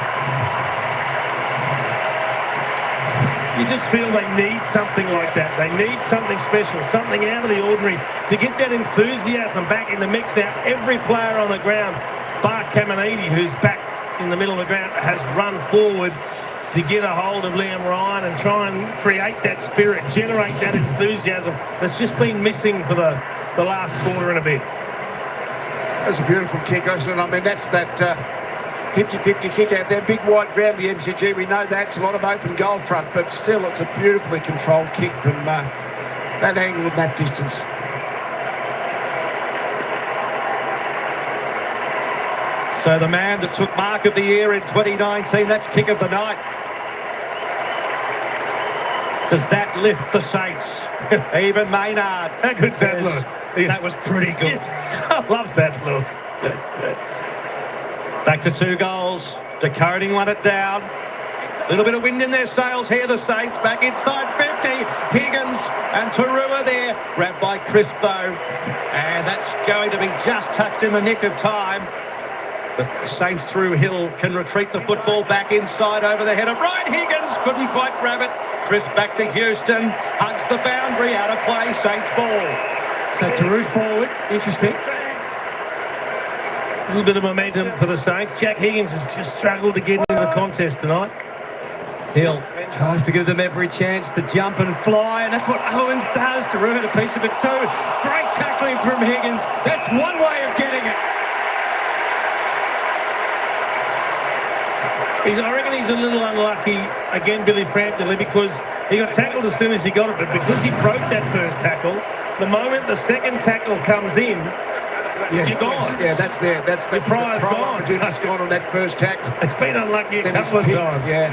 You just feel they need something like that. They need something special, something out of the ordinary to get that enthusiasm back in the mix. Now, every player on the ground, bar Caminiti, who's back in the middle of the ground, has run forward to get a hold of Liam Ryan and try and create that spirit, generate that enthusiasm that's just been missing for the last quarter and a bit. That's a beautiful kick, isn't it? I mean, that's that 50-50 kick out there. Big wide ground, the MCG. We know that's a lot of open goal front, but still it's a beautifully controlled kick from that angle and that distance. So the man that took mark of the year in 2019, that's kick of the night. Does that lift the Saints? Even Maynard. How good's that look? That was pretty good. Yeah, I love that look. Back to 2 goals. De Koning won it down. A little bit of wind in their sails here, the Saints. Back inside 50. Higgins and Tarua there. Grabbed by Crisp, though. And that's going to be just touched in the nick of time. But the Saints through Hill can retreat the football back inside over the head of Ryan Higgins. Couldn't quite grab it. Chris back to Houston. Hugs the boundary. Out of play. Saints ball. So Tarua forward. Interesting. A little bit of momentum for the Saints. Jack Higgins has just struggled to get into the contest tonight. Hill tries to give them every chance to jump and fly, and that's what Owens does. Tarua had a piece of it too. Great tackling from Higgins. That's one way of getting it. I reckon he's a little unlucky, again, Billy Frampton, because he got tackled as soon as he got it, but because he broke that first tackle, the moment the second tackle comes in, you're gone. Yeah, that's there. That's the prize gone. It's gone on that first tackle. It's been unlucky a couple of times. Yeah.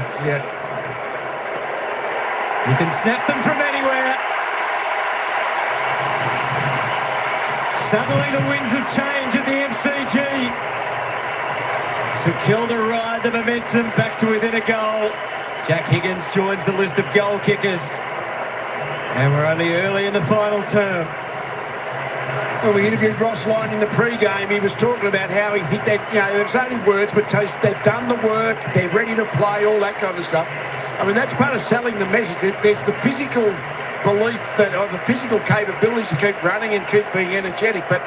You can snap them from anywhere. Suddenly the winds of change at the MCG. StKilda ride the momentum back to within a goal. Jack Higgins joins the list of goal kickers. And we're only early in the final term. Well, we interviewed Ross Lyon in the pre-game. He was talking about how he think that, there's only words, but they've done the work, they're ready to play, all that kind of stuff. I mean, that's part of selling the message. There's the physical belief or the physical capabilities to keep running and keep being energetic, but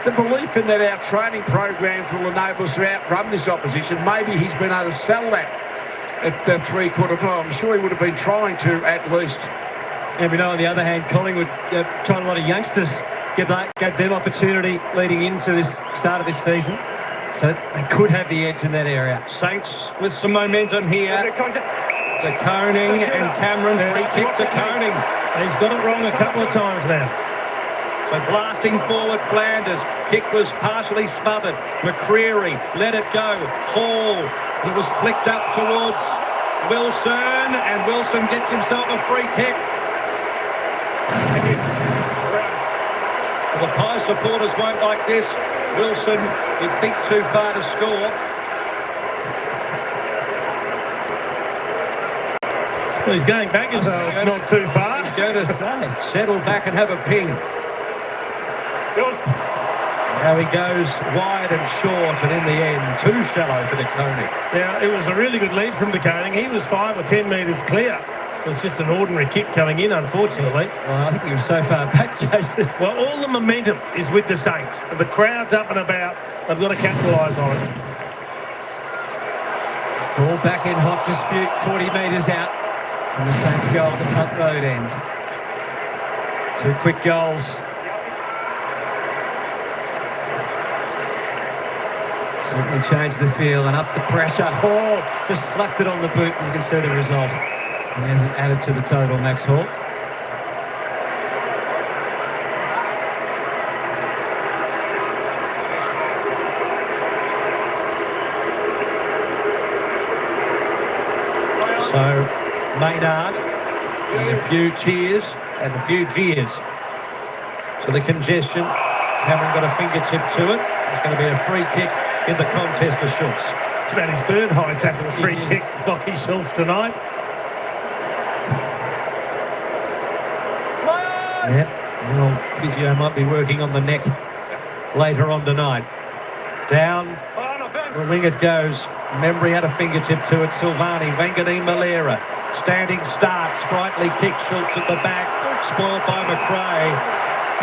the belief in that our training programs will enable us to outrun this opposition. Maybe he's been able to sell that at the three-quarter time. I'm sure he would have been trying to at least. And we know on the other hand, Collingwood tried a lot of youngsters, gave them opportunity leading into this start of this season. So they could have the edge in that area. Saints with some momentum here. De Koning and Cameron, free kick to Koning. He's got it wrong a couple of times now. So blasting forward Flanders. Kick was partially smothered. McCreary let it go. Hall, he was flicked up towards Wilson, and Wilson gets himself a free kick. So The Pie supporters won't like this. Wilson, you'd think too far to score. Well, he's going back as though it's not too far. He's going to settle back and have a ping. Now he goes wide and short, and in the end, too shallow for De Koning. Now, it was a really good lead from De Koning. He was 5 or 10 metres clear. It was just an ordinary kick coming in, unfortunately. Well, I think he was so far back, Jason. Well, all the momentum is with the Saints. The crowd's up and about. They've got to capitalise on it. Ball back in hot dispute, 40 metres out from the Saints goal at the Punt Road end. 2 quick goals. Certainly changed the feel and up the pressure. Oh, just slapped it on the boot. You can see the result. And there's an added to the total, Max Hall. So, Maynard, and a few cheers and a few jeers. So the congestion, Cameron got a fingertip to it. It's going to be a free kick in the contest to Schultz. It's about his third high tackle free kick, Lockie Schultz tonight. Yep, well, physio might be working on the neck later on tonight. Down the wing it goes. Membry had a fingertip to it. Silvani, Wanganeen Malera. Standing start, sprightly kick. Schultz at the back, spoiled by McRae.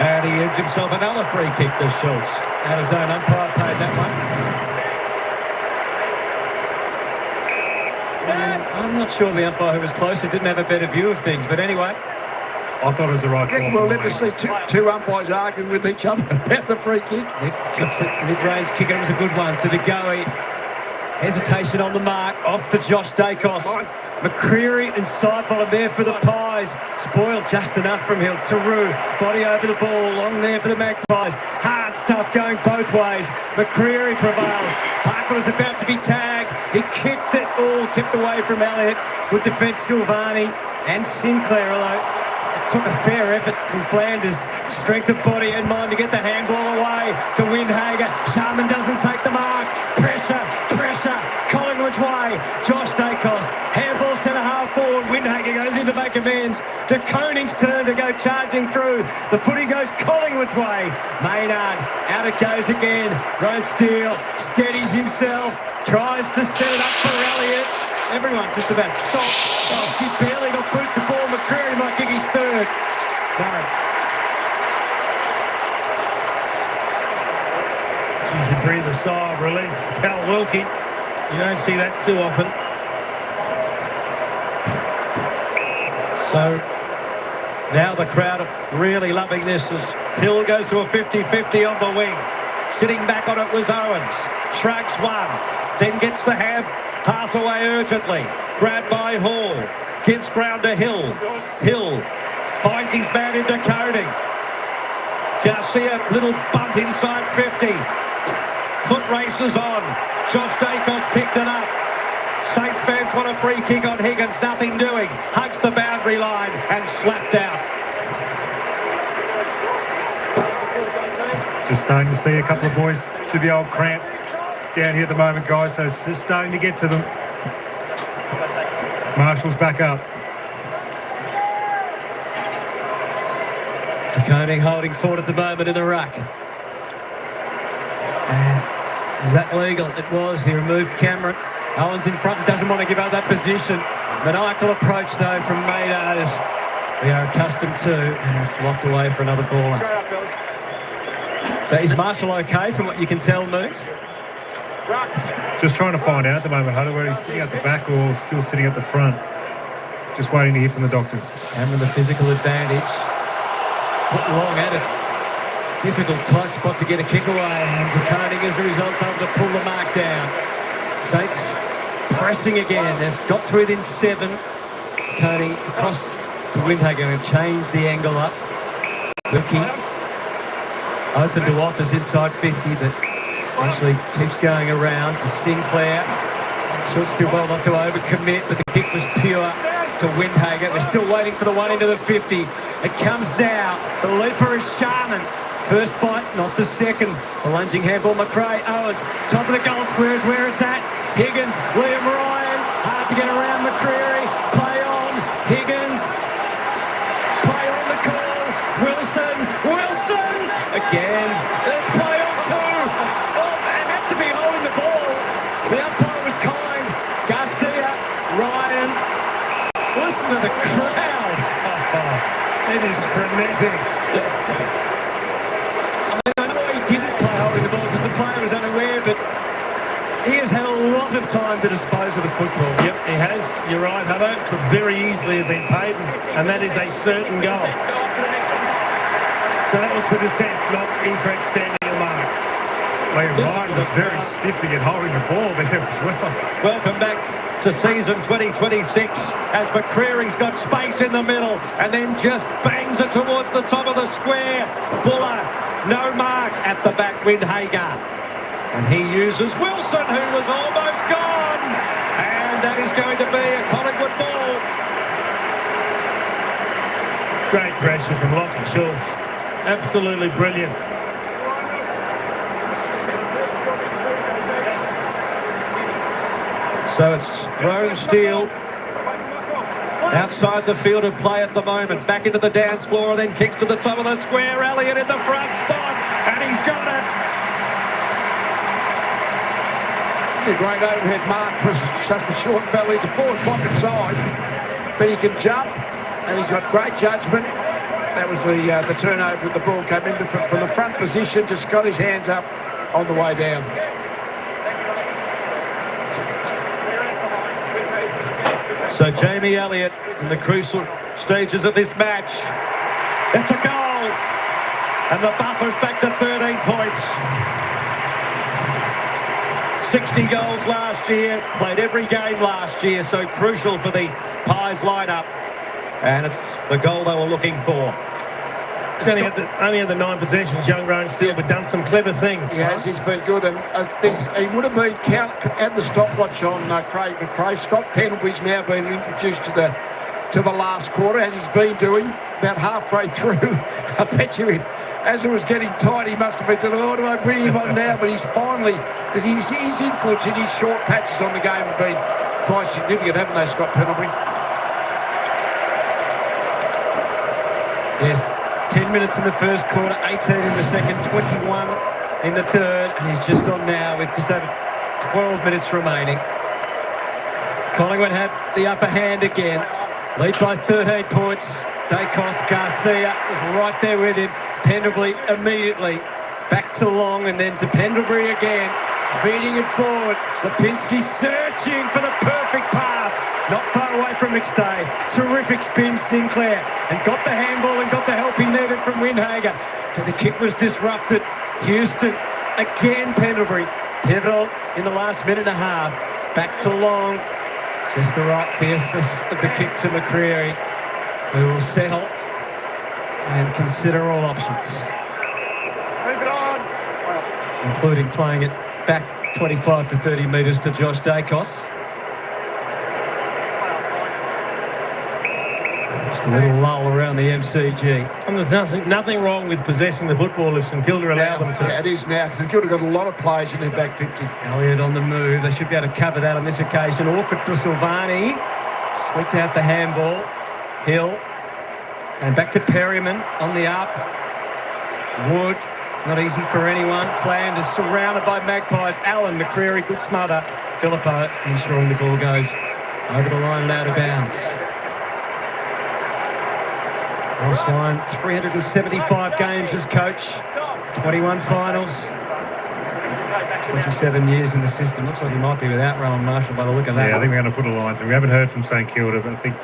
And he earns himself another free kick to Schultz. Out of zone, umpire paid that one. I'm not sure the umpire who was closer didn't have a better view of things, but anyway. I thought it was the right call. We'll never see two umpires arguing with each other about the free kick. Nick kicks it, mid-range kick. It was a good one to De Goey. Hesitation on the mark, off to Josh Dacos. McCreary and Seipel are there for the Pies. Spoiled just enough from Hill. Taru, body over the ball, long there for the Magpies. Hard stuff going both ways. McCreary prevails. Parker was about to be tagged. He kicked it all, kept away from Elliott. Good defence, Silvani and Sinclair, although it took a fair effort from Flanders. Strength of body and mind to get the handball away to Windhager. Sharman doesn't take the mark. Pressure. Collingwood's way. Josh Dacos. Handball centre half forward. Windhager goes in to make amends. De Koning's turn to go charging through. The footy goes Collingwood's way. Maynard. Out it goes again. Rose Steele steadies himself. Tries to set it up for Elliott. Everyone just about stopped. Oh, he barely got boot to ball. McCreary might kick his third. No. She's to breathe a sigh of relief. Cal Wilkie. You don't see that too often. So now the crowd are really loving this as Hill goes to a 50-50 on the wing. Sitting back on it was Owens. Shrugs one. Then gets the hand pass away urgently. Grabbed by Hall. Gives ground to Hill. Hill finds his man in De Koning. Garcia, little bunt inside 50. Foot races on. Josh Dacos picked it up. Saints fans want a free kick on Higgins. Nothing doing. Hugs the boundary line and slapped out. Just starting to see a couple of boys do the old cramp down here at the moment, guys. So it's just starting to get to them. Marshall's back up. De Koning holding forward at the moment in the ruck. And is that legal? It was. He removed Cameron. Owens in front and doesn't want to give up that position. Maniacal approach, though, from Maynard, as we are accustomed to. And it's locked away for another baller. So is Marshall okay from what you can tell, Moons? Just trying to find out at the moment, Hunter, whether he's sitting at the back or still sitting at the front. Just waiting to hear from the doctors. Cameron the physical advantage. Put long at it. Difficult, tight spot to get a kick away. And De Koning, as a result, able to pull the mark down. Saints pressing again. They've got to within 7. De Koning across to Windhager and change the angle up. Wilkie open to offers inside 50, but actually keeps going around to Sinclair. Schultz still well not to overcommit, but the kick was pure to Windhager. We're still waiting for the one into the 50. It comes now. The leaper is Sharman. First bite, not the second. The lunging handball, McRae, Owens. Top of the goal square is where it's at. Higgins, Liam Ryan. Hard to get around McCreary. Play on. Higgins. Play on the call. Wilson. Again. There's play on too. Oh, it had to be holding the ball. The umpire was kind. Garcia, Ryan. Listen to the crowd. It is frenetic. I know he didn't play holding the ball because the player was unaware, but he has had a lot of time to dispose of the football. Yep, he has. You're right, Hutto. Could very easily have been paid, and that is a certain goal. So that was for dissent, not incorrect standing of mark. Liam Ryan was very stiff to get holding the ball there as well. Welcome back to season 2026 as McCreary's got space in the middle and then just bangs it towards the top of the square. Buller, no mark at the back, Windhager. And he uses Wilson, who was almost gone. And that is going to be a Collingwood ball. Great pressure from Lachie Schultz. Absolutely brilliant. So it's Drone Steele outside the field of play at the moment. Back into the dance floor, then kicks to the top of the square. Elliott in the front spot, and he's got it. A great overhead mark for such a short fella. He's a forward pocket size, but he can jump, and he's got great judgment. That was the turnover. The ball came in from the front position, just got his hands up on the way down. So Jamie Elliott in the crucial stages of this match. It's a goal. And the Buffers back to 13 points. 60 goals last year. Played every game last year. So crucial for the Pies lineup. And it's the goal they were looking for. He's only had the 9 possessions, young Drone Steele, but done some clever things. Yes, he's been good, and he would have been had the stopwatch on Craig McRae. Scott Pendlebury's now been introduced to the last quarter, as he's been doing about halfway through. I bet you, as it was getting tight, he must have been saying, "Oh, do I bring him on now?" But he's finally, because his influence in his short patches on the game have been quite significant, haven't they, Scott Pendlebury? Yes. 10 minutes in the first quarter, 18 in the second, 21 in the third, and he's just on now with just over 12 minutes remaining. Collingwood had the upper hand again. Lead by 13 points. Dacos Garcia was right there with him. Pendlebury immediately back to Long and then to Pendlebury again. Feeding it forward. Lipinski searching for the perfect pass. Not far away from McStay. Terrific spin, Sinclair. And got the handball and got the help he needed from Windhager. But the kick was disrupted. Houston, again Pendlebury. Pivotal in the last minute and a half. Back to Long. Just the right fierceness of the kick to McCreary, who will settle and consider all options. Move it on. Including playing it back 25 to 30 metres to Josh Dacos. Just a little lull around the MCG. And there's nothing wrong with possessing the football if StKilda allow them to. Yeah, it is now, because StKilda got a lot of players in their back 50. Elliott on the move. They should be able to cover that on this occasion. Awkward for Silvani. Swept out the handball. Hill. And back to Perryman on the up. Wood. Not easy for anyone. Flanders surrounded by Magpies. Allen, McCreary, good smother. Philippo ensuring the ball goes over the line and out of bounds. Ross Lyon, 375 games as coach. 21 finals. 27 years in the system. Looks like he might be without Rowan Marshall by the look of that. Yeah, I think we're going to put a line through. We haven't heard from StKilda, but I think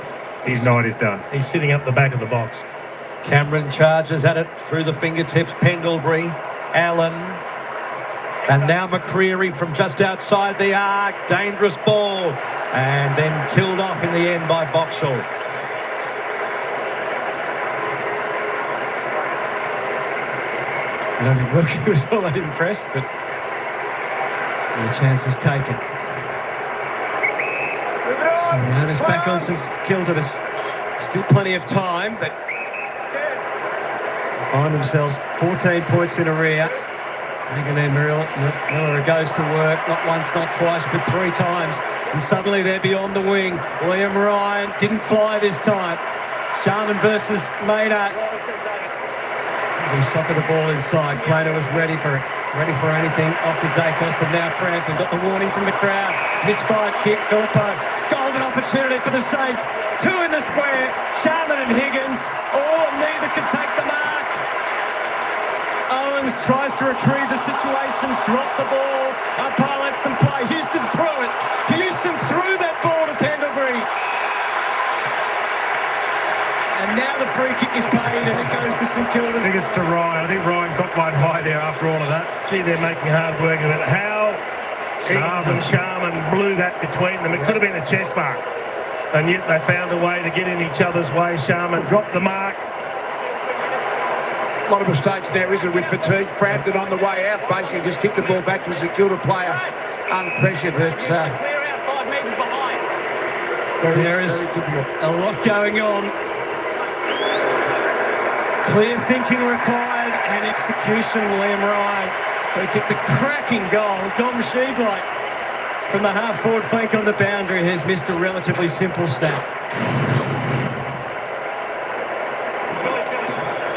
his night is done. He's sitting up the back of the box. Cameron charges at it through the fingertips. Pendlebury, Allen, and now McCreary from just outside the arc. Dangerous ball, and then killed off in the end by Boxall. I don't think Wilkie was all that impressed, but the chance is taken. So the onus back on StKilda. There's still plenty of time, but find themselves 14 points in arrear. Miller goes to work, not once, not twice, but 3 times. And suddenly they're beyond the wing. Liam Ryan didn't fly this time. Sharman versus Maynard. He shot the ball inside. Plater was ready for it. Ready for anything. Off to Dacos, and now Frampton got the warning from the crowd. Misfired kick, Philippo. Golden opportunity for the Saints. 2 in the square. Sharman and Higgins. Neither can take the mark. Owens tries to retrieve the situations, drop the ball. Umpire lets them play. Houston threw it. Houston threw that ball to Pendlebury. And now the free kick is paid and it goes to StKilda. I think it's to Ryan. I think Ryan got one high there after all of that. Gee, they're making hard work of it. How Higgins and Sharman blew that between them. It could have been a chest mark. And yet they found a way to get in each other's way. Sharman dropped the mark. A lot of mistakes now, isn't it, with fatigue. Frampton on the way out, basically just kicked the ball back to a StKilda player, unpressured. It's there is a lot going on. Clear thinking required and execution. Liam Ryan, who kicked a cracking goal. Dom Sheedlight from the half-forward flank on the boundary has missed a relatively simple snap.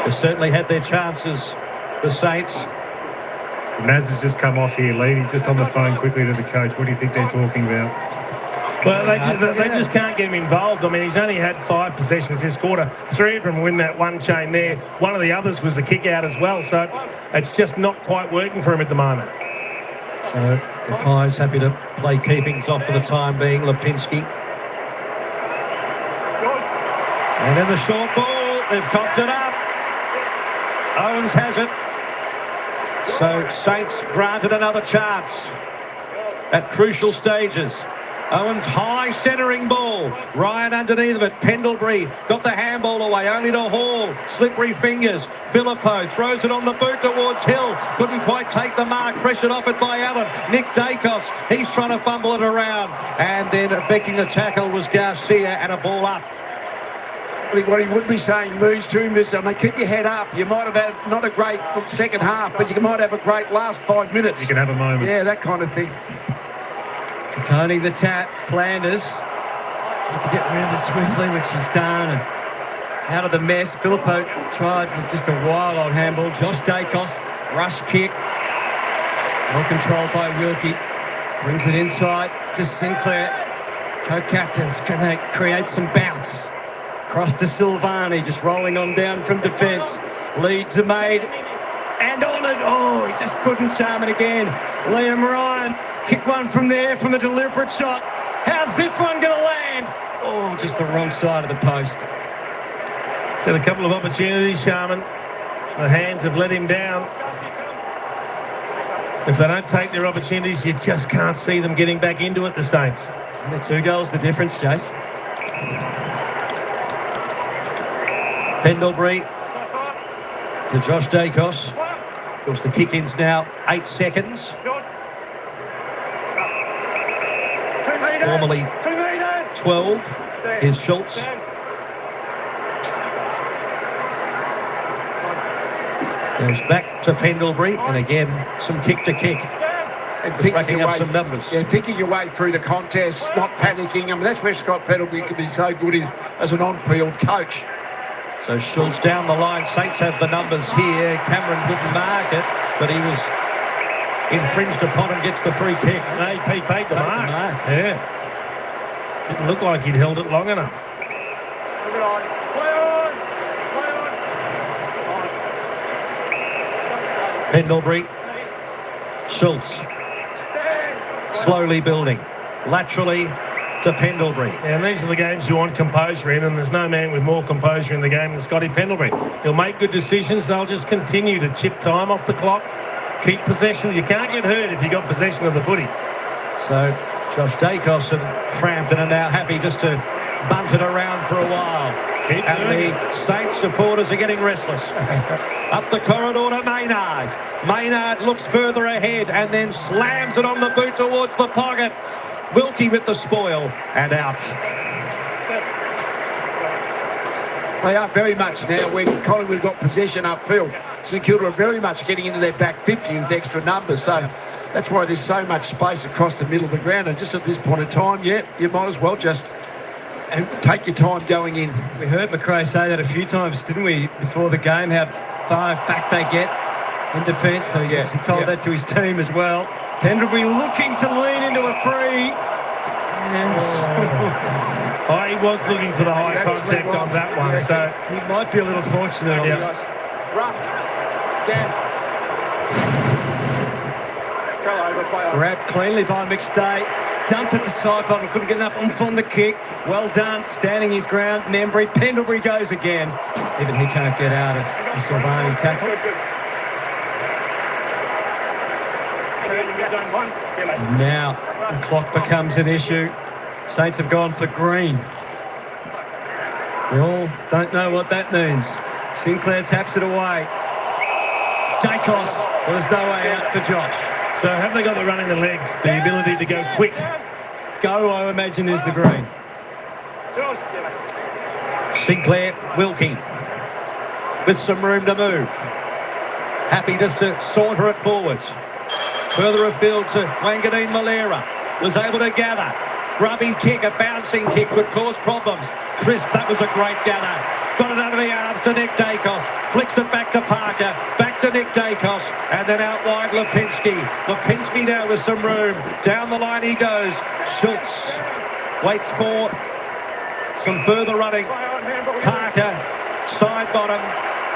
They certainly had their chances, the Saints. Naz has just come off here, Lee. He's just on the phone quickly to the coach. What do you think they're talking about? Well, they just can't get him involved. I mean, he's only had 5 possessions this quarter. 3 of them were in that one chain there. One of the others was a kick out as well. So it's just not quite working for him at the moment. So the Pies happy to play keepings off for the time being. Lipinski. And then the short ball. They've cocked it up. Owens has it. So Saints granted another chance at crucial stages. Owens high centering ball. Ryan underneath of it. Pendlebury got the handball away, only to Hall. Slippery fingers. Philippo throws it on the boot towards Hill. Couldn't quite take the mark. Pressured off it by Allen. Nick Dacos, he's trying to fumble it around. And then affecting the tackle was Garcia, and a ball up. I think what he would be saying, moves to him, is, keep your head up. You might have had not a great second half, but you might have a great last 5 minutes. You can have a moment. Yeah, that kind of thing. Taccone the tap, Flanders. Had to get rid of it swiftly, which he's done. And out of the mess, Philippo tried with just a wild old handball. Josh Dacos, rush kick. Well controlled by Wilkie. Brings it inside to Sinclair. Co-captains, can they create some bounce? Cross to Silvani, just rolling on down from defence. Leads are made. And on it. Oh, he just couldn't charm it again. Liam Ryan, kick one from there from a deliberate shot. How's this one going to land? Oh, just the wrong side of the post. He's had a couple of opportunities, Sharman. The hands have let him down. If they don't take their opportunities, you just can't see them getting back into it, the Saints. And the 2 goals, the difference, Jace. Pendlebury to Josh Dacos. Of course, the kick-in's now 8 seconds. 2 metres. Formerly 2 metres. 12. Here's Schultz. Goes back to Pendlebury, and again, some kick-to-kick. And racking up some numbers. Yeah, thinking your way through the contest, not panicking. I mean, that's where Scott Pendlebury can be so good as an on-field coach. So Schultz down the line. Saints have the numbers here. Cameron couldn't mark it, but he was infringed upon and gets the free kick. He paid the mark. Yeah. Didn't look like he'd held it long enough. Move it on. Play on. Play on. Pendlebury. Schultz. Slowly building. Laterally to Pendlebury. Yeah, and these are the games you want composure in, and there's no man with more composure in the game than Scotty Pendlebury. He'll make good decisions. They'll just continue to chip time off the clock, keep possession. You can't get hurt if you got possession of the footy. So Josh Dacos and Frampton are now happy just to bunt it around for a while. And the Saints supporters are getting restless. Up the corridor to Maynard. Maynard looks further ahead and then slams it on the boot towards the pocket. Wilkie with the spoil and out. They are very much now when Collingwood got possession upfield. St Kilda are very much getting into their back 50 with extra numbers. So that's why there's so much space across the middle of the ground. And just at this point in time, you might as well just take your time going in. We heard McRae say that a few times, didn't we, before the game, how far back they get in defence. So he's actually told that to his team as well. Pendlebury looking to lean into a free. And he was looking for the high contact on that one. So he might be a little fortunate on that. Grabbed cleanly by McStay. Dumped at the side bottom, couldn't get enough oomph on the kick. Well done, standing his ground. Membry, Pendlebury goes again. Even he can't get out of the Silvani tackle. Now the clock becomes an issue. Saints have gone for green. We all don't know what that means. Sinclair taps it away. Dacos, there's no way out for Josh. So have they got the run in the legs, the ability to go quick? Go, I imagine, is the green. Sinclair, Wilkie, with some room to move. Happy just to saunter it forwards. Further afield to Wanganeen Malera. Was able to gather. Grubby kick, a bouncing kick could cause problems. Crisp, that was a great gather. Got it under the arms to Nick Dacos. Flicks it back to Parker. Back to Nick Dacos. And then out wide, Lipinski. Lipinski now with some room. Down the line he goes. Schultz waits for some further running. Parker, side bottom.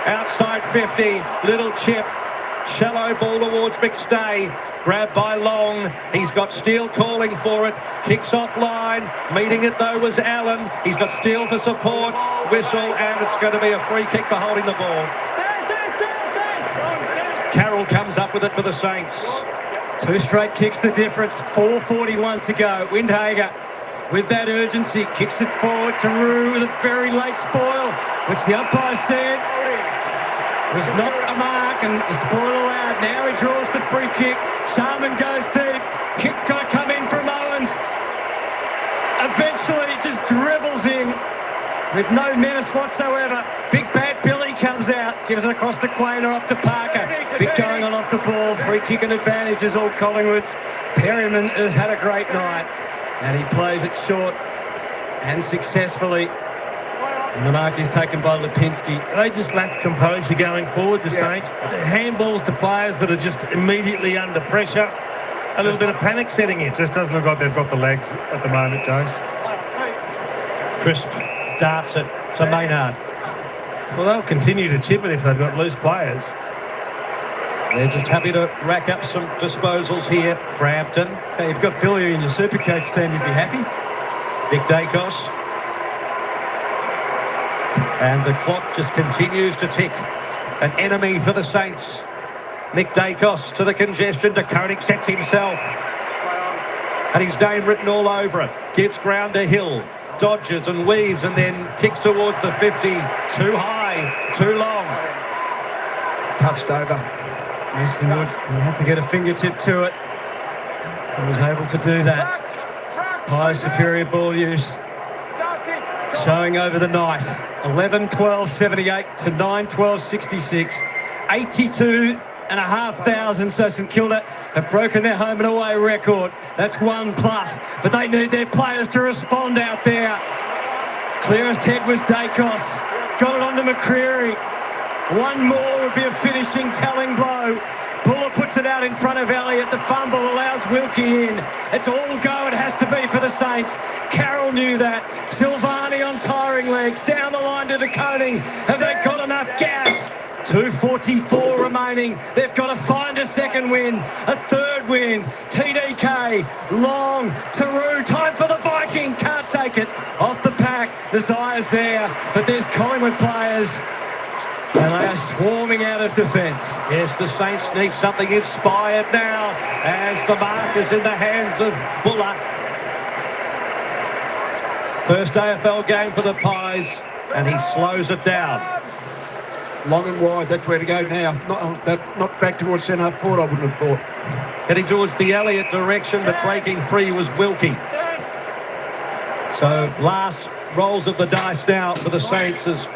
Outside 50. Little chip. Shallow ball towards McStay. Grabbed by Long. He's got Steele calling for it. Kicks off line. Meeting it though was Allen. He's got Steele for support. Whistle, and it's going to be a free kick for holding the ball. Carroll comes up with it for the Saints. 2 straight kicks the difference. 4:41 to go. Windhager with that urgency kicks it forward to Rue with a very late spoil, which the umpire said was not a mark, and the spoil allowed. Now he draws the free kick. Sharman goes deep. Kick's got to come in from Owens. Eventually it just dribbles in with no menace whatsoever. Big Bad Billy comes out, gives it across to Quainer, off to Parker. Big going on off the ball. Free kick and advantage is all Collingwood's. Perryman has had a great night, and he plays it short and successfully. And the mark is taken by Lipinski. They just lack composure going forward, the Saints. Handballs to players that are just immediately under pressure. A little bit of panic setting in. Just doesn't look like they've got the legs at the moment, Jace. Crisp darts it to Maynard. Well, they'll continue to chip it if they've got loose players. They're just happy to rack up some disposals here. Frampton. Hey, you've got Billy in your Supercoach team, you'd be happy. Nick Dacos. And the clock just continues to tick. An enemy for the Saints. Nick Dacos to the congestion. De Koning sets himself. Had his name written all over it. Gives ground to Hill. Dodges and weaves and then kicks towards the 50. Too high, too long. Touched over. Mason Wood, he had to get a fingertip to it. He was able to do that. High superior ball use. Showing over the night. 11-12-78 to 9-12-66. 82,500. So St Kilda have broken their home and away record. That's 1+. But they need their players to respond out there. Clearest head was Dacos. Got it onto McCreary. One more would be a finishing telling blow. Buller puts it out in front of Elliott. The fumble allows Wilkie in. It's all go. It has to be for the Saints. Carroll knew that. Silvani on tiring legs. Down the line to De Koning. Have they got enough gas? 2:44 remaining. They've got to find a second win. A third win. TDK. Long. Taru. Time for the Viking. Can't take it off the pack. The Zire's there. But there's Collingwood players. And they are swarming out of defence. Yes, the Saints need something inspired now as the mark is in the hands of Buller. First AFL game for the Pies, and he slows it down. Long and wide, that's where to go now. Not back towards centre forward, I wouldn't have thought. Heading towards the Elliott direction, but breaking free was Wilkie. So last rolls of the dice now for the Saints as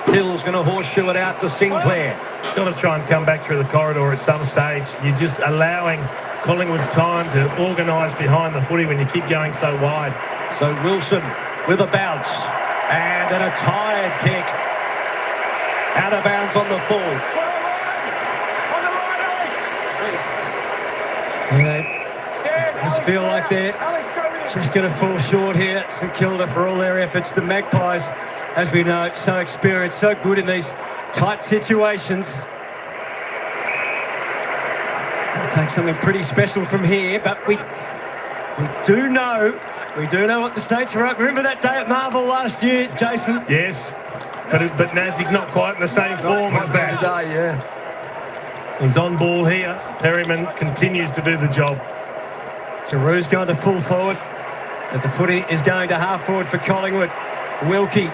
Hill's going to horseshoe it out to Sinclair. Got to try and come back through the corridor at some stage. You're just allowing Collingwood time to organise behind the footy when you keep going so wide. So Wilson with a bounce and then a tired kick. Out of bounds on the full. I just feel like they're just going to fall short here. StKilda, for all their efforts. The Magpies, as we know, so experienced, so good in these tight situations. It'll take something pretty special from here, but we do know what the Saints are up. Remember that day at Marvel last year, Jason? Yes, but Nazzie's not quite in the same form as that. Today, yeah. He's on ball here. Perryman continues to do the job. Taru's going to full forward, but the footy is going to half forward for Collingwood. Wilkie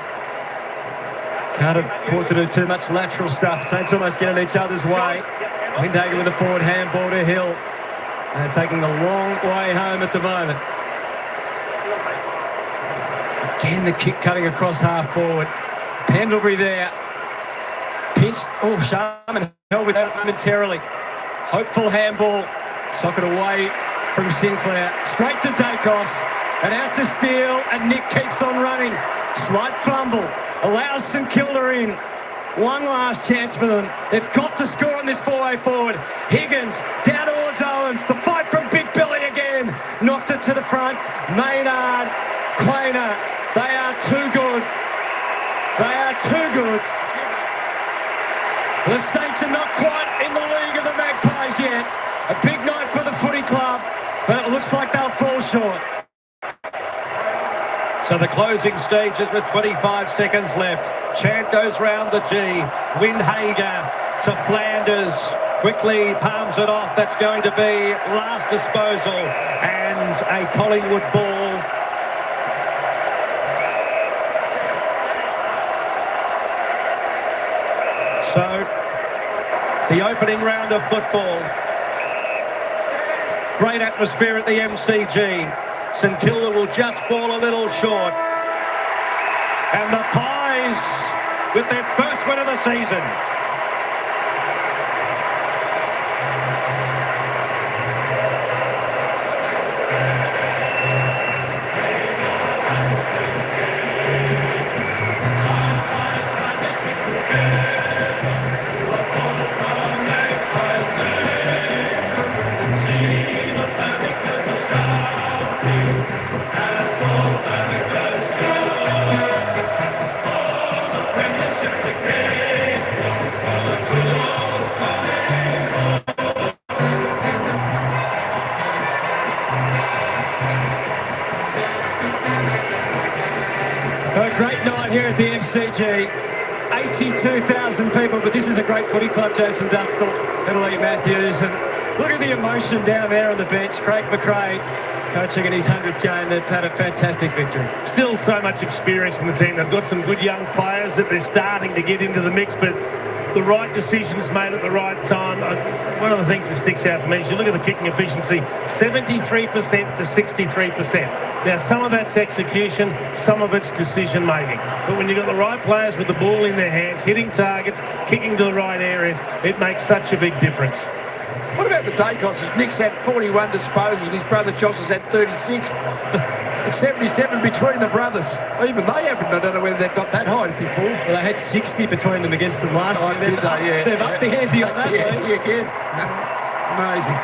can't afford to do too much lateral stuff. Saints almost get in each other's way. Windhager with a forward handball to Hill. They're taking the long way home at the moment. Again, the kick cutting across half forward. Pendlebury there. Pinched. Oh, Sharman held with that momentarily. Hopeful handball. Socket away from Sinclair. Straight to Dacos. And out to Steele. And Nick keeps on running. Slight fumble. Allows StKilda in. One last chance for them. They've got to score on this four-way forward. Higgins down towards Owens. The fight from Big Billy again. Knocked it to the front. Maynard, Quainer. They are too good. They are too good. The Saints are not quite in the league of the Magpies yet. A big night for the footy club, but it looks like they'll fall short. So the closing stages with 25 seconds left. Chant goes round the G. Windhager to Flanders. Quickly palms it off. That's going to be last disposal. And a Collingwood ball. So the opening round of football. Great atmosphere at the MCG. StKilda will just fall a little short. And the Pies with their first win of the season. A great night here at the MCG. 82,000 people, but this is a great footy club. Jason Dunstall, Italy Matthews, and look at the emotion down there on the bench. Craig McRae coaching in his 100th game. They've had a fantastic victory. Still so much experience in the team. They've got some good young players that they're starting to get into the mix, but the right decisions made at the right time. One of the things that sticks out for me is you look at the kicking efficiency, 73% to 63%. Now, some of that's execution, some of it's decision making. But when you've got the right players with the ball in their hands, hitting targets, kicking to the right areas, it makes such a big difference. What about the Dacos? Nick's had 41 disposals and his brother Josh has had 36. It's 77 between the brothers. Even they haven't, I don't know whether they've got that high before. Well, they had 60 between them against them last year. They've upped the ante on that. Again. Amazing.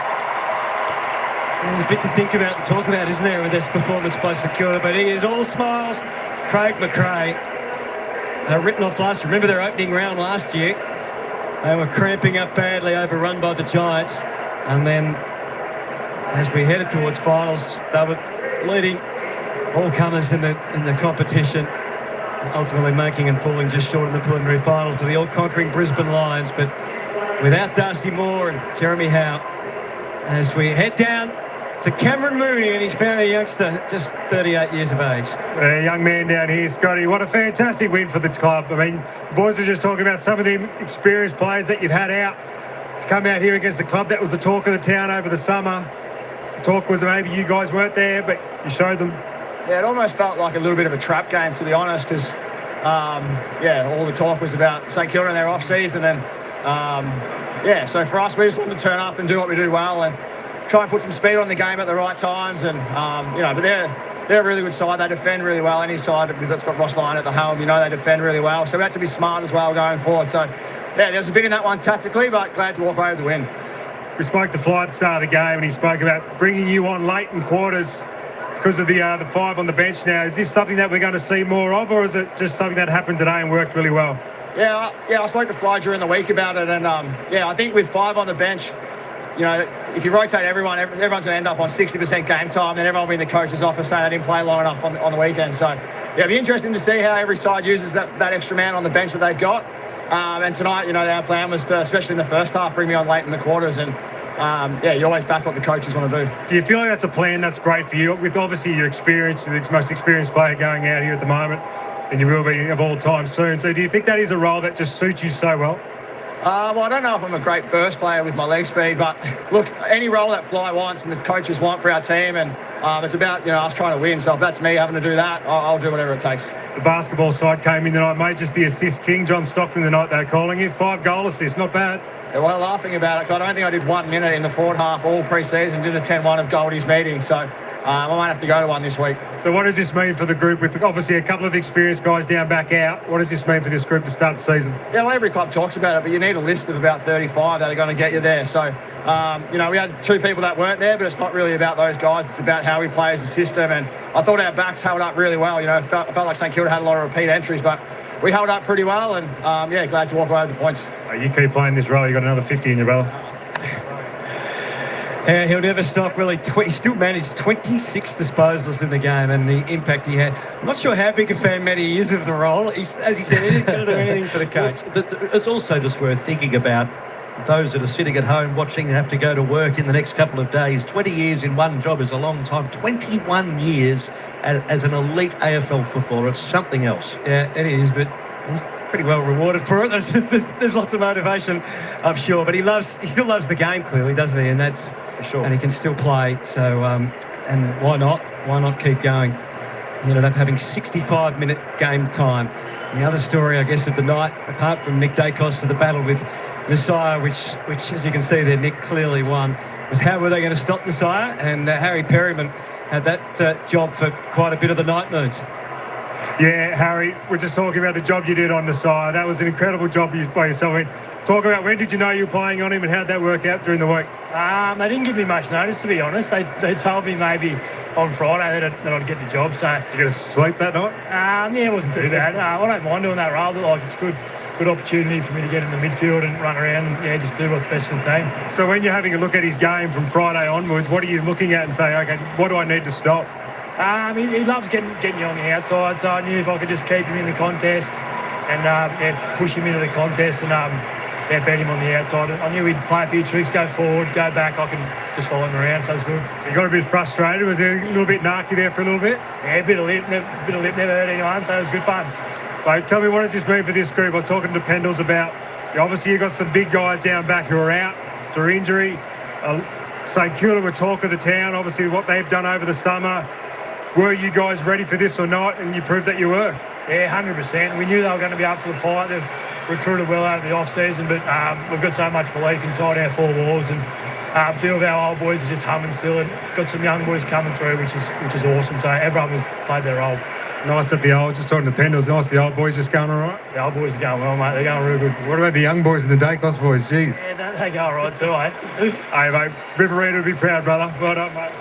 There's a bit to think about and talk about, isn't there, with this performance by StKilda? But he is all smiles. Craig McRae. They're written off last. Remember their opening round last year? They were cramping up badly, overrun by the Giants. And then, as we headed towards finals, they were leading all comers in the competition, ultimately making and falling just short of the preliminary final to the all-conquering Brisbane Lions. But without Darcy Moore and Jeremy Howe, as we head down to Cameron Mooney, and he's found a youngster, just 38 years of age. A young man down here, Scotty. What a fantastic win for the club. I mean, the boys are just talking about some of the experienced players that you've had out to come out here against the club. That was the talk of the town over the summer. The talk was maybe you guys weren't there, but you showed them. Yeah, it almost felt like a little bit of a trap game, to be honest, as all the talk was about St Kilda and their off-season. And, so for us, we just wanted to turn up and do what we do well and try and put some speed on the game at the right times. And, but they're a really good side. They defend really well. Any side that's got Ross Lyon at the helm, they defend really well. So we had to be smart as well going forward. So, there was a bit in that one tactically, but glad to walk away with the win. We spoke to Fly at the start of the game, and he spoke about bringing you on late in quarters because of the 5 on the bench now. Is this something that we're going to see more of, or is it just something that happened today and worked really well? Yeah, I spoke to Fly during the week about it, and I think with 5 on the bench, if you rotate everyone, everyone's going to end up on 60% game time, then everyone will be in the coach's office saying they didn't play long enough on the weekend. So, it'll be interesting to see how every side uses that extra man on the bench that they've got. And tonight, our plan was to, especially in the first half, bring me on late in the quarters. And, you always back what the coaches want to do. Do you feel like that's a plan that's great for you? With obviously your experience, the most experienced player going out here at the moment, and you will be of all time soon. So do you think that is a role that just suits you so well? Well, I don't know if I'm a great burst player with my leg speed, but look, any role that Fly wants and the coaches want for our team, and it's about us trying to win. So if that's me having to do that, I'll do whatever it takes. The basketball side came in tonight, mate, just the assist king, John Stockton tonight they're calling it. 5 goal assists, not bad. Yeah, well, laughing about it, because I don't think I did 1 minute in the forward half all pre-season, did a 10-1 of Goldie's meeting, so I might have to go to one this week. So what does this mean for the group, with obviously a couple of experienced guys down back out? What does this mean for this group to start the season? Yeah, well, every club talks about it, but you need a list of about 35 that are going to get you there. So, we had 2 people that weren't there, but it's not really about those guys. It's about how we play as a system, and I thought our backs held up really well. I felt like St Kilda had a lot of repeat entries, but we held up pretty well, and glad to walk away with the points. You keep playing this role, you got another 50 in your brother. Yeah, he'll never stop, really. He still managed 26 disposals in the game, and the impact he had. I'm not sure how big a fan Matty is of the role. As he said, he's going to do anything for the coach. But it's also just worth thinking about those that are sitting at home watching have to go to work in the next couple of days. 20 years in one job is a long time. 21 years as an elite AFL footballer. It's something else. Yeah, it is, but he's pretty well rewarded for it. There's lots of motivation, I'm sure, but he still loves the game, clearly, doesn't he? And that's for sure. And he can still play. So, and why not? Why not keep going? He ended up having 65-minute game time. The other story, I guess, of the night, apart from Nick Dacos to the battle with Messiah, which as you can see there, Nick clearly won, was how were they going to stop Messiah? And Harry Perryman had that job for quite a bit of the night moons. Yeah, Harry, we're just talking about the job you did on Messiah. That was an incredible job by yourself. I mean, talk about when did you know you were playing on him and how did that work out during the week? They didn't give me much notice, to be honest. They told me maybe on Friday that I'd get the job. So did you get to sleep that night? Yeah, it wasn't too bad. I don't mind doing that role. Like, it's good opportunity for me to get in the midfield and run around and just do what's best for the team. So when you're having a look at his game from Friday onwards, what are you looking at and say, okay, what do I need to stop? He loves getting you on the outside, so I knew if I could just keep him in the contest and push him into the contest and beat him on the outside. I knew he'd play a few tricks, go forward, go back. I can just follow him around, so it's good. You got a bit frustrated. Was it a little bit narky there for a little bit? Yeah, a bit of lip never hurt anyone, so it was good fun. Right, tell me, what does this mean for this group? I was talking to Pendles about, obviously you've got some big guys down back who are out through injury. St Kilda were talk of the town, obviously what they've done over the summer. Were you guys ready for this or not? And you proved that you were. Yeah, 100%. We knew they were going to be up for the fight. They've recruited well over the off-season, but we've got so much belief inside our 4 walls, and a few of our old boys are just humming still, and got some young boys coming through, which is awesome. So everyone has played their role. Nice that just talking to Pendles, nice the old boys just going all right? The old boys are going well, mate. They're going real good. What about the young boys and the Dacos boys? Jeez. Yeah, they go all right too, eh? Hey, mate, Riverina would be proud, brother. Well done, mate.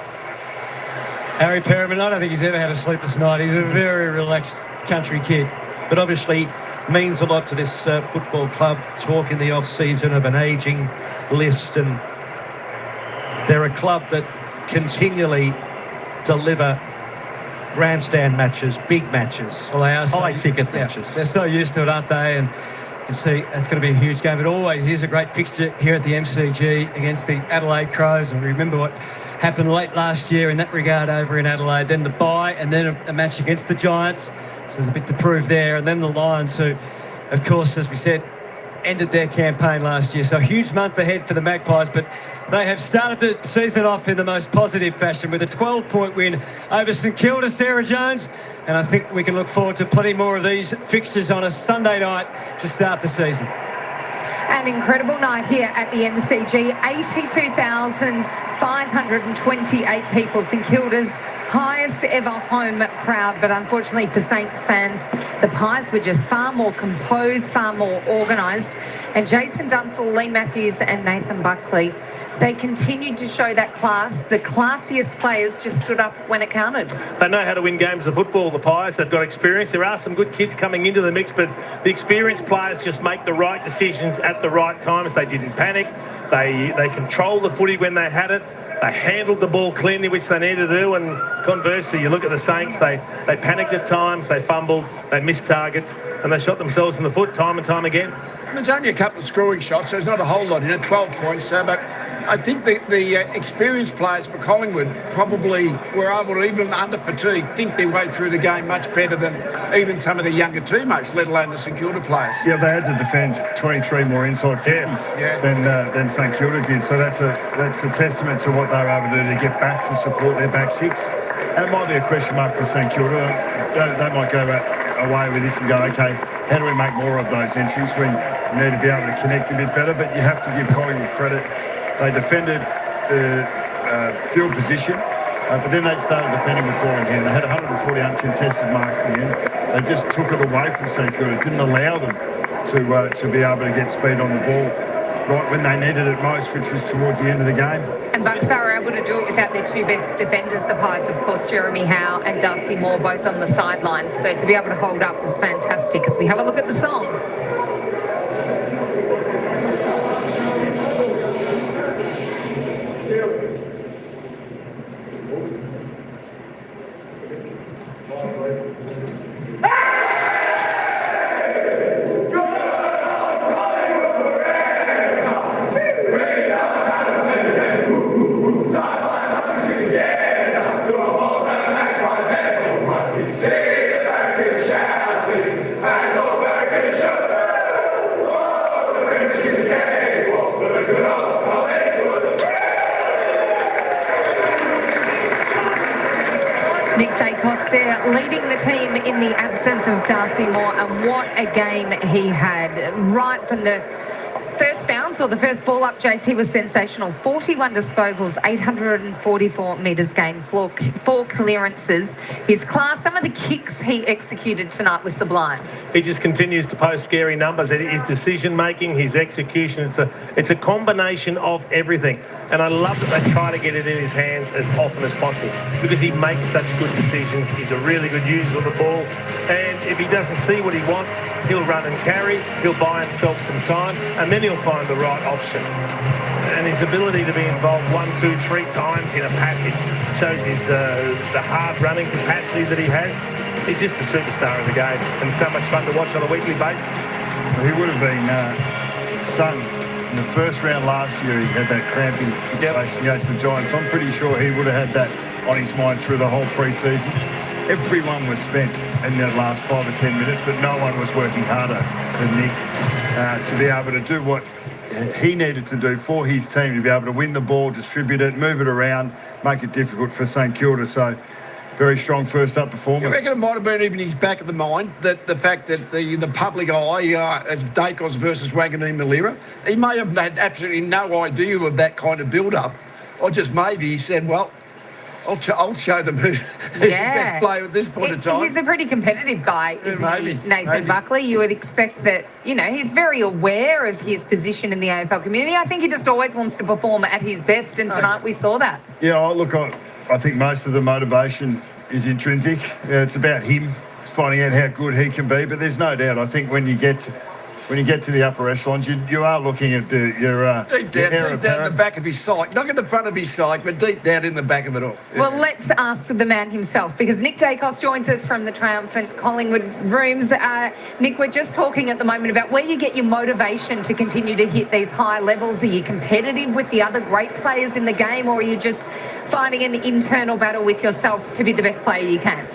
Harry Perryman, I don't think he's ever had a sleepless night. He's a very relaxed country kid. But obviously means a lot to this football club. Talk in the off-season of an ageing list, and they're a club that continually deliver grandstand matches, big matches, well, they are high-ticket matches. They're so used to it, aren't they? And you see, that's going to be a huge game. It always is a great fixture here at the MCG against the Adelaide Crows. And we remember what happened late last year in that regard over in Adelaide. Then the bye, and then a match against the Giants. So there's a bit to prove there. And then the Lions, who, of course, as we said, ended their campaign last year. So a huge month ahead for the Magpies, but they have started the season off in the most positive fashion with a 12-point win over StKilda, Sarah Jones. And I think we can look forward to plenty more of these fixtures on a Sunday night to start the season. An incredible night here at the MCG. 82,528 people. St Kilda's highest ever home crowd, but unfortunately for Saints fans, the Pies were just far more composed, far more organised. And Jason Dunsell, Lee Matthews and Nathan Buckley, they continued to show that class. The classiest players just stood up when it counted. They know how to win games of football, the Pies. They've got experience. There are some good kids coming into the mix, but the experienced players just make the right decisions at the right times. They didn't panic. They controlled the footy when they had it. They handled the ball cleanly, which they needed to do, and conversely, you look at the Saints, they panicked at times, they fumbled, they missed targets, and they shot themselves in the foot time and time again. There's only a couple of scoring shots, so there's not a whole lot in it, 12 points, but I think the experienced players for Collingwood probably were able to, even under fatigue, think their way through the game much better than even some of the younger teammates, let alone the St Kilda players. Yeah, they had to defend 23 more inside 50s than St Kilda did. So that's a testament to what they were able to do to get back to support their back six. And it might be a question mark for St Kilda. They might go away with this and go, okay, how do we make more of those entries? We need to be able to connect a bit better, but you have to give Collingwood credit. They defended the field position, but then they started defending with ball in hand. They had 140 uncontested marks at the end. They just took it away from St Kilda. It didn't allow them to be able to get speed on the ball right when they needed it most, which was towards the end of the game. And Bucks are able to do it without their two best defenders, the Pies, of course, Jeremy Howe and Darcy Moore, both on the sidelines. So to be able to hold up was fantastic. As we have a look at the song. There, leading the team in the absence of Darcy Moore, and what a game he had. Right from the first bounce or the first ball up, Jace, he was sensational. 41 disposals, 844 metres gained, four clearances. His class, some of the kicks he executed tonight was sublime. He just continues to post scary numbers. His decision-making, his execution, it's a combination of everything. And I love that they try to get it in his hands as often as possible because he makes such good decisions. He's a really good user of the ball. And if he doesn't see what he wants, he'll run and carry. He'll buy himself some time, and then he'll find the right option. And his ability to be involved 1, 2, 3 times in a passage shows his the hard running capacity that he has. He's just a superstar in the game, and so much fun to watch on a weekly basis. Well, he would have been stunned. In the first round last year, he had that cramping situation against the Giants. I'm pretty sure he would have had that on his mind through the whole pre-season. Everyone was spent in that last 5 or 10 minutes, but no one was working harder than Nick to be able to do what he needed to do for his team, to be able to win the ball, distribute it, move it around, make it difficult for St Kilda. So very strong first up performance. I reckon it might have been even his back of the mind that the fact that the public eye of Dacos versus Wanganeen Malira, he may have had absolutely no idea of that kind of build-up, or just maybe he said, well, I'll show them who's the best player at this point in time. He's a pretty competitive guy, isn't he, Nathan Buckley? You would expect that, he's very aware of his position in the AFL community. I think he just always wants to perform at his best, and tonight we saw that. Yeah, look, I think most of the motivation is intrinsic. It's about him finding out how good he can be, but there's no doubt, I think when you get to the upper echelons, you are looking at your deep down in the back of his psyche, not in the front of his psyche, but deep down in the back of it all. Well, let's ask the man himself, because Nick Dacos joins us from the triumphant Collingwood rooms. Nick, we're just talking at the moment about where you get your motivation to continue to hit these high levels. Are you competitive with the other great players in the game, or are you just finding an internal battle with yourself to be the best player you can?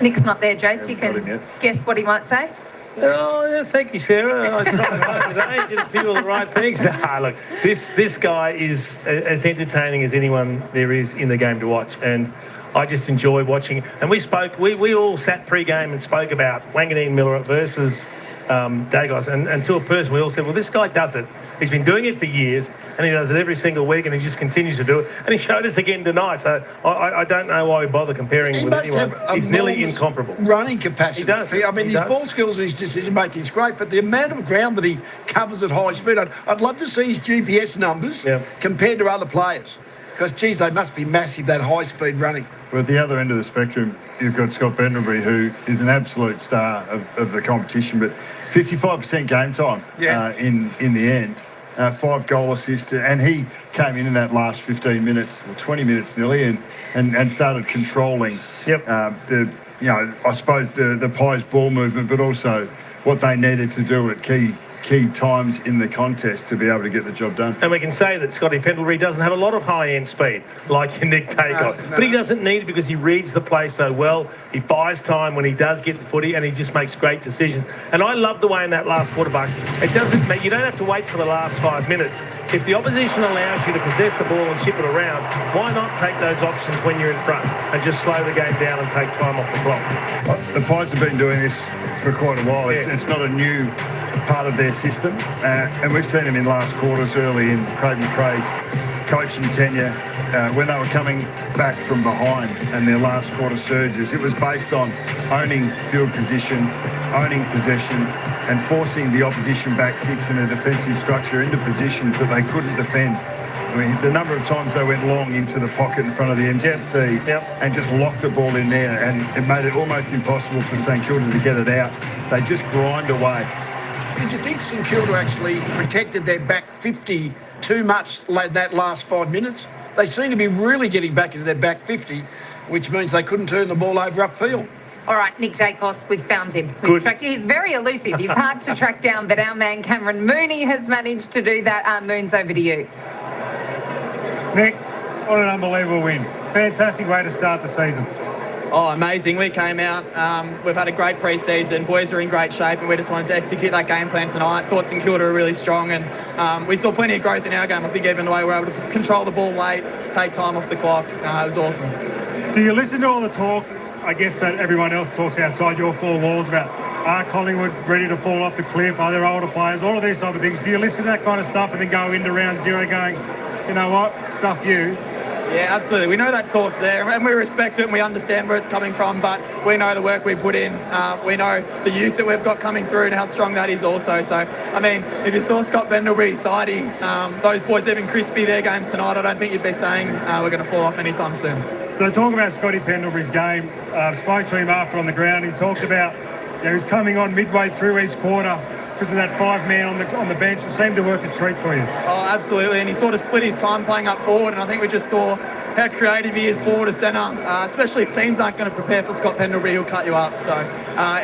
Nick's not there, Jace. You Haven't got him can yet. guess what he might say. Oh, yeah, thank you, Sarah. I tried today, did a few of the right things. Nah, look, this guy is as entertaining as anyone there is in the game to watch, and I just enjoy watching. And we all sat pre-game and spoke about Wanganeen Miller versus Dagos, and to a person we all said, well, this guy does it. He's been doing it for years, and he does it every single week, and he just continues to do it. And he showed us again tonight, so I don't know why we bother comparing him with anyone. He's nearly incomparable. Running capacity. He does. I mean, He his does. ball skills and his decision making is great, but the amount of ground that he covers at high speed, I'd love to see his GPS numbers compared to other players. Because, geez, they must be massive, that high speed running. Well, at the other end of the spectrum, you've got Scott Benro, who is an absolute star of the competition, but 55% game time in the end. 5 goal assists, and he came in that last 15 minutes or 20 minutes nearly, and started controlling I suppose the Pies ball movement, but also what they needed to do at key times in the contest to be able to get the job done. And we can say that Scotty Pendlebury doesn't have a lot of high-end speed like Nick Takeoff. But he doesn't need it because he reads the play so well. He buys time when he does get the footy, and he just makes great decisions. And I love the way in that last quarter, Bucks, you don't have to wait for the last 5 minutes. If the opposition allows you to possess the ball and chip it around, why not take those options when you're in front and just slow the game down and take time off the clock? The Pies have been doing this for quite a while. It's not a new part of their system, and we've seen them in last quarters early in Craig McRae's coaching tenure when they were coming back from behind and their last quarter surges. It was based on owning field position, owning possession, and forcing the opposition back six in a defensive structure into positions that they couldn't defend. I mean, the number of times they went long into the pocket in front of the MCC and just locked the ball in there, and it made it almost impossible for StKilda to get it out. They just grind away. Did you think St Kilda actually protected their back 50 too much that last 5 minutes? They seem to be really getting back into their back 50, which means they couldn't turn the ball over upfield. All right, Nick Dacos, we've found him. He's very elusive. He's hard to track down, but our man Cameron Mooney has managed to do that. Moons, over to you. Nick, what an unbelievable win. Fantastic way to start the season. Oh, amazing. We came out, we've had a great pre-season, boys are in great shape, and we just wanted to execute that game plan tonight. Thought St Kilda were really strong, and we saw plenty of growth in our game. I think even the way we were able to control the ball late, take time off the clock, it was awesome. Do you listen to all the talk, I guess, that everyone else talks outside your four walls about, are Collingwood ready to fall off the cliff? Are there older players? All of these type of things. Do you listen to that kind of stuff and then go into round zero going, you know what, stuff you? Yeah, absolutely. We know that talk's there, and we respect it, and we understand where it's coming from, but we know the work we put in. We know the youth that we've got coming through and how strong that is also. So, I mean, if you saw Scott Bendelbury, Sidey, those boys, even Crispy, their games tonight, I don't think you'd be saying we're going to fall off anytime soon. So talking about Scotty Pendlebury's game, spoke to him after on the ground. He talked about, he's coming on midway through each quarter because of that 5-man on the bench. It seemed to work a treat for you. Oh, absolutely. And he sort of split his time playing up forward, and I think we just saw how creative he is forward to centre, especially if teams aren't going to prepare for Scott Pendlebury, he'll cut you up. So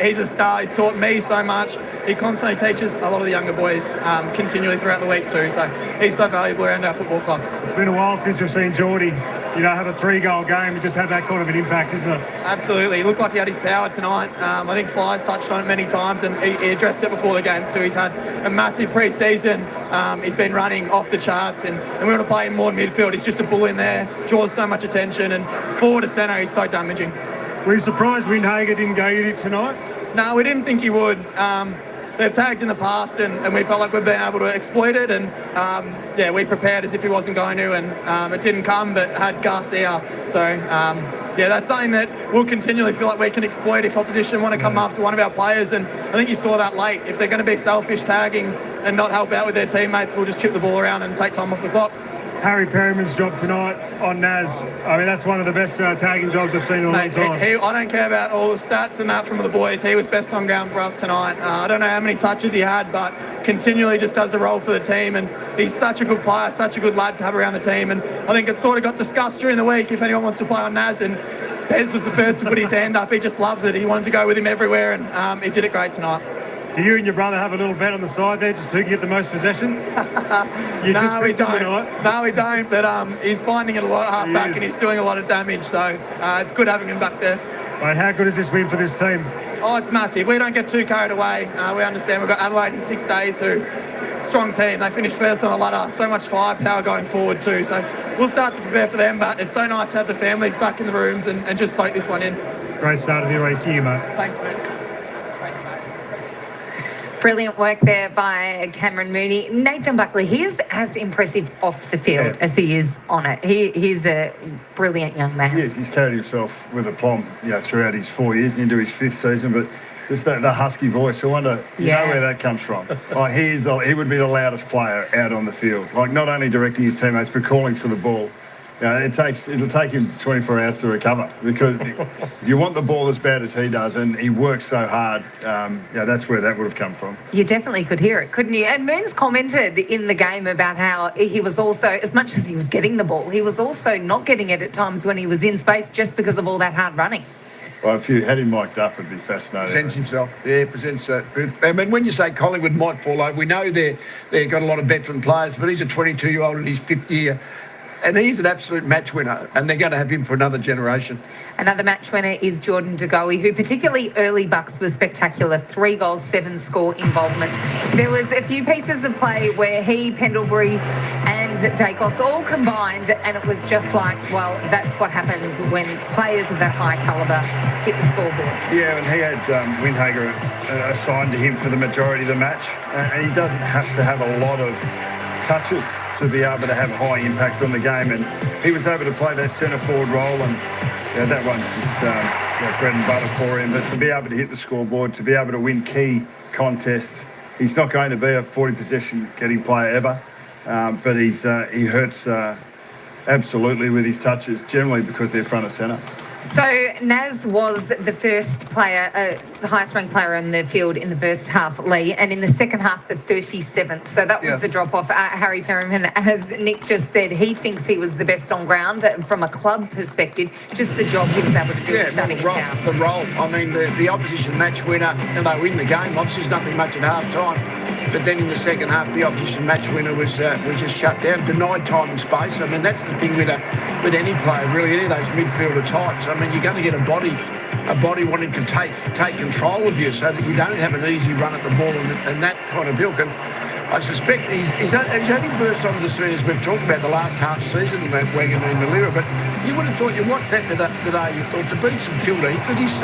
he's a star. He's taught me so much. He constantly teaches a lot of the younger boys continually throughout the week too. So he's so valuable around our football club. It's been a while since we've seen Geordie, have a 3-goal game and just have that kind of an impact, isn't it? Absolutely. He looked like he had his power tonight. I think Fly's touched on it many times, and he addressed it before the game too. He's had a massive pre-season. He's been running off the charts, and we want to play him more in midfield. He's just a bull in there, draws so much attention, and forward to centre, he's so damaging. Were you surprised Windhager didn't go at it tonight? No, we didn't think he would. They've tagged in the past, and we felt like we've been able to exploit it, and we prepared as if he wasn't going to, and it didn't come, but had Garcia. So that's something that we'll continually feel like we can exploit if opposition want to come after one of our players, and I think you saw that late. If they're going to be selfish tagging and not help out with their teammates, we'll just chip the ball around and take time off the clock. Harry Perryman's job tonight on Naz, I mean, that's one of the best tagging jobs I've seen in a long time. I don't care about all the stats and that from the boys. He was best on ground for us tonight. I don't know how many touches he had, but continually just does a role for the team, and he's such a good player, such a good lad to have around the team, and I think it sort of got discussed during the week if anyone wants to play on Naz, and Bez was the first to put his hand up. He just loves it. He wanted to go with him everywhere, and he did it great tonight. Do you and your brother have a little bet on the side there, just who can get the most possessions? No, we don't. No, we don't. But he's finding it a lot half back, and he's doing a lot of damage. So it's good having him back there. Mate, how good is this win for this team? Oh, it's massive. We don't get too carried away. We understand we've got Adelaide in 6 days, who strong team. They finished first on the ladder. So much firepower going forward too. So we'll start to prepare for them, but it's so nice to have the families back in the rooms and just soak this one in. Great start of the race here, mate. Thanks, mates. Brilliant work there by Cameron Mooney. Nathan Buckley, he's as impressive off the field as he is on it. He's a brilliant young man. Yes, he's carried himself with aplomb, throughout his 4 years into his 5th season, but just the husky voice, I wonder, you know where that comes from. Like, he would be the loudest player out on the field. Like, not only directing his teammates, but calling for the ball. It'll take him 24 hours to recover, because if you want the ball as bad as he does, and he works so hard, that's where that would have come from. You definitely could hear it, couldn't you? And Moons commented in the game about how he was also, as much as he was getting the ball, he was also not getting it at times when he was in space, just because of all that hard running. Well, if you had him mic'd up, it'd be fascinating. Presents himself. Yeah, presents beautiful. I mean, when you say Collingwood might fall over, we know they've got a lot of veteran players, but he's a 22-year-old in his 5th year. And he's an absolute match winner, and they're going to have him for another generation. Another match winner is Jordan De Goey, who particularly early bucks was spectacular. 3 goals, 7 score involvements. There was a few pieces of play where he, Pendlebury and Dacos all combined, and it was just like, well, that's what happens when players of that high calibre hit the scoreboard. Yeah, and he had Windhager assigned to him for the majority of the match. And he doesn't have to have a lot of touches to be able to have high impact on the game, and he was able to play that centre forward role, and that one's just bread and butter for him. But to be able to hit the scoreboard, to be able to win key contests, he's not going to be a 40 possession getting player ever, but he hurts absolutely with his touches, generally because they're front of centre. So Naz was the first player, the highest ranked player on the field in the first half, Lee, and in the second half, the 37th. So that was the drop-off. Harry Perryman, as Nick just said, he thinks he was the best on ground from a club perspective, just the job he was able to do shutting it down. The role. I mean, the opposition match winner, and they win the game. Obviously, there's nothing much at half-time. But then in the second half, the opposition match winner was just shut down, denied time and space. I mean, that's the thing with any player, really, any of those midfielder types. I mean, you're going to get a body wanting to take control of you so that you don't have an easy run at the ball and that kind of ilk. And I suspect he's only burst onto the scene, as we've talked about, the last half season, that Wagon and Malira. But you would have thought, you want that today, you thought, to beat StKilda, because he's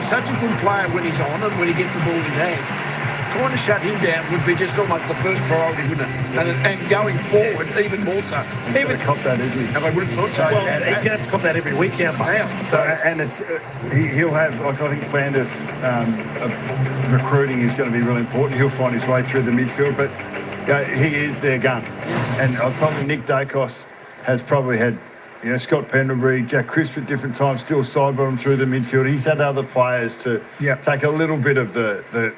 such a good player when he's on and when he gets the ball in his hands. Trying to shut him down would be just almost the first priority, wouldn't it? And going forward, even more so. He's going to cop that, isn't he? And I would have thought so. Well, he's going to have to cop that every week now. So, and it's he'll have, like, I think Flanders' recruiting is going to be really important. He'll find his way through the midfield, but he is their gun. And probably Nick Dacos has probably had, Scott Pendlebury, Jack Crisp at different times still sideboard him through the midfield. He's had other players to take a little bit of the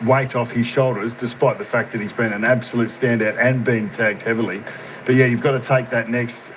weight off his shoulders, despite the fact that he's been an absolute standout and been tagged heavily. But you've got to take that next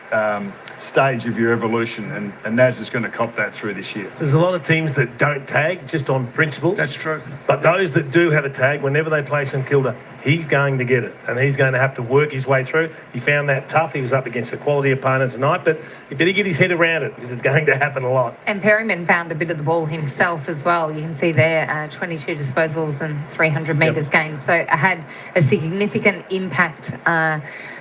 stage of your evolution, and Naz is going to cop that through this year. There's a lot of teams that don't tag just on principle. That's true. But those that do have a tag, whenever they play StKilda, he's going to get it, and he's going to have to work his way through. He found that tough. He was up against a quality opponent tonight, but he better get his head around it, because it's going to happen a lot. And Perryman found a bit of the ball himself as well. You can see there 22 disposals and 300 metres gained. So it had a significant impact.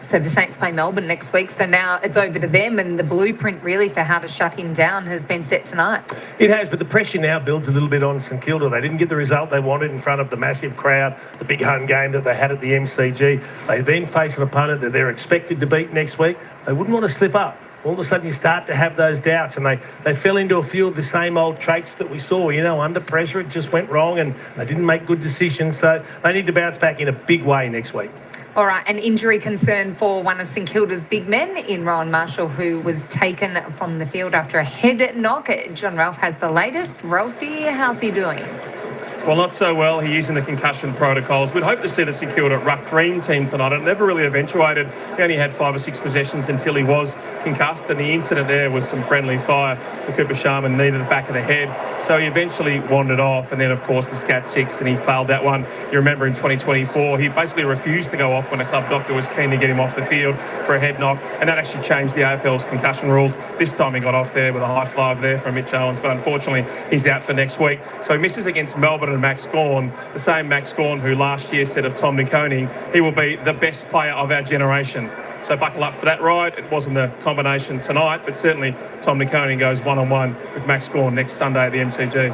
So the Saints play Melbourne next week. So now it's over to them, and the blueprint really for how to shut him down has been set tonight. It has, but the pressure now builds a little bit on StKilda. They didn't get the result they wanted in front of the massive crowd, the big home game that they had at the MCG. They then face an opponent that they're expected to beat next week. They wouldn't want to slip up. All of a sudden you start to have those doubts, and they fell into a few of the same old traits that we saw. Under pressure, it just went wrong, and they didn't make good decisions. So they need to bounce back in a big way next week. All right, an injury concern for one of StKilda's big men in Rowan Marshall, who was taken from the field after a head knock. John Ralph has the latest. Ralphie, how's he doing? Well, not so well. He's using the concussion protocols. We'd hope to see the StKilda ruck dream team tonight. It never really eventuated. He only had 5 or 6 possessions until he was concussed, and the incident there was some friendly fire. The Cooper Sharman needed the back of the head, so he eventually wandered off, and then, of course, the Scat 6, and he failed that one. You remember in 2024, he basically refused to go off when a club doctor was keen to get him off the field for a head knock, and that actually changed the AFL's concussion rules. This time he got off there with a high five there from Mitch Owens, but unfortunately he's out for next week. So he misses against Melbourne and Max Gawn, the same Max Gawn who last year said of Tom Niconing, he will be the best player of our generation. So buckle up for that ride. It wasn't the combination tonight, but certainly Tom Niconing goes one-on-one with Max Gawn next Sunday at the MCG.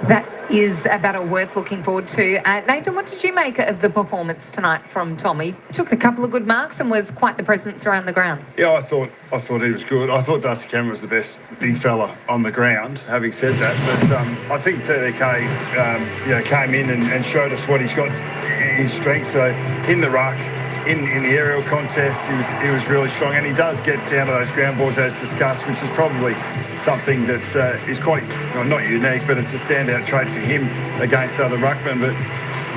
That is a battle worth looking forward to. Nathan, what did you make of the performance tonight from Tom? He took a couple of good marks and was quite the presence around the ground. Yeah, I thought he was good. I thought Dusty Cameron was the best big fella on the ground. Having said that, but I think TDK came in and showed us what he's got in his strength. So in the ruck, in the aerial contest, he was really strong, and he does get down to those ground balls as discussed, which is probably something that is quite not unique, but it's a standout trait for him against other ruckmen. But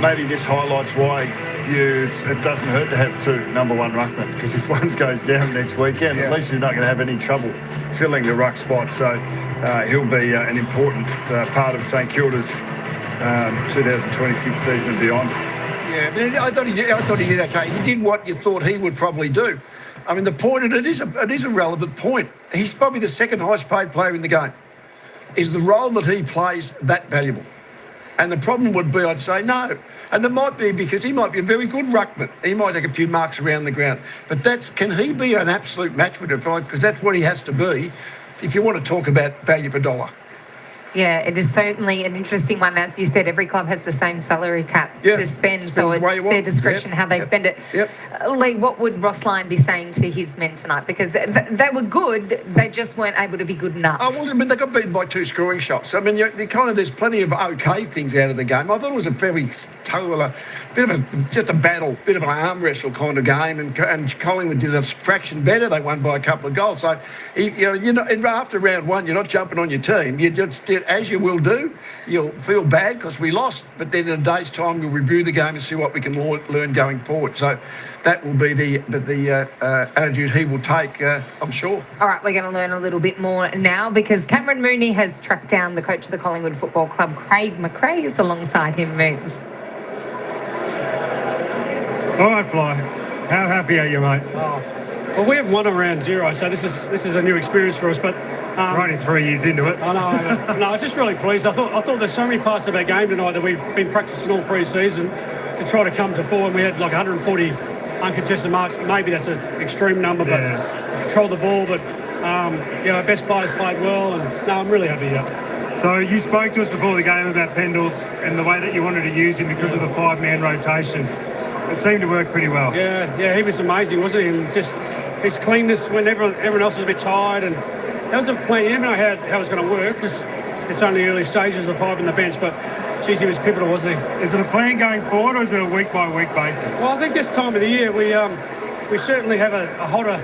maybe this highlights why it doesn't hurt to have 2 number 1 ruckmen, because if one goes down next weekend, at least you're not going to have any trouble filling the ruck spot. So he'll be an important part of St Kilda's 2026 season and beyond. Yeah, I thought he did okay. He did what you thought he would probably do. I mean, the point, and it is a relevant point. He's probably the second highest paid player in the game. Is the role that he plays that valuable? And the problem would be, I'd say no. And it might be because he might be a very good ruckman. He might take a few marks around the ground. But can he be an absolute match winner? Because that's what he has to be if you want to talk about value for dollar. Yeah, it is certainly an interesting one. As you said, every club has the same salary cap to spend, so it's their discretion how they spend it. Lee, what would Ross Lyon be saying to his men tonight? Because they were good, they just weren't able to be good enough. Oh, well, I mean, they got beaten by 2 scoring shots. I mean, there's plenty of okay things out of the game. I thought it was a very just a battle, bit of an arm wrestle kind of game, and Collingwood did a fraction better. They won by a couple of goals. So, after round 1, you're not jumping on your team. You just, as you will do, you'll feel bad because we lost, but then in a day's time, you'll review the game and see what we can learn going forward. So that will be the attitude he will take, I'm sure. All right, we're going to learn a little bit more now because Cameron Mooney has tracked down the coach of the Collingwood Football Club, Craig McRae, is alongside him. Moons. All right, Fly. How happy are you, mate? Well, we have won around 0, so this is a new experience for us. But we're only 3 years into it. I know. No, just really pleased. I thought there's so many parts of our game tonight that we've been practicing all pre-season to try to come to fore. And we had like 140 uncontested marks. Maybe that's an extreme number, but controlled the ball. But our best players played well, and no, I'm really happy here. So you spoke to us before the game about Pendles and the way that you wanted to use him because of the 5-man rotation. It seemed to work pretty well. Yeah, he was amazing, wasn't he? And just his cleanness when everyone else was a bit tired, and that was a plan. You never know how it was going to work because it's only early stages of 5 in the bench, but geez, he was pivotal, wasn't he? Is it a plan going forward, or is it a week-by-week basis? Well, I think this time of the year we certainly have a hotter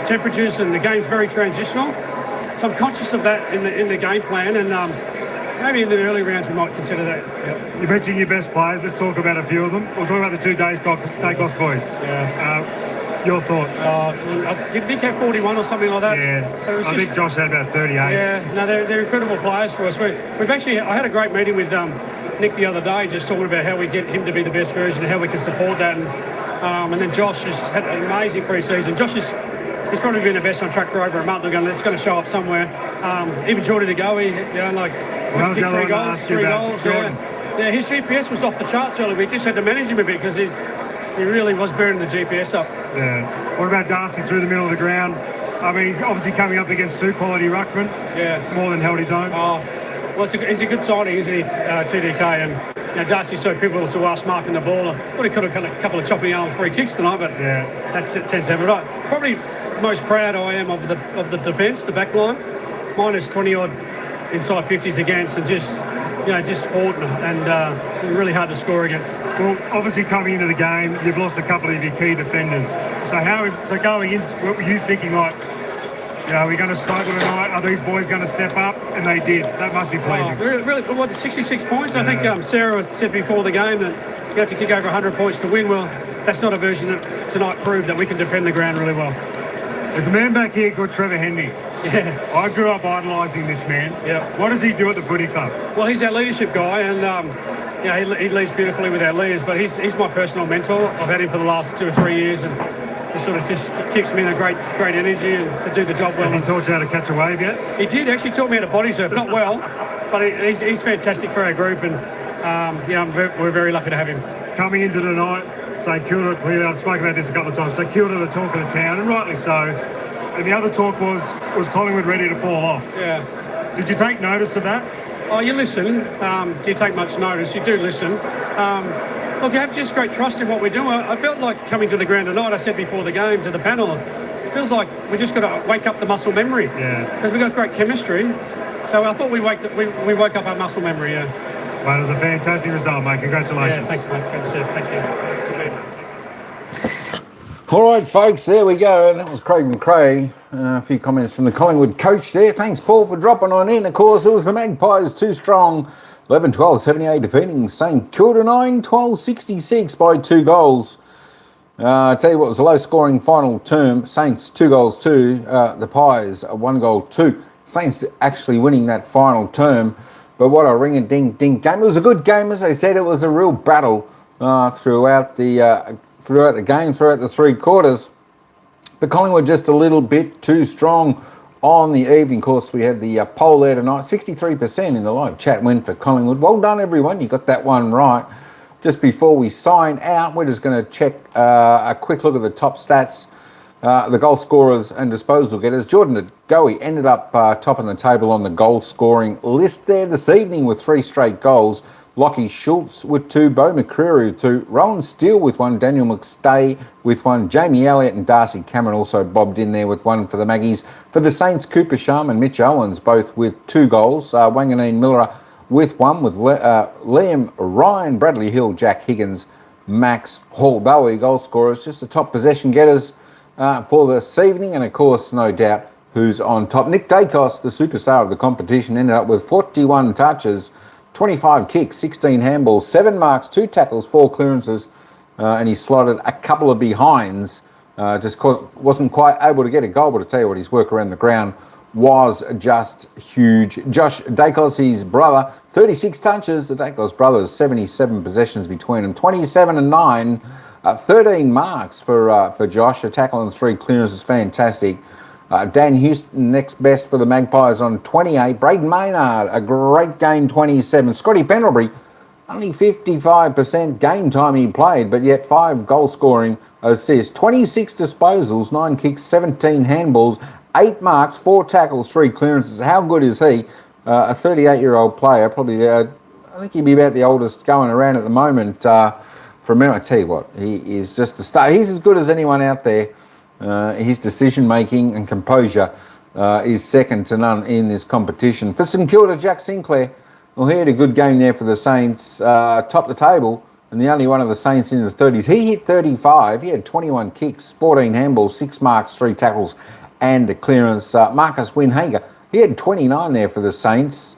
temperatures, and the game's very transitional. So I'm conscious of that in the game plan, and maybe in the early rounds we might consider that. Yeah. You mentioned your best players. Let's talk about a few of them. We'll talk about the 2 Dacos boys. Yeah. Your thoughts? Did Nick have 41 or something like that? Yeah. I think Josh had about 38. Yeah. No, they're incredible players for us. I had a great meeting with Nick the other day, just talking about how we get him to be the best version and how we can support that. And then Josh has had an amazing pre-season. He's probably been the best on track for over a month. It's going to show up somewhere. Even Jordan DeGoey, three goals. Yeah, his GPS was off the charts earlier. We just had to manage him a bit because he really was burning the GPS up. Yeah. What about Darcy through the middle of the ground? I mean, he's obviously coming up against 2 quality ruckmen. Yeah. More than held his own. Well, he's a good signing, isn't he, TDK? And Darcy's so pivotal to us marking the ball. Well, he could have got a couple of chopping arm free kicks tonight, but that tends to have it right. Probably most proud I am of the defence, the back line. Minus 20-odd inside 50s against, and just fought and really hard to score against. Well, obviously coming into the game, you've lost a couple of your key defenders. So going in, what were you thinking? Like, Are we going to struggle tonight? Are these boys going to step up? And they did. That must be pleasing. Really, what, 66 points? I think Sarah said before the game that you have to kick over 100 points to win. Well, that's not a version that tonight proved that we can defend the ground really well. There's a man back here called Trevor Henry. Yeah. I grew up idolising this man. Yeah. What does he do at the footy club? Well, he's our leadership guy, and he leads beautifully with our leaders. But he's my personal mentor. I've had him for the last 2 or 3 years, and he sort of just keeps me in a great energy and to do the job well. Has he taught you how to catch a wave yet? He did actually taught me how to body surf, not well, but he's fantastic for our group, and we're very lucky to have him. Coming into tonight, StKilda, clearly, I've spoken about this a couple of times, StKilda, the talk of the town, and rightly so. And the other talk was Collingwood ready to fall off? Yeah. Did you take notice of that? Oh, you listen. Do you take much notice? You do listen. Look, you have just great trust in what we do. I felt like coming to the ground tonight, I said before the game to the panel, it feels like we just got to wake up the muscle memory. Yeah. Because we've got great chemistry. So I thought we woke up our muscle memory, yeah. Well, it was a fantastic result, mate. Congratulations. Yeah, thanks, mate. Good to see you. Thanks, Ken. All right, folks, there we go. That was Craig McRae. A few comments from the Collingwood coach there. Thanks, Paul, for dropping on in. Of course, it was the Magpies, too strong. 11-12-78 defeating St Kilda 9-12-66 by 2 goals. I tell you what, it was a low-scoring final term. Saints 2 goals 2. The Pies 1 goal 2. Saints actually winning that final term. But what a ring-a-ding-ding game. It was a good game, as I said. It was a real battle throughout the game, throughout the 3 quarters. But Collingwood just a little bit too strong on the evening. Of course, we had the poll there tonight. 63% in the live chat win for Collingwood. Well done, everyone. You got that one right. Just before we sign out, we're just going to check a quick look at the top stats. The goal scorers and disposal getters. Jordan Goey ended up top of the table on the goal scoring list there this evening with 3 straight goals. Lockie Schultz with 2, Bo McCreary with 2, Rowan Steele with 1, Daniel McStay with 1, Jamie Elliott and Darcy Cameron also bobbed in there with 1 for the Maggies. For the Saints, Cooper Sharma and Mitch Owens both with 2 goals. Wanganeen Miller with 1, with Liam Ryan, Bradley Hill, Jack Higgins, Max Hall. Bowie goal scorers, just the top possession getters for this evening. And of course, no doubt, who's on top. Nick Dacos, the superstar of the competition, ended up with 41 touches, 25 kicks, 16 handballs, 7 marks, 2 tackles, 4 clearances, and he slotted a couple of behinds. Just wasn't quite able to get a goal, but I tell you what, his work around the ground was just huge. Josh Dacos, his brother, 36 touches. The Dacos brothers, 77 possessions between them, 27 and 9, 13 marks for Josh. A tackle and 3 clearances, fantastic. Dan Houston, next best for the Magpies on 28. Braden Maynard, a great game, 27. Scotty Pendlebury, only 55% game time he played, but yet 5 goal scoring assists, 26 disposals, 9 kicks, 17 handballs, 8 marks, 4 tackles, 3 clearances. How good is he? A 38-year-old player, probably, I think he'd be about the oldest going around at the moment. For a minute, I tell you what, he is just a star. He's as good as anyone out there. His decision-making and composure is second to none in this competition. For St Kilda, Jack Sinclair, well, he had a good game there for the Saints, top the table, and the only one of the Saints in the 30s. He hit 35. He had 21 kicks, 14 handballs, 6 marks, 3 tackles, and a clearance. Marcus Winhager, he had 29 there for the Saints.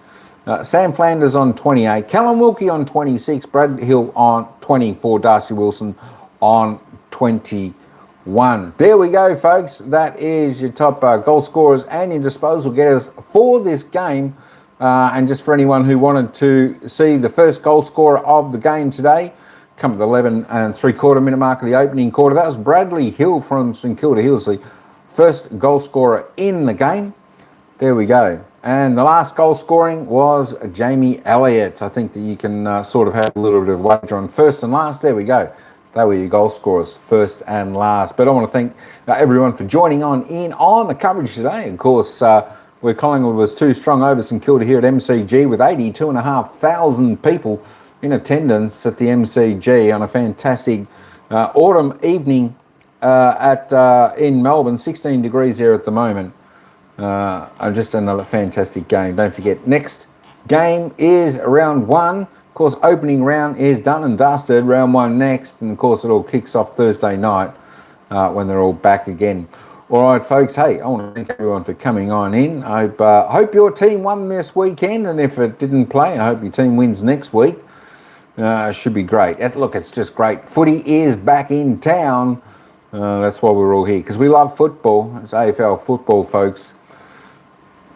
Sam Flanders on 28. Callum Wilkie on 26. Brad Hill on 24. Darcy Wilson on 21. There we go, folks. That is your top goal scorers and your disposal getters for this game. And just for anyone who wanted to see the first goal scorer of the game today, come at the 11 and 3/4 minute mark of the opening quarter. That was Bradley Hill from St Kilda Hillesley, first goal scorer in the game. There we go. And the last goal scoring was Jamie Elliott. I think that you can sort of have a little bit of wager on first and last. There we go. They were your goal scorers, first and last. But I want to thank everyone for joining on the coverage today. Of course, where Collingwood was too strong over St Kilda here at MCG with 82,500 people in attendance at the MCG on a fantastic autumn evening in Melbourne. 16 degrees here at the moment. Just another fantastic game. Don't forget, next game is round 1. Of course, opening round is done and dusted. Round 1 next. And, of course, it all kicks off Thursday night when they're all back again. All right, folks. Hey, I want to thank everyone for coming on in. I hope your team won this weekend, and if it didn't play, I hope your team wins next week. It should be great. Look, it's just great. Footy is back in town. That's why we're all here, because we love football. It's AFL football, folks.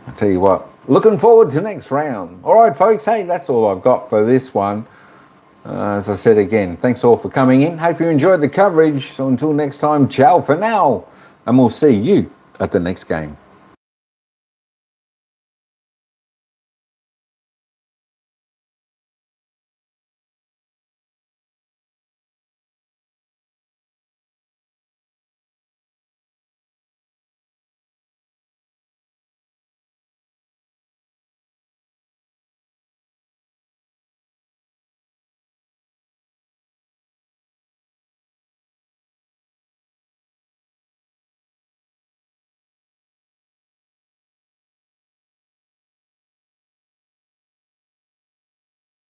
I tell you what, looking forward to next round. All right, folks. Hey, that's all I've got for this one. As I said again, thanks all for coming in. Hope you enjoyed the coverage. So until next time, ciao for now. And we'll see you at the next game.